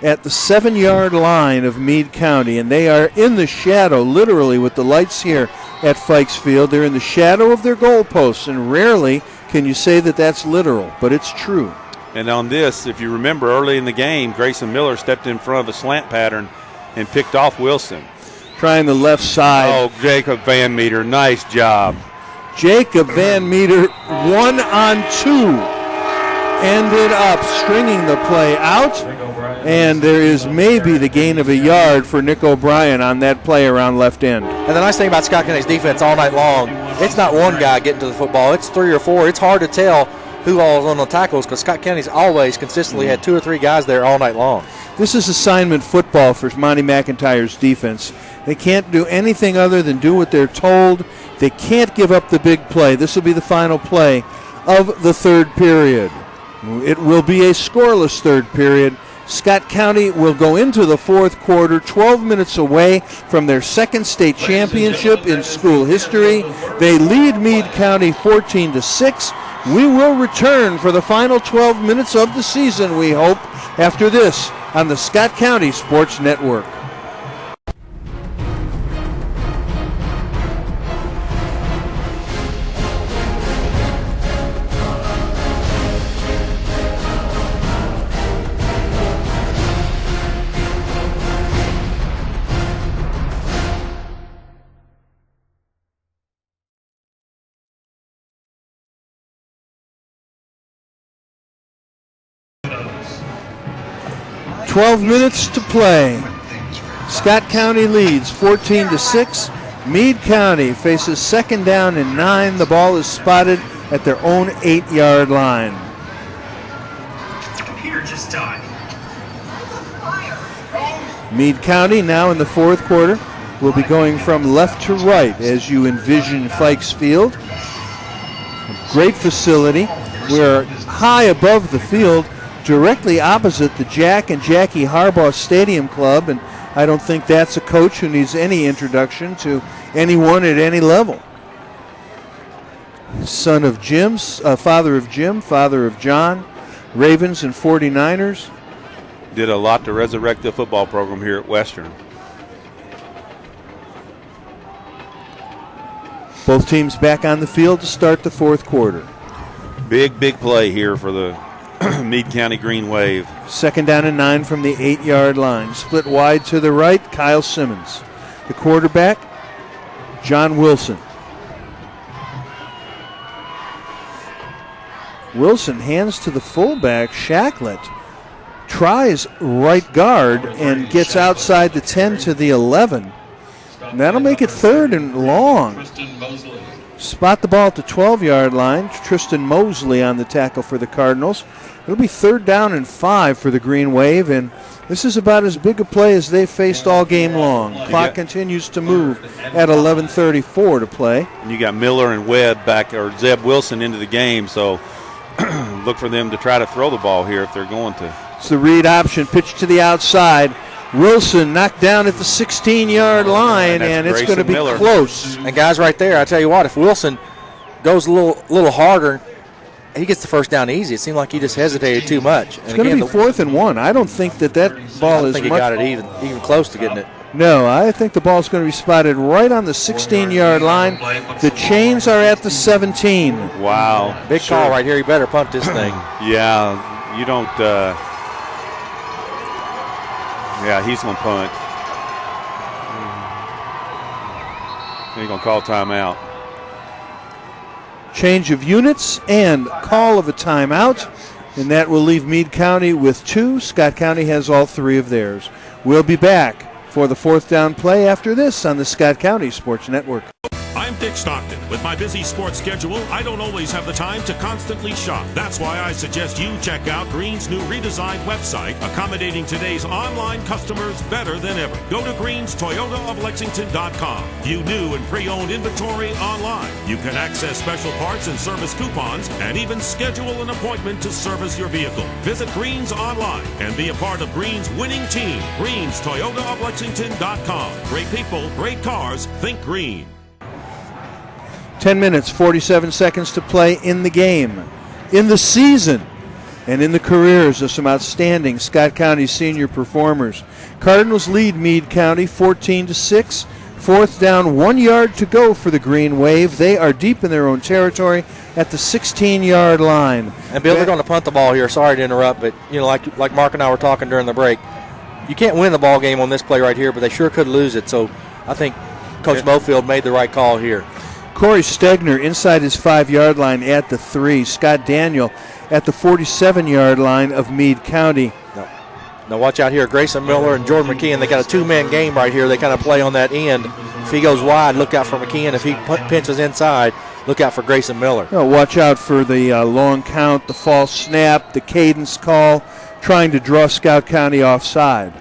at the 7-yard line of Meade County, and they are in the shadow, literally, with the lights here at Fikes Field. They're in the shadow of their goalposts, and rarely can you say that that's literal, but it's true. And on this, if you remember early in the game, Grayson Miller stepped in front of a slant pattern and picked off Wilson. Trying the left side. Oh, Jacob Van Meter, nice job. Jacob Van Meter, 1-on-2. Ended up stringing the play out, and there is maybe the gain of a yard for Nick O'Brien on that play around left end. And the nice thing about Scott County's defense all night long, it's not one guy getting to the football. It's 3 or 4. It's hard to tell who all is on the tackles because Scott County's always consistently had 2 or 3 guys there all night long. This is assignment football for Monty McIntyre's defense. They can't do anything other than do what they're told. They can't give up the big play. This will be the final play of the third period. It will be a scoreless third period. Scott County will go into the fourth quarter 12 minutes away from their second state championship in school history. They lead Meade County 14-6. We will return for the final 12 minutes of the season, we hope, after this on the Scott County Sports Network. "12 minutes to play. Scott County leads 14-6. Meade County faces second down and 9. The ball is spotted at their own 8-yard line. Computer just died. Meade County now in the fourth quarter will be going from left to right as you envision Fikes Field. A great facility. We're high above the field, directly opposite the Jack and Jackie Harbaugh Stadium Club, and I don't think that's a coach who needs any introduction to anyone at any level. son of Jim, father of Jim, father of John, Ravens and 49ers. Did a lot to resurrect the football program here at Western. Both teams back on the field to start the fourth quarter. Big play here for the Meade County Green Wave. 2nd down and 9 from the 8-yard line. Split wide to the right, Kyle Simmons. The quarterback, John Wilson. Wilson hands to the fullback, Shacklet. Tries right guard and gets outside the 10 to the 11. And that'll make it 3rd and long. Spot the ball at the 12-yard line. Tristan Mosley on the tackle for the Cardinals. It'll be 3rd down and 5 for the Green Wave, and this is about as big a play as they've faced all game long. Clock continues to move at 11:34 to play. And you got Miller and Webb back, or Zeb Wilson into the game, so look for them to try to throw the ball here if they're going to. It's the read option, pitch to the outside. Wilson knocked down at the 16-yard line, and it's going to be close. And guys, right there, I tell you what, if Wilson goes a little harder, he gets the first down easy. It seemed like he just hesitated too much. It's going to be 4th and 1. I don't think that ball is. I think he got it even close to getting it. No, I think the ball's going to be spotted right on the 16-yard line. The chains are at the 17. Wow. Big call right here. You better punt this thing. Yeah, you don't. Yeah, he's going to punt. He's going to call timeout. Change of units and call of a timeout, and that will leave Meade County with 2. Scott County has all 3 of theirs. We'll be back for the 4th down play after this on the Scott County Sports Network. I'm Dick Stockton. With my busy sports schedule, I don't always have the time to constantly shop. That's why I suggest you check out Green's new redesigned website, accommodating today's online customers better than ever. Go to greenstoyotaoflexington.com. View new and pre-owned inventory online. You can access special parts and service coupons, and even schedule an appointment to service your vehicle. Visit Green's online and be a part of Green's winning team. greenstoyotaoflexington.com. Great people, great cars, think Green. 10 minutes, 47 seconds to play in the game, in the season, and in the careers of some outstanding Scott County senior performers. Cardinals lead Meade County 14-6. 4th down, 1 yard to go for the Green Wave. They are deep in their own territory at the 16-yard line. And Bill, they're going to punt the ball here. Sorry to interrupt, but like Mark and I were talking during the break, you can't win the ball game on this play right here, but they sure could lose it. So I think Coach Mofield made the right call here. Corey Stegner inside his 5-yard line at the 3. Scott Daniel at the 47-yard line of Meade County. Now watch out here. Grayson Miller and Jordan McKeon, they got a 2-man game right here. They kind of play on that end. If he goes wide, look out for McKeon. If he pinches inside, look out for Grayson Miller. Watch out for the long count, the false snap, the cadence call, trying to draw Scott County offside.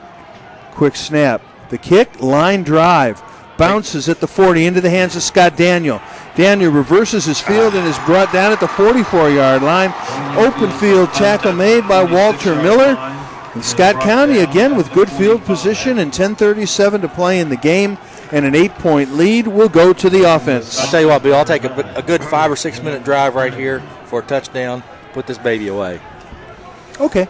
Quick snap. The kick, line drive. Bounces at the 40 into the hands of Scott Daniel. Daniel reverses his field and is brought down at the 44-yard line. Open field tackle made by Walter Miller. And Scott County again with good field position and 10:37 to play in the game, and an 8-point lead will go to the offense. I'll tell you what, Bill, I'll take a good 5 or 6 minute drive right here for a touchdown. Put this baby away. Okay.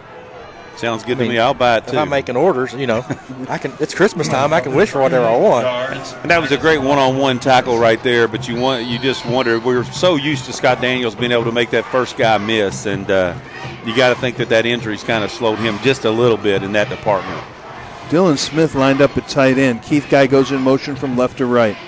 Sounds good to me. I'll buy it too. If I'm making orders, I can. It's Christmas time. I can wish for whatever I want. And that was a great one-on-one tackle right there. But you just wonder. We're so used to Scott Daniels being able to make that first guy miss, and you got to think that injury's kind of slowed him just a little bit in that department. Dylan Smith lined up at tight end. Keith Guy goes in motion from left to right.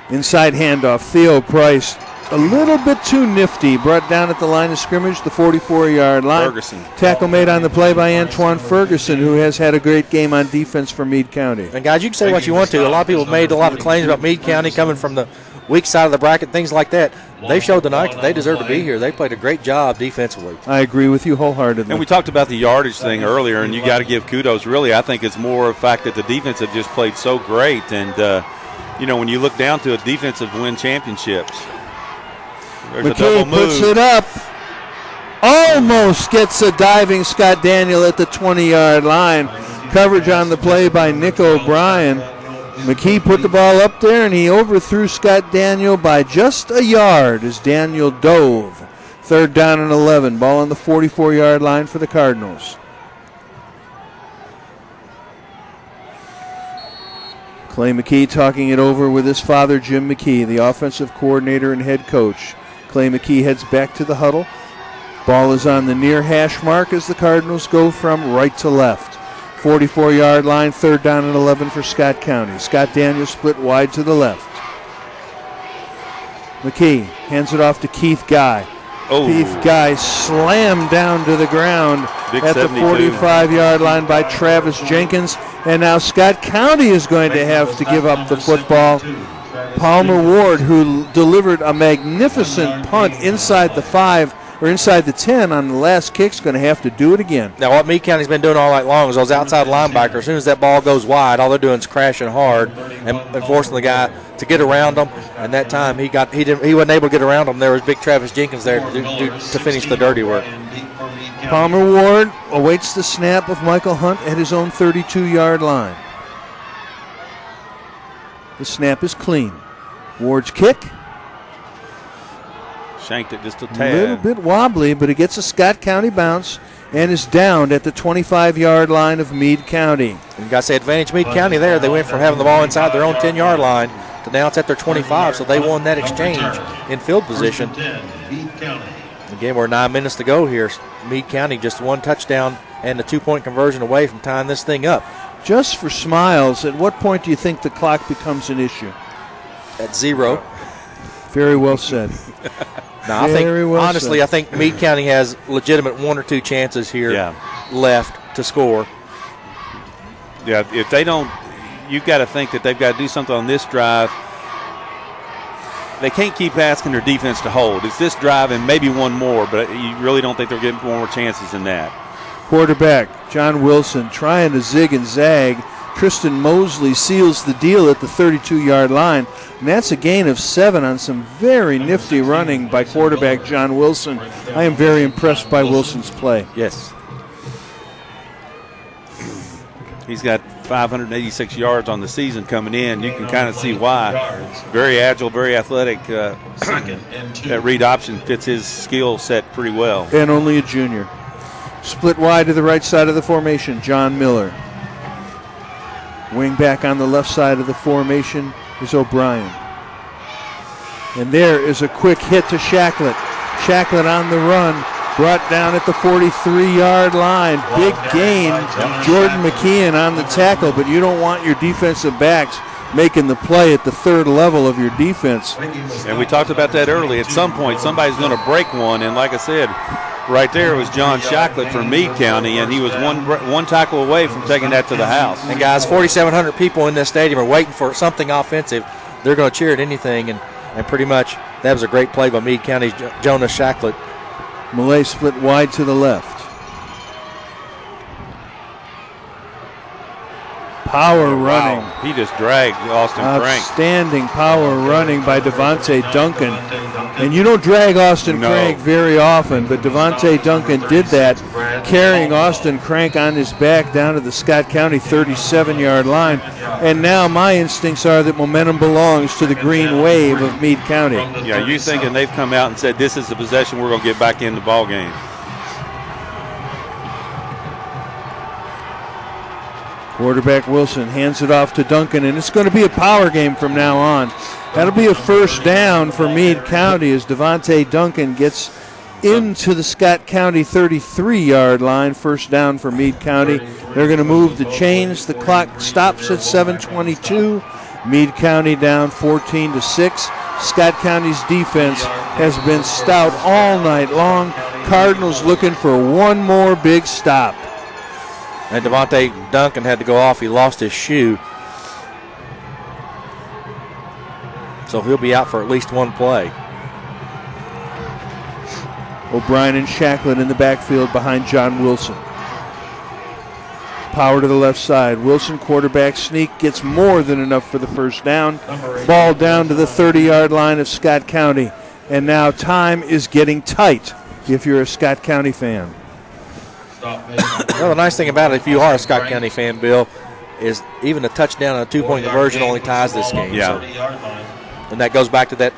Inside handoff. Theo Price. A little bit too nifty. Brought down at the line of scrimmage, the 44-yard line. Ferguson. Tackle made on the play by Antoine Ferguson, who has had a great game on defense for Meade County. And, guys, you can say what you want to. A lot of people have made a lot of claims about Meade County coming from the weak side of the bracket, things like that. They've showed tonight that they deserve to be here. They played a great job defensively. I agree with you wholeheartedly. And we talked about the yardage thing earlier, and you got to give kudos. Really, I think it's more of the fact that the defense have just played so great. And, when you look down to it, defensive win championships. There's McKay puts it up. Almost gets a diving Scott Daniel at the 20-yard line. Coverage on the play by Nick O'Brien. McKee put the ball up there, and he overthrew Scott Daniel by just a yard as Daniel dove. 3rd down and 11. Ball on the 44-yard line for the Cardinals. Clay McKee talking it over with his father, Jim McKee, the offensive coordinator and head coach. Clay McKee heads back to the huddle. Ball is on the near hash mark as the Cardinals go from right to left. 44-yard line, 3rd down and 11 for Scott County. Scott Daniels split wide to the left. McKee hands it off to Keith Guy. Keith Guy slammed down to the ground at the 45-yard line by Travis Jenkins. And now Scott County is going to have to give up the football. Palmer Ward, who delivered a magnificent punt inside the 5 or inside the 10 on the last kick, is going to have to do it again. Now, what Meade County's been doing all night long is those outside linebackers, as soon as that ball goes wide, all they're doing is crashing hard and forcing the guy to get around them. And that time he wasn't able to get around them. There was big Travis Jenkins there to finish the dirty work. Palmer Ward awaits the snap of Michael Hunt at his own 32-yard line. The snap is clean. Ward's kick. Shanked it just a tad. A little bit wobbly, but it gets a Scott County bounce and is downed at the 25-yard line of Meade County. And you got to say advantage Meade County there. They went from having the ball inside their own 10-yard line to now it's at their 25, so they won that exchange in field position. Again, we're 9 minutes to go here. Meade County just 1 touchdown and a 2-point conversion away from tying this thing up. Just for smiles, at what point do you think the clock becomes an issue? At 0. Very well said. Now, I think Meade County has legitimate 1 or 2 chances here left to score. Yeah, if they don't, you've got to think that they've got to do something on this drive. They can't keep asking their defense to hold. It's this drive and maybe one more, but you really don't think they're getting more chances than that. Quarterback John Wilson trying to zig and zag. Tristan Mosley seals the deal at the 32-yard line. And that's a gain of 7 on some very nifty running by quarterback John Wilson. I am very impressed by Wilson's play. Yes. He's got 586 yards on the season coming in. You can kind of see why. Very agile, very athletic. That read option fits his skill set pretty well. And only a junior. Split wide to the right side of the formation, John Miller. Wing back on the left side of the formation is O'Brien. And there is a quick hit to Shacklett. Shacklett on the run, brought down at the 43-yard line. Big gain. Jordan McKeon on the tackle, but you don't want your defensive backs making the play at the 3rd level of your defense. And we talked about that early. At some point, somebody's going to break one, and like I said, right there was John Shacklett from Meade County, and he was one tackle away from taking that to the house. And guys, 4,700 people in this stadium are waiting for something offensive. They're going to cheer at anything, and pretty much that was a great play by Meade County's Jonas Shacklett. Millay split wide to the left. Power running. Wow. He just dragged Austin Crank. Outstanding power running by Devontae Duncan. And you don't drag Austin Crank very often, but Devontae Duncan did that, carrying Austin Crank on his back down to the Scott County 37-yard line. And now my instincts are that momentum belongs to the green wave of Meade County. Yeah, you're thinking they've come out and said, this is the possession we're going to get back in the ball game. Quarterback Wilson hands it off to Duncan, and it's going to be a power game from now on. That'll be a 1st down for Meade County as Devontae Duncan gets into the Scott County 33-yard line. 1st down for Meade County. They're going to move the chains. The clock stops at 7:22. Meade County down 14-6. Scott County's defense has been stout all night long. Cardinals looking for one more big stop. And Devontae Duncan had to go off. He lost his shoe. So he'll be out for at least one play. O'Brien and Shacklett in the backfield behind John Wilson. Power to the left side. Wilson, quarterback sneak, gets more than enough for the 1st down. Ball down to the 30-yard line of Scott County. And now time is getting tight if you're a Scott County fan. Well, the nice thing about it, if you are a Scott County fan, Bill, is even a touchdown and a 2-point conversion only ties this game. Yeah. So, and that goes back to that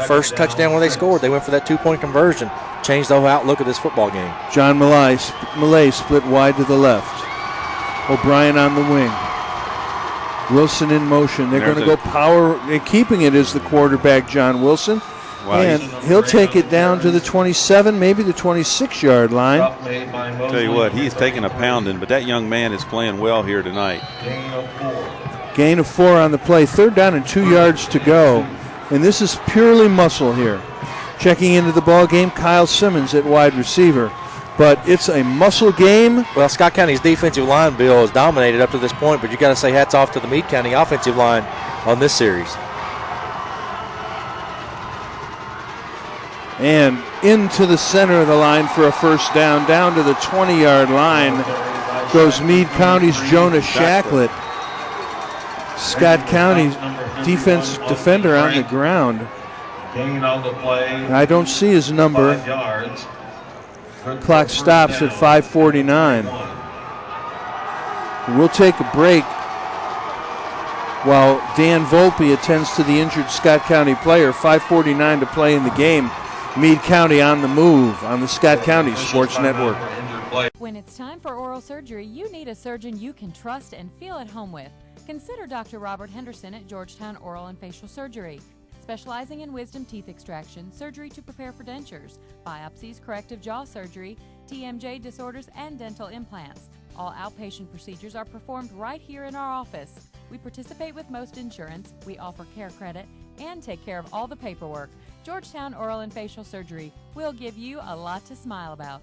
first touchdown where they scored. They went for that 2-point conversion. Changed the whole outlook of this football game. John Millay split wide to the left. O'Brien on the wing. Wilson in motion. They're going to go power. And keeping it is the quarterback, John Wilson. Wow, and he'll take it down to the 27, maybe the 26-yard line. Tell you what, he's taking a pounding, but that young man is playing well here tonight. Gain of 4 on the play. 3rd down and 2 yards to go. And this is purely muscle here. Checking into the ball game, Kyle Simmons at wide receiver. But it's a muscle game. Well, Scott County's defensive line, Bill, has dominated up to this point, but you got to say hats off to the Meade County offensive line on this series. And into the center of the line for a first down. Down to the 20-yard line goes Meade County's Jonah Shacklet. Scott County's defense defender on the ground. Gain on the play. I don't see his number. 5 yards. Clock stops at 5:49. We'll take a break while Dan Volpe attends to the injured Scott County player. 5:49 to play in the game. Meade County on the move on the Scott County Sports Network. When it's time for oral surgery, you need a surgeon you can trust and feel at home with. Consider Dr. Robert Henderson at Georgetown Oral and Facial Surgery. Specializing in wisdom teeth extraction, surgery to prepare for dentures, biopsies, corrective jaw surgery, TMJ disorders, and dental implants. All outpatient procedures are performed right here in our office. We participate with most insurance, we offer care credit, and take care of all the paperwork. Georgetown Oral and Facial Surgery will give you a lot to smile about.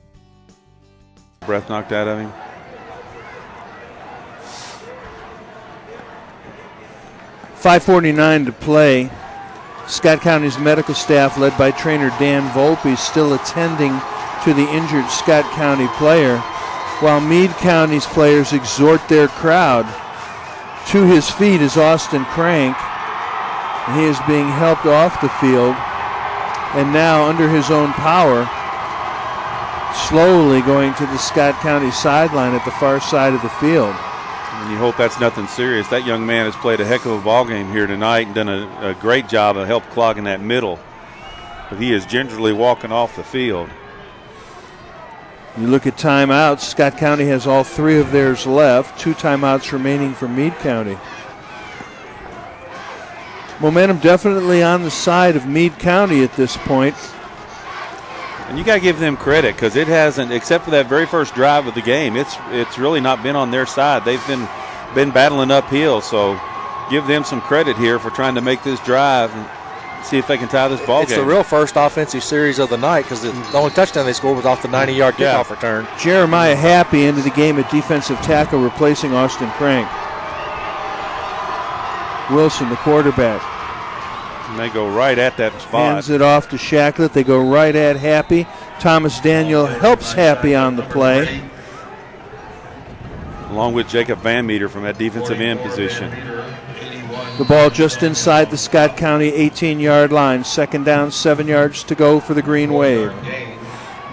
Breath knocked out of him. .549 to play. Scott County's medical staff, led by trainer Dan Volpe, still attending to the injured Scott County player, while Meade County's players exhort their crowd. To his feet is Austin Crank. He is being helped off the field, and now under his own power, slowly going to the Scott County sideline at the far side of the field. And you hope that's nothing serious. That young man has played a heck of a ball game here tonight and done a great job of help clogging that middle. But he is gingerly walking off the field. You look at timeouts. Scott County has all 3 of theirs left. 2 timeouts remaining for Meade County. Momentum definitely on the side of Meade County at this point. And you got to give them credit because it hasn't, except for that very first drive of the game, it's really not been on their side. They've been battling uphill, so give them some credit here for trying to make this drive and see if they can tie this ball game. It's the real first offensive series of the night because the only touchdown they scored was off the 90-yard kickoff return. Jeremiah Happy into the game at defensive tackle, replacing Austin Crank. Wilson, the quarterback. And they go right at that spot. Hands it off to Shacklet. They go right at Happy. Thomas Daniel helps Happy on the play. Along with Jacob Van Meter from that defensive end position. The ball just inside the Scott County 18-yard line. 2nd down, 7 yards to go for the Green Wave.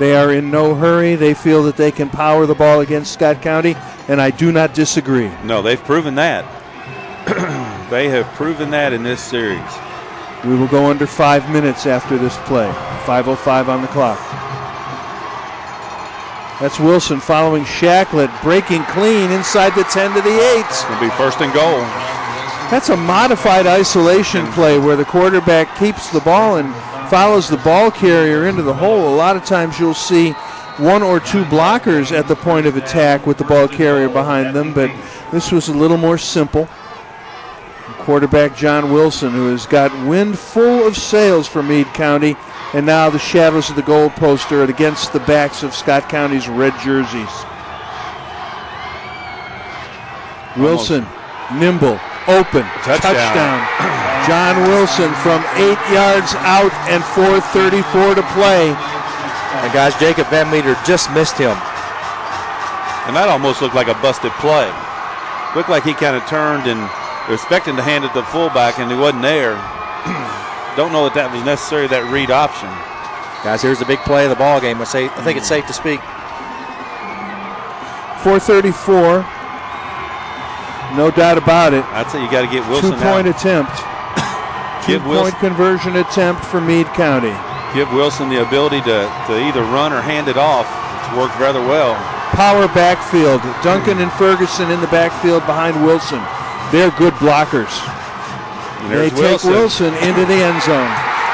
They are in no hurry. They feel that they can power the ball against Scott County, and I do not disagree. No, they've proven that. They have proven that in this series. We will go under 5 minutes after this play. 5:05 on the clock. That's Wilson following Shacklet, breaking clean inside the 10 to the 8. It's going to be 1st and goal. That's a modified isolation play where the quarterback keeps the ball and follows the ball carrier into the hole. A lot of times you'll see 1 or 2 blockers at the point of attack with the ball carrier behind them, but this was a little more simple. Quarterback John Wilson, who has got wind full of sails for Meade County, and now the shadows of the goalpost are against the backs of Scott County's red jerseys. Wilson, nimble, open, touchdown. John Wilson from 8 yards out and 4:34 to play. And guys, Jacob Van Meter just missed him. And that almost looked like a busted play. Looked like he kind of turned and expecting to hand it to the fullback, and he wasn't there. Don't know that was necessary, that read option. Guys, here's the big play of the ball game. I think it's safe to speak. 4:34. No doubt about it. I'd say you got to get Wilson out. 2-point attempt. Two-point conversion attempt for Meade County. Give Wilson the ability to either run or hand it off. It's worked rather well. Power backfield. Duncan and Ferguson in the backfield behind Wilson. They're good blockers. They take Wilson into the end zone.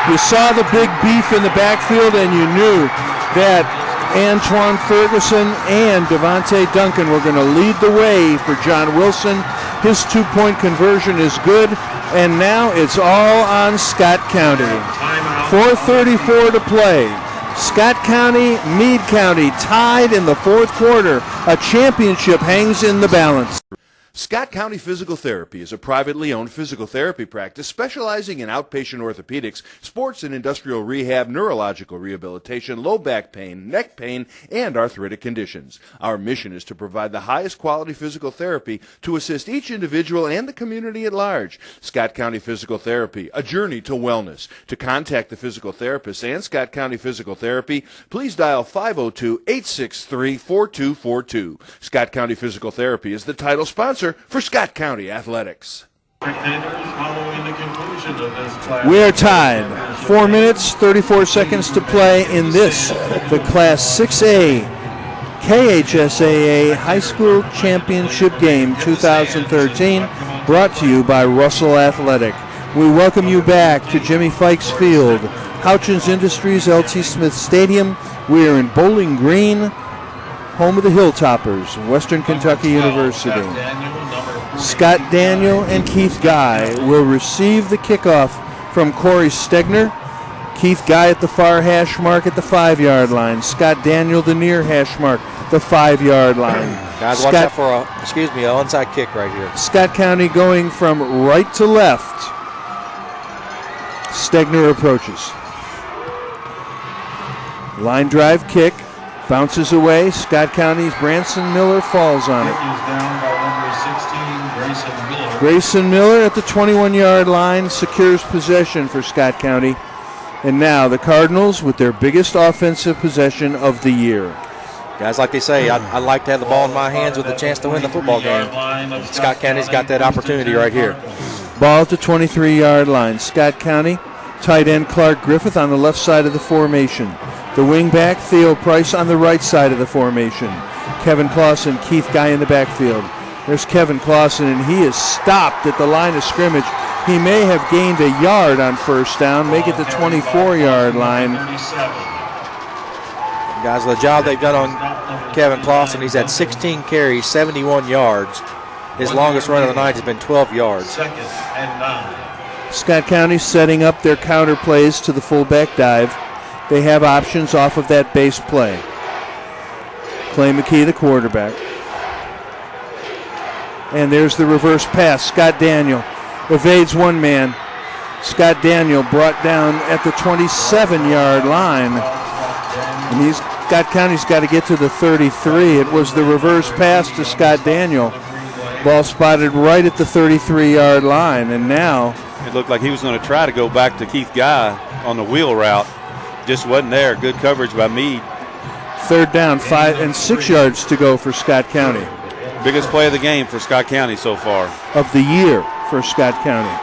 You saw the big beef in the backfield, and you knew that Antoine Ferguson and Devontae Duncan were going to lead the way for John Wilson. His 2-point conversion is good, and now it's all on Scott County. 4:34 to play. Scott County, Meade County tied in the fourth quarter. A championship hangs in the balance. Scott County Physical Therapy is a privately owned physical therapy practice specializing in outpatient orthopedics, sports and industrial rehab, neurological rehabilitation, low back pain, neck pain, and arthritic conditions. Our mission is to provide the highest quality physical therapy to assist each individual and the community at large. Scott County Physical Therapy, a journey to wellness. To contact the physical therapist and Scott County Physical Therapy, please dial 502-863-4242. Scott County Physical Therapy is the title sponsor for Scott County Athletics. We are tied. 4 minutes, 34 seconds to play in this, the Class 6A KHSAA High School Championship Game 2013, brought to you by Russell Athletic. We welcome you back to Jimmy Fikes Field, Houchins Industries, LT Smith Stadium. We are in Bowling Green, home of the Hilltoppers, Western Kentucky University. Scott Daniel and Keith Guy will receive the kickoff from Corey Stegner. Keith Guy at the far hash mark at the 5-yard line. Scott Daniel the near hash mark, the 5-yard line. Guys, watch out for an onside kick right here. Scott County going from right to left. Stegner approaches. Line drive kick. Bounces away. Scott County's Branson Miller falls on it. Grayson Miller at the 21-yard line secures possession for Scott County. And now the Cardinals with their biggest offensive possession of the year. Guys, like they say, I like to have the ball in my hands with a chance to win the football game. Scott County's got that opportunity right here. Ball at the 23-yard line. Scott County, tight end Clark Griffith on the left side of the formation. The wingback, Theo Price, on the right side of the formation. Kevin Clausen, Keith Guy in the backfield. There's Kevin Clausen, and he is stopped at the line of scrimmage. He may have gained a yard on first down, make it the 24-yard line. Guys, the job they've done on Kevin Clausen, he's had 16 carries, 71 yards. His longest run of the night has been 12 yards. Scott County setting up their counter plays to the fullback dive. They have options off of that base play. Clay McKee, the quarterback. And there's the reverse pass. Scott Daniel evades one man. Scott Daniel brought down at the 27-yard line. And Scott County's got to get to the 33. It was the reverse pass to Scott Daniel. Ball spotted right at the 33-yard line. And now it looked like he was going to try to go back to Keith Guy on the wheel route. Just wasn't there. Good coverage by Meade. Third down, 5 and 6 yards to go for Scott County. Biggest play of the game for Scott County so far. Of the year for Scott County.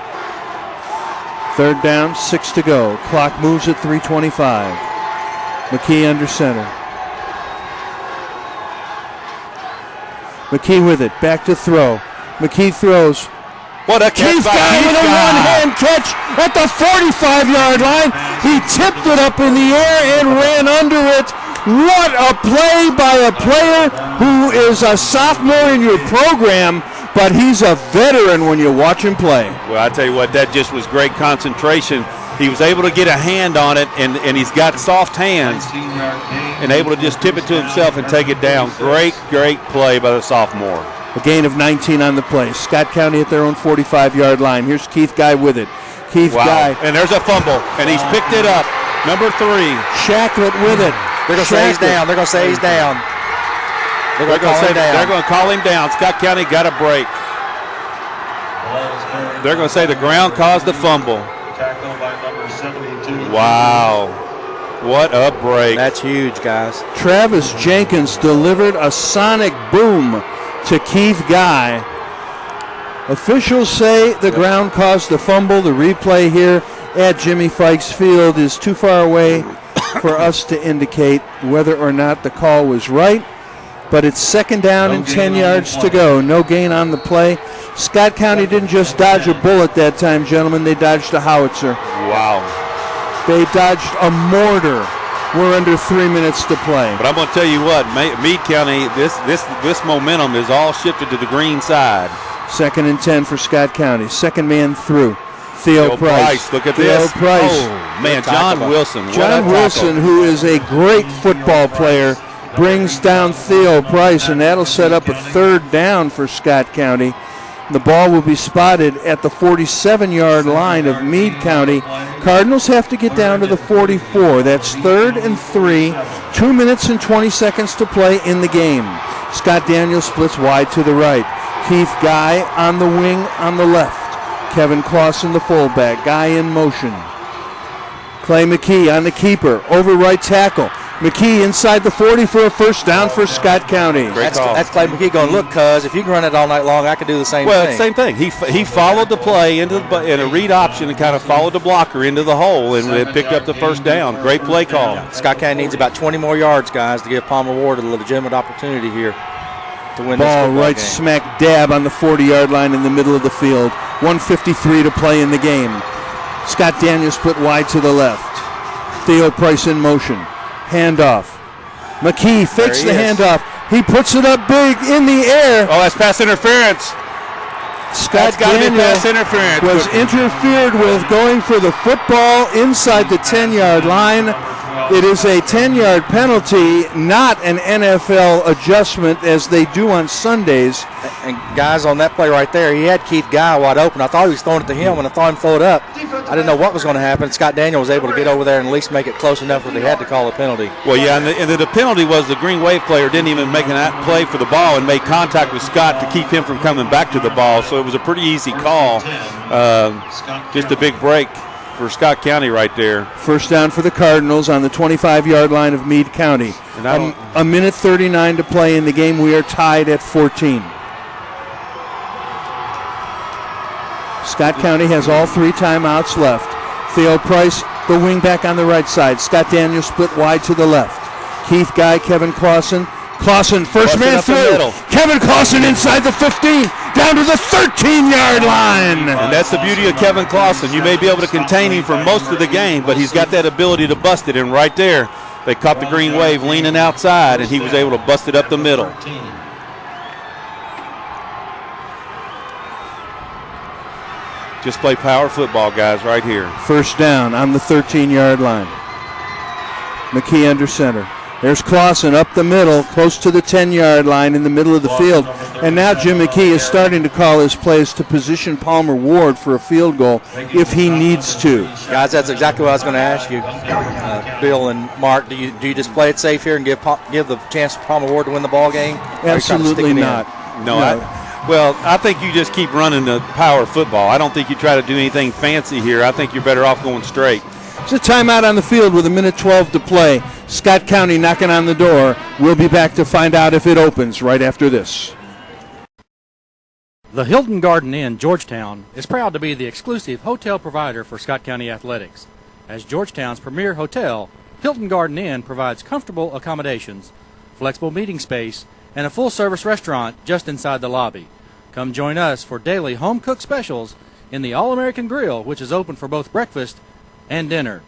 Third down, 6 to go. Clock moves at 3:25. McKee under center. McKee with it, back to throw. McKee throws. What a catch by Guy with a one-hand catch at the 45-yard line. He tipped it up in the air and ran under it. What a play by a player who is a sophomore in your program, but he's a veteran when you watch him play. Well, I tell you what, that just was great concentration. He was able to get a hand on it, and he's got soft hands and able to just tip it to himself and take it down. Great, great play by the sophomore. A gain of 19 on the play. Scott County at their own 45-yard line. Here's Keith Guy with it. Keith Guy. And there's a fumble, and he's picked it up. Number 3. Shacklet with it. They're going to say he's down. They're going to say he's down. They're going to call him down. Scott County got a break. They're going to say the ground caused the fumble. Wow. What a break. That's huge, guys. Travis Jenkins delivered a sonic boom to Keith Guy. Officials say the ground caused the fumble. The replay here at Jimmy Fikes Field is too far away for us to indicate whether or not the call was right. But it's second down and 10 yards to go. No gain on the play. Scott County didn't just dodge a bullet that time, gentlemen. They dodged a howitzer. Wow. They dodged a mortar. We're under 3 minutes to play. But I'm going to tell you what, Meade County, this momentum is all shifted to the green side. Second and 10 for Scott County. Second man through. Theo Price. Look at Theo this. Price. Oh, man, John Wilson. John Wilson, who is a great football player, brings down Theo Price, and that'll set up a third down for Scott County. The ball will be spotted at the 47-yard line of Meade County. Cardinals have to get down to the 44. That's 3rd and 3. 2 minutes and 20 seconds to play in the game. Scott Daniels splits wide to the right. Keith Guy on the wing on the left. Kevin Clausen, the fullback. Guy in motion. Clay McKee on the keeper. Over right tackle. McKee inside the 40 for a first down for Scott County. That's Clay McKee going, look, cuz, if you can run it all night long, I can do the same thing. Well, it's the same thing. He followed the play in a read option and kind of followed the blocker into the hole and picked up the first down. Great play call. Yeah. Scott County needs about 20 more yards, guys, to give Palmer Ward a legitimate opportunity here to win this football right game. Smack dab on the 40-yard line in the middle of the field. 1:53 to play in the game. Scott Daniels split wide to the left. Theo Price in motion. Handoff. McKee fakes the handoff. He puts it up big in the air. Oh, that's pass interference. Scott Daniels was interfered with going for the football inside the 10-yard line. It is a 10-yard penalty, not an NFL adjustment as they do on Sundays. And guys, on that play right there, he had Keith Guy wide open. I thought he was throwing it to him, and I thought him throw it up. I didn't know what was going to happen. Scott Daniel was able to get over there and at least make it close enough that they had to call a penalty. Well, yeah, and the penalty was the Green Wave player didn't even make a play for the ball and made contact with Scott to keep him from coming back to the ball. So it was a pretty easy call. Just a big break for Scott County right there. First down for the Cardinals on the 25-yard line of Meade County. A minute 39 to play in the game. We are tied at 14. Scott County has all 3 timeouts left. Theo Price, the wingback on the right side. Scott Daniels split wide to the left. Keith Guy, Kevin Clausen. Clausen, first man through. Kevin Clausen inside the 15, down to the 13-yard line. And that's the beauty of Kevin Clausen. You may be able to contain him for most of the game, but he's got that ability to bust it. And right there, they caught the Green Wave leaning outside, and he was able to bust it up the middle. Just play power football, guys, right here. First down on the 13-yard line. McKee under center. There's Clausen up the middle, close to the 10-yard line in the middle of the field. And now Jim McKee is starting to call his plays to position Palmer Ward for a field goal if he needs to. Guys, that's exactly what I was going to ask you, Bill and Mark. Do you just play it safe here and give the chance for Palmer Ward to win the ball game? Absolutely not. No. I think you just keep running the power football. I don't think you try to do anything fancy here. I think you're better off going straight. It's a timeout on the field with a minute 12 to play. Scott County knocking on the door. We'll be back to find out if it opens right after this. The Hilton Garden Inn, Georgetown, is proud to be the exclusive hotel provider for Scott County Athletics. As Georgetown's premier hotel, Hilton Garden Inn provides comfortable accommodations, flexible meeting space, and a full-service restaurant just inside the lobby. Come join us for daily home-cooked specials in the All-American Grill, which is open for both breakfast and dinner.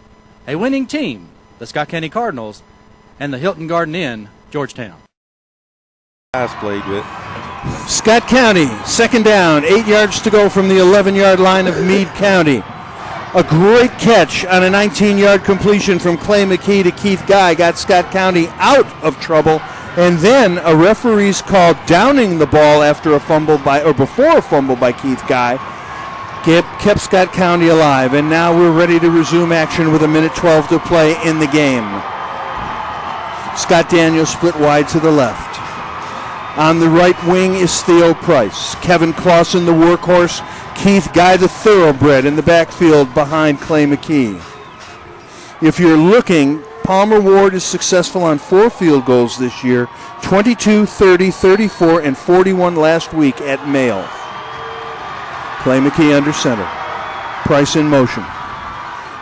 A winning team, the Scott County Cardinals, and the Hilton Garden Inn, Georgetown. Guys played with Scott County, second down, 8 yards to go from the 11-yard line of Meade County. A great catch on a 19-yard completion from Clay McKee to Keith Guy got Scott County out of trouble, and then a referee's call downing the ball after a fumble before a fumble by Keith Guy kept Scott County alive, and now we're ready to resume action with a minute 12 to play in the game. Scott Daniels split wide to the left. On the right wing is Theo Price. Kevin Clausen, the workhorse. Keith Guy, the thoroughbred, in the backfield behind Clay McKee. If you're looking, Palmer Ward is successful on 4 field goals this year, 22, 30, 34, and 41 last week at Mail. Clay McKee under center. Price in motion.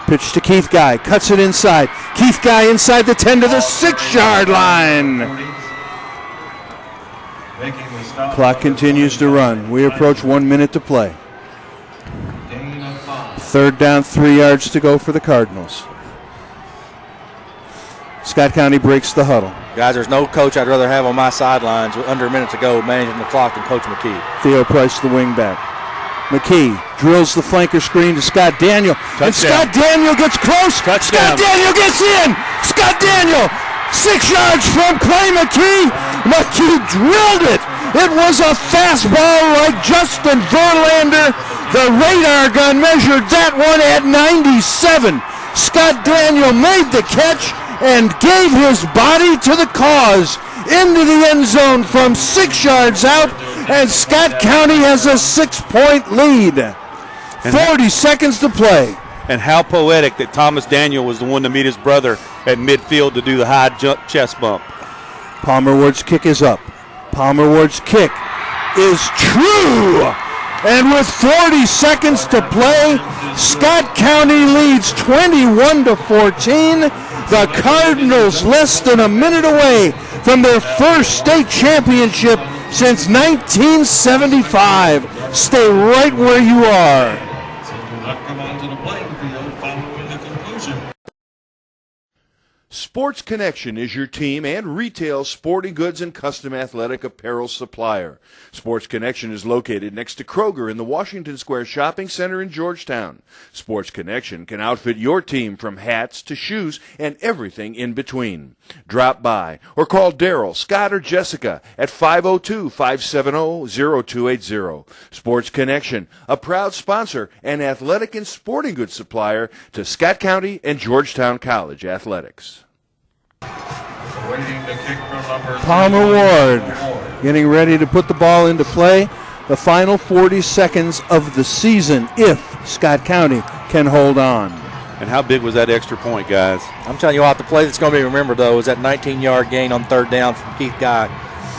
Pitch to Keith Guy. Cuts it inside. Keith Guy inside the 10 to the 6-yard line. Clock continues to run. We approach 1 minute to play. 3rd down, 3 yards to go for the Cardinals. Scott County breaks the huddle. Guys, there's no coach I'd rather have on my sidelines with under a minute to go managing the clock than Coach McKee. Theo Price, the wingback. McKee drills the flanker screen to Scott Daniel. Touchdown. And Scott Daniel gets close. Touchdown. Scott Daniel gets in. Scott Daniel, 6 yards from Clay McKee. McKee drilled it. It was a fastball like Justin Verlander. The radar gun measured that one at 97. Scott Daniel made the catch and gave his body to the cause into the end zone from 6 yards out, and Scott County has a 6-point lead. 40 seconds to play. And how poetic that Thomas Daniel was the one to meet his brother at midfield to do the high jump chest bump. Palmer Ward's kick is up. Palmer Ward's kick is true. And with 40 seconds to play, Scott County leads 21-14. The Cardinals less than a minute away from their first state championship since 1975. Stay right where you are. Come onto the playing field following the conclusion. Sports Connection is your team and retail sporting goods and custom athletic apparel supplier. Sports Connection is located next to Kroger in the Washington Square Shopping Center in Georgetown. Sports Connection can outfit your team from hats to shoes and everything in between. Drop by or call Daryl, Scott, or Jessica at 502-570-0280. Sports Connection, a proud sponsor and athletic and sporting goods supplier to Scott County and Georgetown College athletics. Waiting to kick from number Palmer Ward getting ready to put the ball into play. The final 40 seconds of the season if Scott County can hold on. And how big was that extra point, guys? I'm telling you what, the play that's going to be remembered, though, is that 19-yard gain on 3rd down from Keith Guy,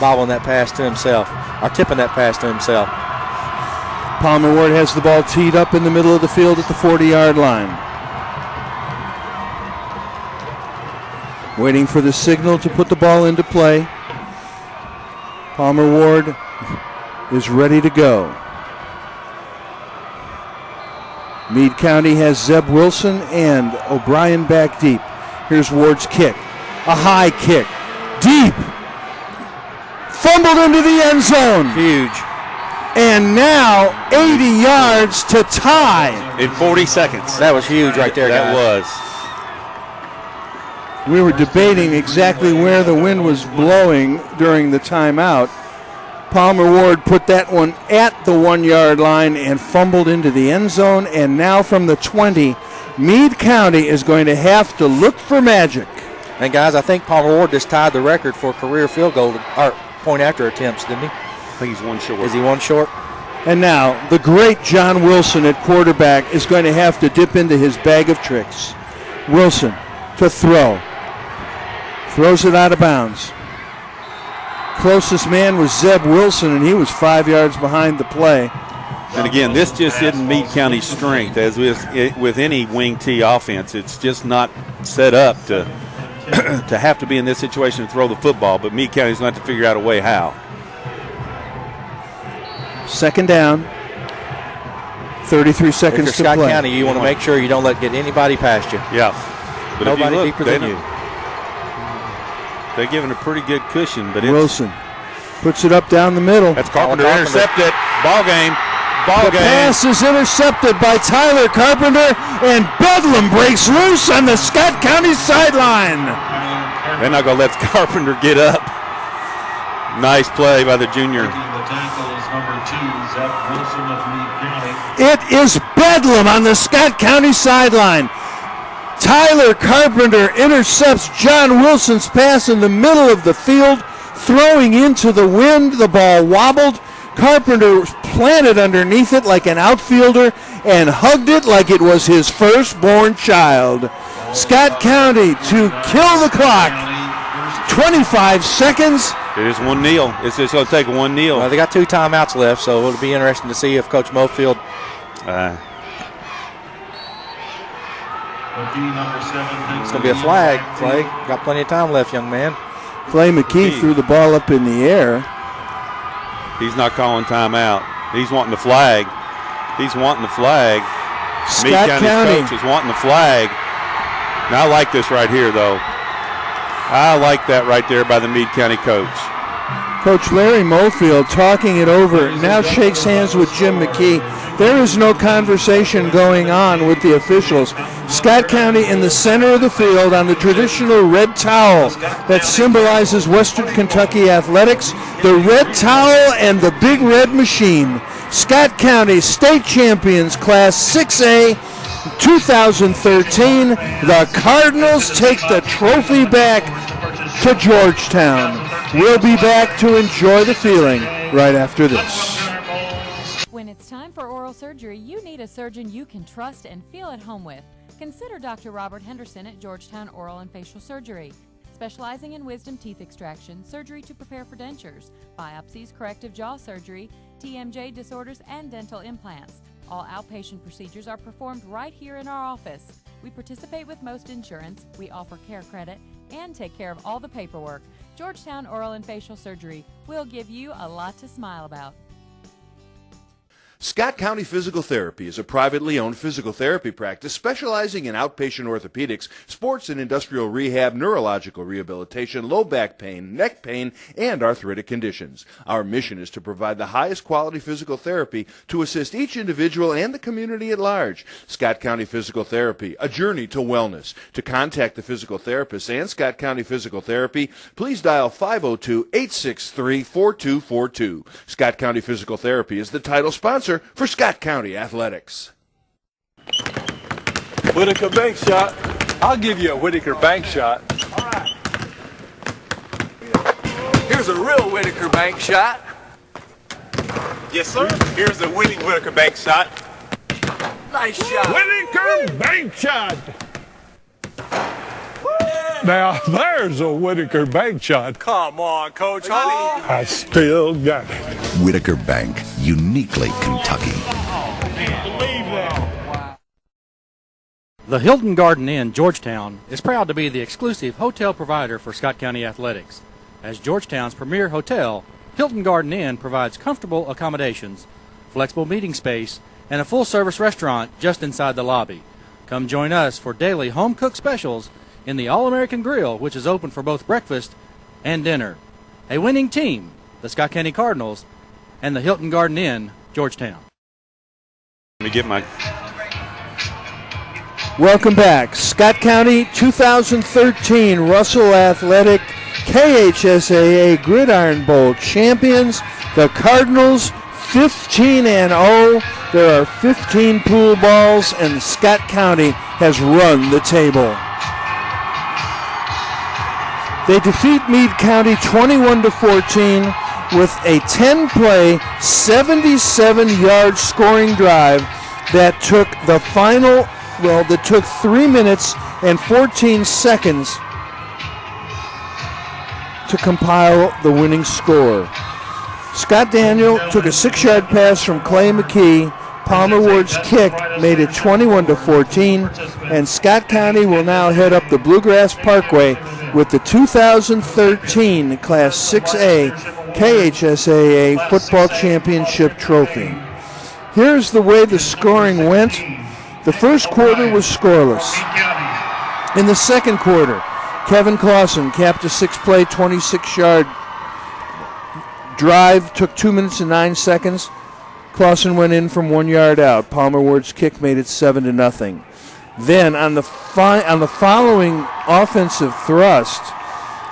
bobbling that pass to himself, or tipping that pass to himself. Palmer Ward has the ball teed up in the middle of the field at the 40-yard line. Waiting for the signal to put the ball into play. Palmer Ward is ready to go. Meade County has Zeb Wilson and O'Brien back deep. Here's Ward's kick. A high kick. Deep. Fumbled into the end zone. Huge. And now 80 yards to tie. In 40 seconds. That was huge right there, That guys. was. We were debating exactly where the wind was blowing during the timeout. Palmer Ward put that one at the 1-yard line and fumbled into the end zone. And now from the 20, Meade County is going to have to look for magic. And, guys, I think Palmer Ward just tied the record for career field goal or point after attempts, didn't he? I think he's one short. Is he one short? And now the great John Wilson at quarterback is going to have to dip into his bag of tricks. Wilson to throw. Throws it out of bounds. Closest man was Zeb Wilson, and he was 5 yards behind the play. And again, this just isn't Meade County's strength. As with any wing T offense, it's just not set up to to have to be in this situation to throw the football. But Meade County's going to have to figure out a way how. 2nd down. 33 seconds if to you're Scott play. County, you want to make sure you don't get anybody past you. Yeah. But Nobody if you deeper look, than you. They're giving a pretty good cushion, but it's Wilson puts it up down the middle. That's Carpenter intercepted. Ball game. The pass is intercepted by Tyler Carpenter, and Bedlam breaks loose on the Scott County sideline. They're not going to let Carpenter get up. Nice play by the junior. The tackle is number 2, Zeb Wilson of Meade County. It is Bedlam on the Scott County sideline. Tyler Carpenter intercepts John Wilson's pass in the middle of the field, throwing into the wind. The ball wobbled. Carpenter planted underneath it like an outfielder and hugged it like it was his firstborn child. Scott County to kill the clock. 25 seconds. It is one kneel. It's just going to take one kneel. Well, they got 2 timeouts left, so it'll be interesting to see if Coach Mofield. It's going to be a flag. Clay, got plenty of time left, young man. Clay McKee threw the ball up in the air. He's not calling timeout. He's wanting the flag. He's wanting the flag. Scott County coach is wanting the flag. Now I like this right here, though. I like that right there by the Meade County coach. Coach Larry Mofield talking it over, now shakes hands with Jim McKee. There is no conversation going on with the officials. Scott County in the center of the field on the traditional red towel that symbolizes Western Kentucky athletics, the red towel and the big red machine. Scott County state champions, Class 6A 2013. The Cardinals take the trophy back to Georgetown. We'll be back to enjoy the feeling right after this. When it's time for oral surgery, you need a surgeon you can trust and feel at home with. Consider Dr. Robert Henderson at Georgetown Oral and Facial Surgery. Specializing in wisdom teeth extraction, surgery to prepare for dentures, biopsies, corrective jaw surgery, TMJ disorders, and dental implants. All outpatient procedures are performed right here in our office. We participate with most insurance, we offer care credit, and take care of all the paperwork. Georgetown Oral and Facial Surgery will give you a lot to smile about. Scott County Physical Therapy is a privately owned physical therapy practice specializing in outpatient orthopedics, sports and industrial rehab, neurological rehabilitation, low back pain, neck pain, and arthritic conditions. Our mission is to provide the highest quality physical therapy to assist each individual and the community at large. Scott County Physical Therapy, a journey to wellness. To contact the physical therapist and Scott County Physical Therapy, please dial 502-863-4242. Scott County Physical Therapy is the title sponsor for Scott County Athletics. Whitaker bank shot. I'll give you a Whitaker bank shot. All right. Here's a real Whitaker bank shot. Yes, sir. Here's a winning Whitaker bank shot. Nice shot. Whitaker bank shot. Now, there's a Whitaker bank shot. Come on, Coach Honey. I still got it. Whitaker Bank, uniquely Kentucky. The Hilton Garden Inn, Georgetown, is proud to be the exclusive hotel provider for Scott County Athletics. As Georgetown's premier hotel, Hilton Garden Inn provides comfortable accommodations, flexible meeting space, and a full-service restaurant just inside the lobby. Come join us for daily home-cooked specials in the All-American Grill, which is open for both breakfast and dinner. A winning team, the Scott County Cardinals, and the Hilton Garden Inn, Georgetown. Let me get my... Welcome back. Scott County 2013 Russell Athletic KHSAA Gridiron Bowl champions. The Cardinals 15-0. There are 15 pool balls, and Scott County has run the table. They defeat Meade County 21-14 with a 10-play, 77-yard scoring drive that took the final, that took 3 minutes and 14 seconds to compile the winning score. Scott Daniel took a 6-yard pass from Clay McKee. Palmer Ward's kick made it 21-14, and Scott County will now head up the Bluegrass Parkway with the 2013 Class 6A KHSAA Football Championship Trophy. Here's the way the scoring went. The first quarter was scoreless. In the second quarter, Kevin Clausen capped a 6-play, 26-yard drive, took 2 minutes and 9 seconds. Clausen went in from 1 yard out. Palmer Ward's kick made it 7-0. Then on the following offensive thrust,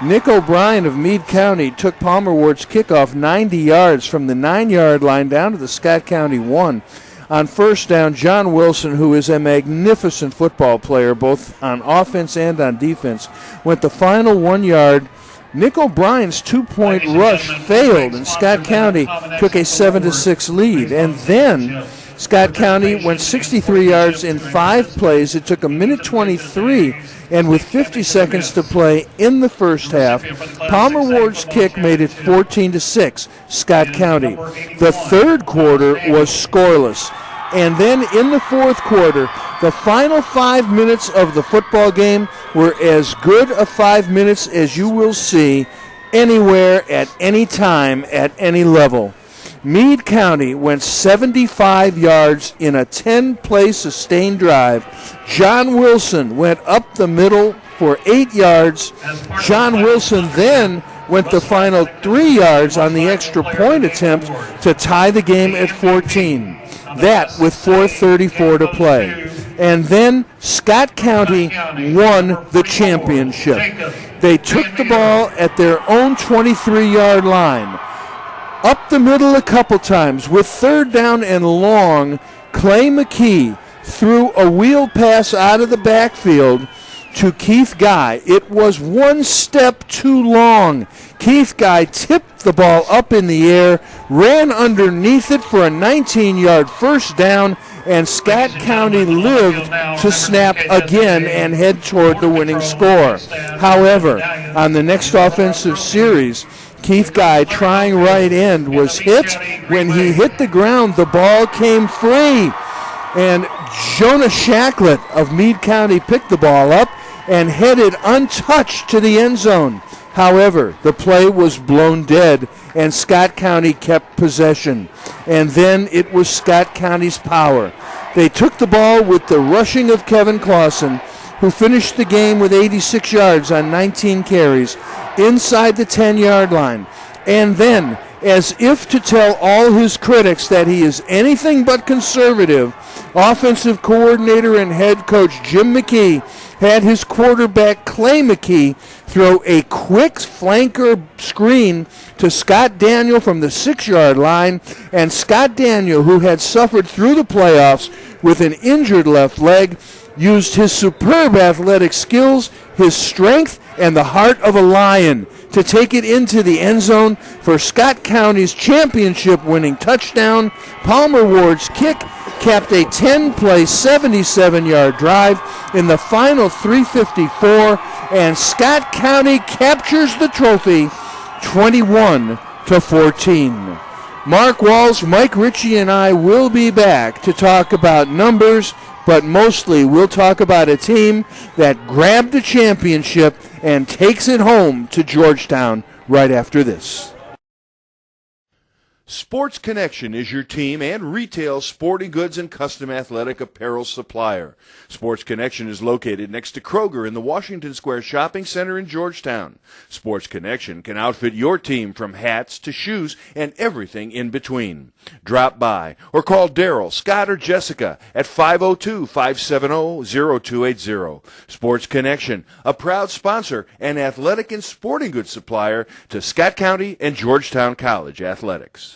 Nick O'Brien of Meade County took Palmer Ward's kickoff 90 yards from the 9-yard line down to the Scott County 1. On first down, John Wilson, who is a magnificent football player both on offense and on defense, went the final 1 yard. Nick O'Brien's 2-point rush failed, and Scott County took a 7-6 lead. And then Scott County went 63 yards in 5 plays. It took a minute 23, and with 50 seconds to play in the first half, Palmer Ward's kick made it 14-6, Scott County. The third quarter was scoreless. And then in the fourth quarter, the final 5 minutes of the football game were as good a 5 minutes as you will see anywhere, at any time, at any level. Meade County went 75 yards in a 10-play sustained drive. John Wilson went up the middle for 8 yards. John Wilson then went the final 3 yards on the extra point attempt to tie the game at 14. That with 4:34 to play. And then Scott County won the championship. They took the ball at their own 23-yard line. Up the middle a couple times with 3rd down and long, Clay McKee threw a wheel pass out of the backfield to Keith Guy. It was 1 step too long. Keith Guy tipped the ball up in the air, ran underneath it for a 19-yard first down, and Scott County lived to snap again and head toward the winning score. However, on the next offensive series, Keith Guy, trying right end, was hit. When he hit the ground, the ball came free. And Jonah Shacklett of Meade County picked the ball up and headed untouched to the end zone. However, the play was blown dead, and Scott County kept possession. And then it was Scott County's power. They took the ball with the rushing of Kevin Clausen, who finished the game with 86 yards on 19 carries inside the 10-yard line. And then, as if to tell all his critics that he is anything but conservative, offensive coordinator and head coach Jim McKee had his quarterback Clay McKee throw a quick flanker screen to Scott Daniel from the 6-yard line, and Scott Daniel, who had suffered through the playoffs with an injured left leg, used his superb athletic skills, his strength, and the heart of a lion to take it into the end zone for Scott County's championship-winning touchdown. Palmer Ward's kick capped a 10-play, 77-yard drive in the final 3:54, and Scott County captures the trophy 21-14. Mark Walsh, Mike Ritchie, and I will be back to talk about numbers, but mostly we'll talk about a team that grabbed the championship and takes it home to Georgetown right after this. Sports Connection is your team and retail sporting goods and custom athletic apparel supplier. Sports Connection is located next to Kroger in the Washington Square Shopping Center in Georgetown. Sports Connection can outfit your team from hats to shoes and everything in between. Drop by or call Daryl, Scott, or Jessica at 502-570-0280. Sports Connection, a proud sponsor and athletic and sporting goods supplier to Scott County and Georgetown College athletics.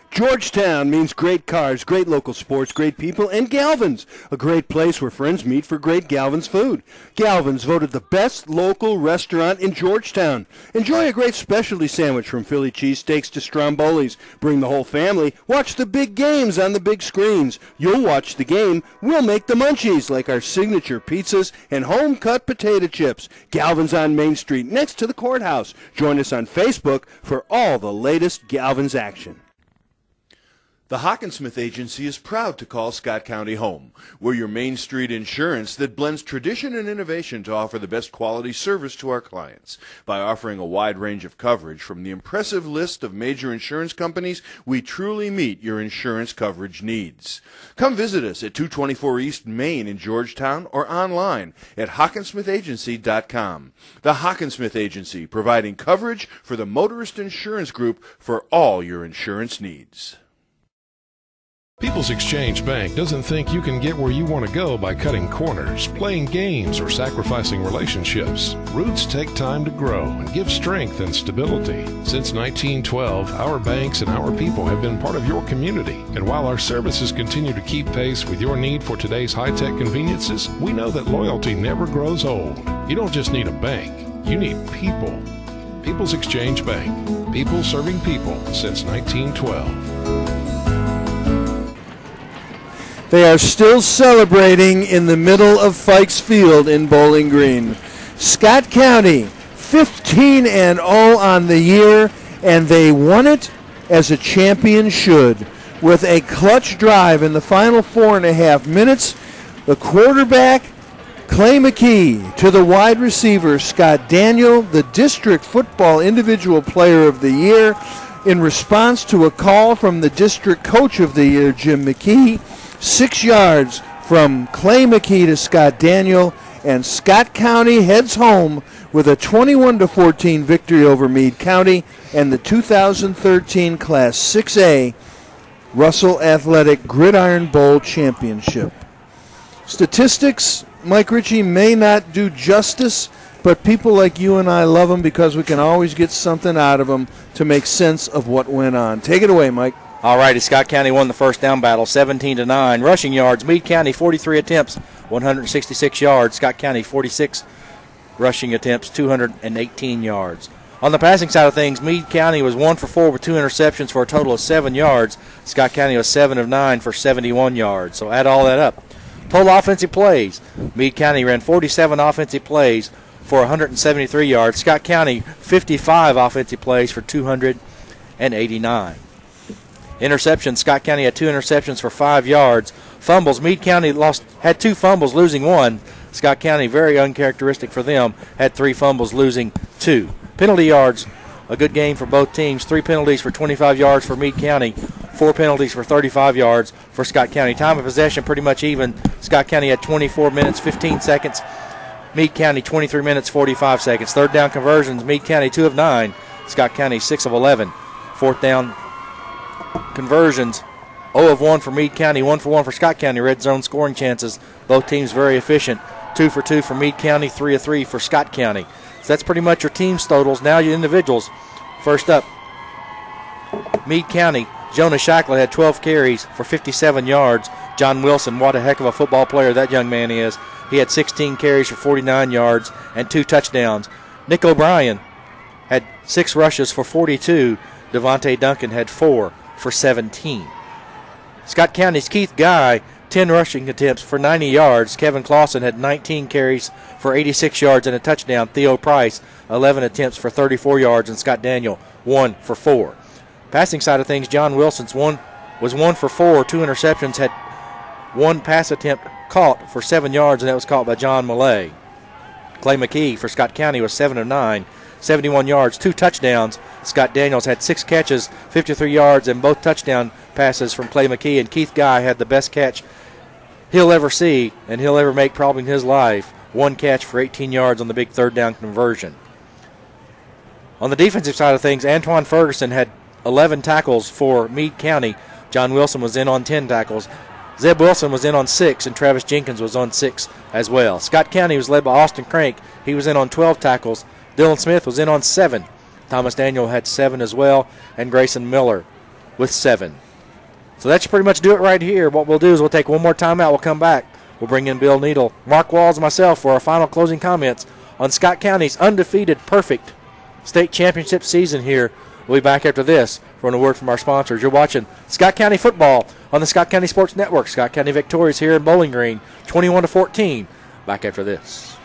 Georgetown means great cars, great local sports, great people, and Galvin's, a great place where friends meet for great Galvin's food. Galvin's voted the best local restaurant in Georgetown. Enjoy a great specialty sandwich from Philly cheesesteaks to Strombolis. Bring the whole family. Watch the big games on the big screens. You'll watch the game. We'll make the munchies like our signature pizzas and home-cut potato chips. Galvin's on Main Street next to the courthouse. Join us on Facebook for all the latest Galvin's action. The Hockensmith Agency is proud to call Scott County home. We're your Main Street insurance that blends tradition and innovation to offer the best quality service to our clients. By offering a wide range of coverage from the impressive list of major insurance companies, we truly meet your insurance coverage needs. Come visit us at 224 East Main in Georgetown or online at HockensmithAgency.com. The Hockensmith Agency, providing coverage for the Motorist Insurance Group for all your insurance needs. People's Exchange Bank doesn't think you can get where you want to go by cutting corners, playing games, or sacrificing relationships. Roots take time to grow and give strength and stability. Since 1912, our banks and our people have been part of your community. And while our services continue to keep pace with your need for today's high-tech conveniences, we know that loyalty never grows old. You don't just need a bank, you need people. People's Exchange Bank. People serving people since 1912. They are still celebrating in the middle of Fikes Field in Bowling Green. Scott County, 15-0 on the year, and they won it as a champion should. With a clutch drive in the final 4.5 minutes, the quarterback, Clay McKee, to the wide receiver, Scott Daniel, the district football individual player of the year, in response to a call from the district coach of the year, Jim McKee. 6 yards from Clay McKee to Scott Daniel, and Scott County heads home with a 21-14 victory over Meade County and the 2013 Class 6A Russell Athletic Gridiron Bowl Championship. Statistics, Mike Ritchie, may not do justice, but people like you and I love them because we can always get something out of them to make sense of what went on. Take it away, Mike. All righty, Scott County won the first down battle, 17-9. Rushing yards, Meade County 43 attempts, 166 yards. Scott County 46 rushing attempts, 218 yards. On the passing side of things, Meade County was 1 for 4 with 2 interceptions for a total of 7 yards. Scott County was 7 of 9 for 71 yards. So add all that up. Total offensive plays, Meade County ran 47 offensive plays for 173 yards. Scott County 55 offensive plays for 289. Interceptions, Scott County had 2 interceptions for 5 yards. Fumbles, Meade County had 2 fumbles, losing 1. Scott County, very uncharacteristic for them, had 3 fumbles, losing 2. Penalty yards, a good game for both teams. 3 penalties for 25 yards for Meade County, 4 penalties for 35 yards for Scott County. Time of possession pretty much even. Scott County had 24 minutes, 15 seconds. Meade County 23 minutes, 45 seconds. Third down conversions, Meade County 2 of 9. Scott County 6 of 11. Fourth down conversions, 0 of 1 for Meade County, 1 for 1 for Scott County. Red zone scoring chances, both teams very efficient. 2 for 2 for Meade County, 3 of 3 for Scott County. So that's pretty much your team's totals. Now your individuals. First up, Meade County, Jonah Shacklett had 12 carries for 57 yards. John Wilson, what a heck of a football player that young man is. He had 16 carries for 49 yards and 2 touchdowns. Nick O'Brien had 6 rushes for 42. Devontae Duncan had 4 for 17. Scott County's Keith Guy, 10 rushing attempts for 90 yards. Kevin Clausen had 19 carries for 86 yards and a touchdown. Theo Price, 11 attempts for 34 yards, and Scott Daniel, 1 for 4. Passing side of things, John Wilson's was 1 for 4, 2 interceptions, had 1 pass attempt caught for 7 yards, and that was caught by John Millay. Clay McKee for Scott County was 7 of 9, 71 yards, 2 touchdowns. Scott Daniels had 6 catches, 53 yards, and both touchdown passes from Clay McKee. And Keith Guy had the best catch he'll ever see and he'll ever make probably in his life. 1 catch for 18 yards on the big third down conversion. On the defensive side of things, Antoine Ferguson had 11 tackles for Meade County. John Wilson was in on 10 tackles. Zeb Wilson was in on 6, and Travis Jenkins was on 6 as well. Scott County was led by Austin Crank. He was in on 12 tackles. Dylan Smith was in on 7. Thomas Daniel had 7 as well, and Grayson Miller with 7. So that should pretty much do it right here. What we'll do is we'll take one more timeout. We'll come back. We'll bring in Bill Needle, Mark Walls, and myself for our final closing comments on Scott County's undefeated, perfect state championship season here. We'll be back after this for a word from our sponsors. You're watching Scott County football on the Scott County Sports Network. Scott County victorious here in Bowling Green, 21-14. Back after this.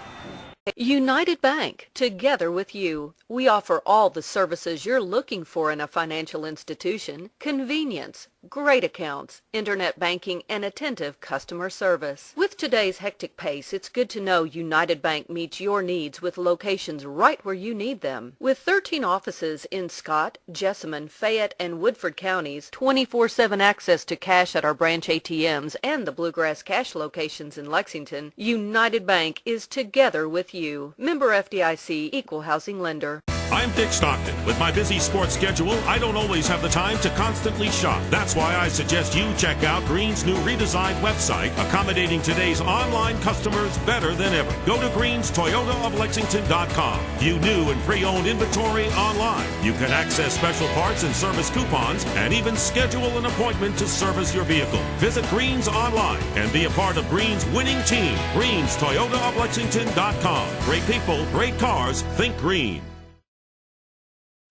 United Bank, together with you. We offer all the services you're looking for in a financial institution: convenience, great accounts, internet banking, and attentive customer service. With today's hectic pace, it's good to know United Bank meets your needs with locations right where you need them. With 13 offices in Scott, Jessamine, Fayette, and Woodford counties, 24/7 access to cash at our branch ATMs, and the Bluegrass Cash locations in Lexington, United Bank is together with you. Member FDIC, equal housing lender. I'm Dick Stockton. With my busy sports schedule, I don't always have the time to constantly shop. That's why I suggest you check out Green's new redesigned website, accommodating today's online customers better than ever. Go to greenstoyotaoflexington.com. View new and pre-owned inventory online. You can access special parts and service coupons, and even schedule an appointment to service your vehicle. Visit Green's online and be a part of Green's winning team. greenstoyotaoflexington.com. Great people, great cars, think Green.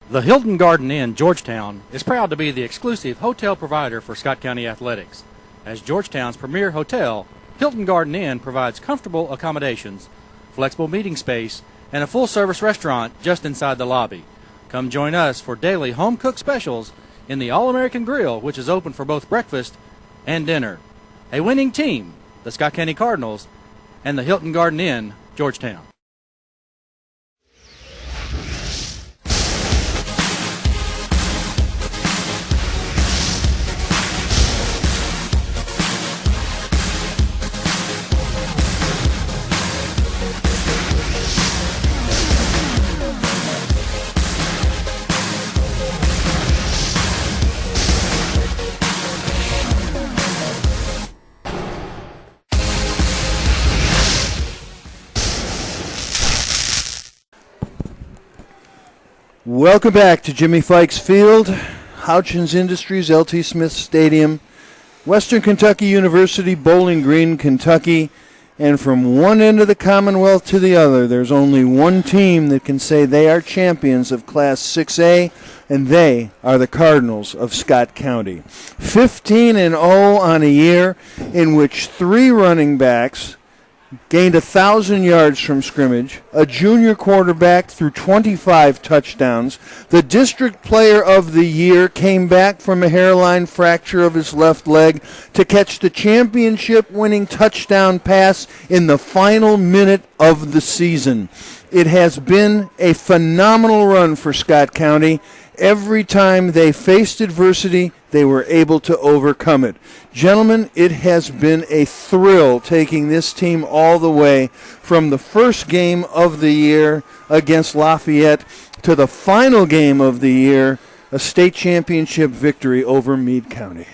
The Hilton Garden Inn, Georgetown, is proud to be the exclusive hotel provider for Scott County Athletics. as Georgetown's premier hotel, Hilton Garden Inn, provides comfortable accommodations, flexible meeting space, and a full-service restaurant just inside the lobby. Come join us for daily home-cooked specials in the All-American Grill, which is open for both breakfast and dinner. A winning team, the Scott County Cardinals, and the Hilton Garden Inn, Georgetown. Welcome back to Jimmy Fikes Field, Houchins Industries, LT Smith Stadium, Western Kentucky University, Bowling Green, Kentucky. And from one end of the Commonwealth to the other, there's only one team that can say they are champions of Class 6A, and they are the Cardinals of Scott County. 15-0 on a year in which 3 running backs gained 1,000 yards from scrimmage, a junior quarterback threw 25 touchdowns. The district player of the year came back from a hairline fracture of his left leg to catch the championship-winning touchdown pass in the final minute of the season. It has been a phenomenal run for Scott County. Every time they faced adversity, they were able to overcome it. Gentlemen, it has been a thrill taking this team all the way from the first game of the year against Lafayette to the final game of the year, a state championship victory over Meade County.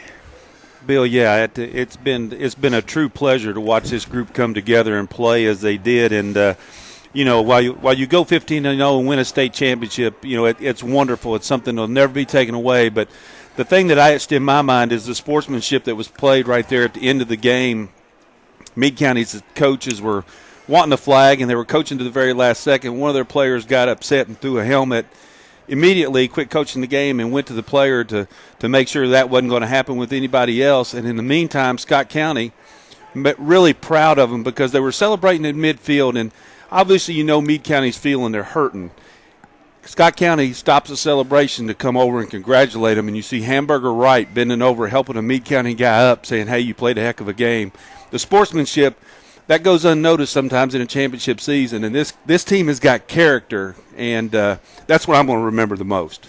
Bill, yeah, it's been a true pleasure to watch this group come together and play as they did, and while you go 15-0 and win a state championship, it's wonderful. It's something that'll never be taken away. But the thing that etched in my mind is the sportsmanship that was played right there at the end of the game. Meade County's coaches were wanting the flag, and they were coaching to the very last second. One of their players got upset and threw a helmet. Immediately quit coaching the game and went to the player to make sure that wasn't going to happen with anybody else. And in the meantime, Scott County, really proud of them because they were celebrating in midfield, and obviously, Meade County's feeling they're hurting. Scott County stops the celebration to come over and congratulate them, and you see Hamburger Wright bending over, helping a Meade County guy up, saying, hey, you played a heck of a game. The sportsmanship, that goes unnoticed sometimes in a championship season, and this team has got character, and that's what I'm going to remember the most.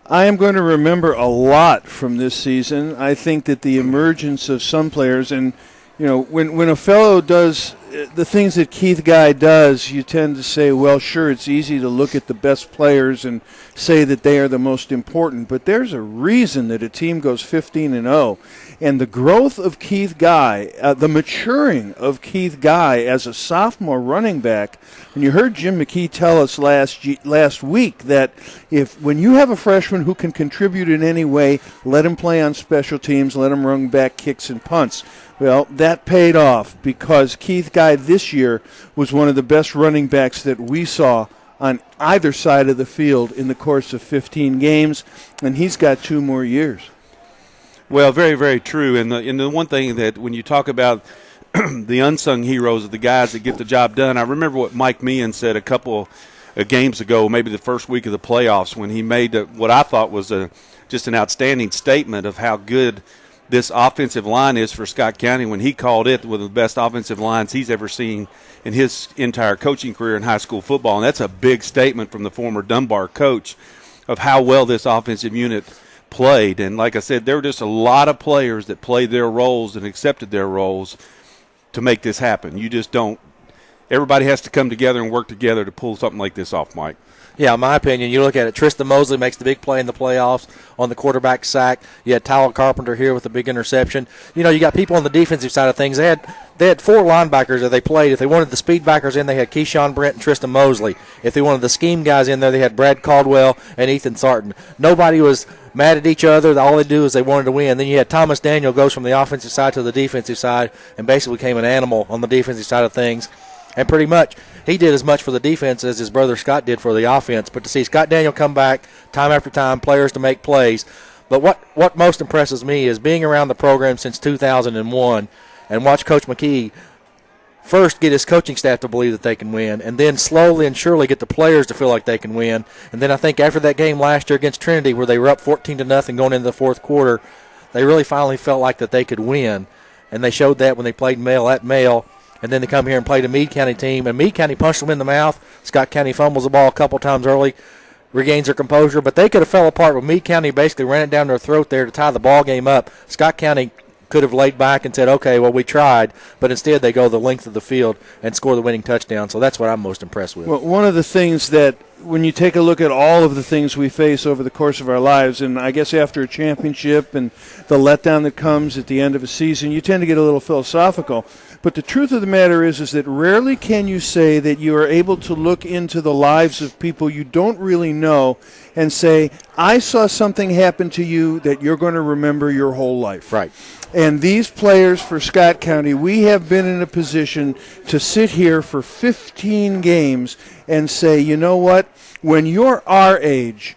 I am going to remember a lot from this season. I think that the emergence of some players, and when a fellow does the things that Keith Guy does, you tend to say, well, sure, it's easy to look at the best players and say that they are the most important, but there's a reason that a team goes 15-0. And the growth of Keith Guy, the maturing of Keith Guy as a sophomore running back, and you heard Jim McKee tell us last week that when you have a freshman who can contribute in any way, let him play on special teams, let him run back kicks and punts. Well, that paid off because Keith Guy this year was one of the best running backs that we saw on either side of the field in the course of 15 games, and he's got 2 more years. Well, very, very true. And the one thing that when you talk about the unsung heroes of the guys that get the job done, I remember what Mike Meehan said a couple of games ago, maybe the first week of the playoffs, when he made what I thought was just an outstanding statement of how good this offensive line is for Scott County when he called it one of the best offensive lines he's ever seen in his entire coaching career in high school football. And that's a big statement from the former Dunbar coach of how well this offensive unit played. And like I said, there were just a lot of players that played their roles and accepted their roles to make this happen. You just don't – everybody has to come together and work together to pull something like this off, Mike. Yeah, in my opinion, you look at it, Tristan Mosley makes the big play in the playoffs on the quarterback sack. You had Tyler Carpenter here with a big interception. You got people on the defensive side of things. They had 4 linebackers that they played. If they wanted the speed backers in, they had Keyshawn Brent and Tristan Mosley. If they wanted the scheme guys in there, they had Brad Caldwell and Ethan Sarton. Nobody was mad at each other. All they do is they wanted to win. Then you had Thomas Daniel goes from the offensive side to the defensive side and basically became an animal on the defensive side of things. And pretty much he did as much for the defense as his brother Scott did for the offense. But to see Scott Daniel come back time after time, players to make plays, But what most impresses me is being around the program since 2001 and watch Coach McKee first get his coaching staff to believe that they can win, and then slowly and surely get the players to feel like they can win. And then I think after that game last year against Trinity where they were up 14-0 going into the fourth quarter, they really finally felt like that they could win. And they showed that when they played Male at Male. And then they come here and played a Meade County team, and Meade County punched them in the mouth. Scott County fumbles the ball a couple times early, regains their composure, but they could have fell apart when Meade County basically ran it down their throat there to tie the ball game up. Scott County could have laid back and said, okay, well, we tried, but instead they go the length of the field and score the winning touchdown. So that's what I'm most impressed with. Well, one of the things that when you take a look at all of the things we face over the course of our lives, and I guess after a championship and the letdown that comes at the end of a season, you tend to get a little philosophical. But the truth of the matter is that rarely can you say that you are able to look into the lives of people you don't really know and say, I saw something happen to you that you're going to remember your whole life. Right. And these players for Scott County, we have been in a position to sit here for 15 games and say, you know what, when you're our age,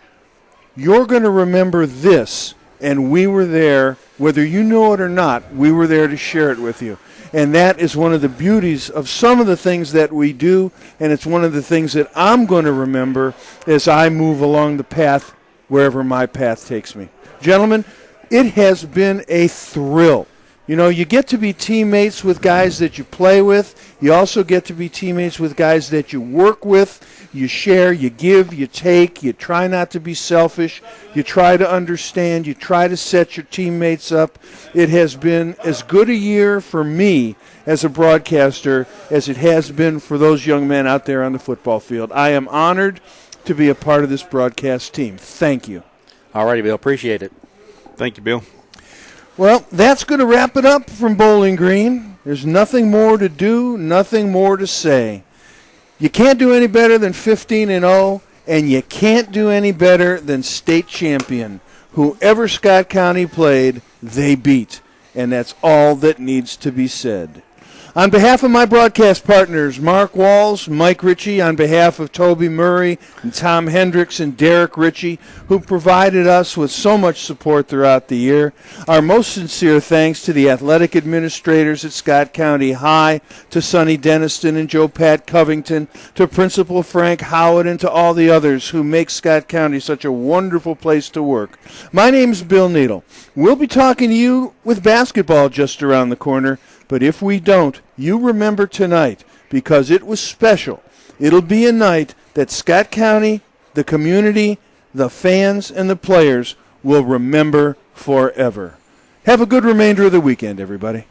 you're going to remember this, and we were there, whether you know it or not, we were there to share it with you. And that is one of the beauties of some of the things that we do, and it's one of the things that I'm going to remember as I move along the path wherever my path takes me. Gentlemen, it has been a thrill. You know, you get to be teammates with guys that you play with. You also get to be teammates with guys that you work with. You share, you give, you take. You try not to be selfish. You try to understand. You try to set your teammates up. It has been as good a year for me as a broadcaster as it has been for those young men out there on the football field. I am honored to be a part of this broadcast team. Thank you. All righty, Bill. Appreciate it. Thank you, Bill. Well, that's going to wrap it up from Bowling Green. There's nothing more to do, nothing more to say. You can't do any better than 15-0, and you can't do any better than state champion. Whoever Scott County played, they beat, and that's all that needs to be said. On behalf of my broadcast partners, Mark Walls, Mike Ritchie, on behalf of Toby Murray and Tom Hendricks and Derek Ritchie, who provided us with so much support throughout the year, our most sincere thanks to the athletic administrators at Scott County High, to Sonny Deniston and Joe Pat Covington, to Principal Frank Howard, and to all the others who make Scott County such a wonderful place to work. My name's Bill Needle. We'll be talking to you with basketball just around the corner. But if we don't, you remember tonight, because it was special. It'll be a night that Scott County, the community, the fans, and the players will remember forever. Have a good remainder of the weekend, everybody.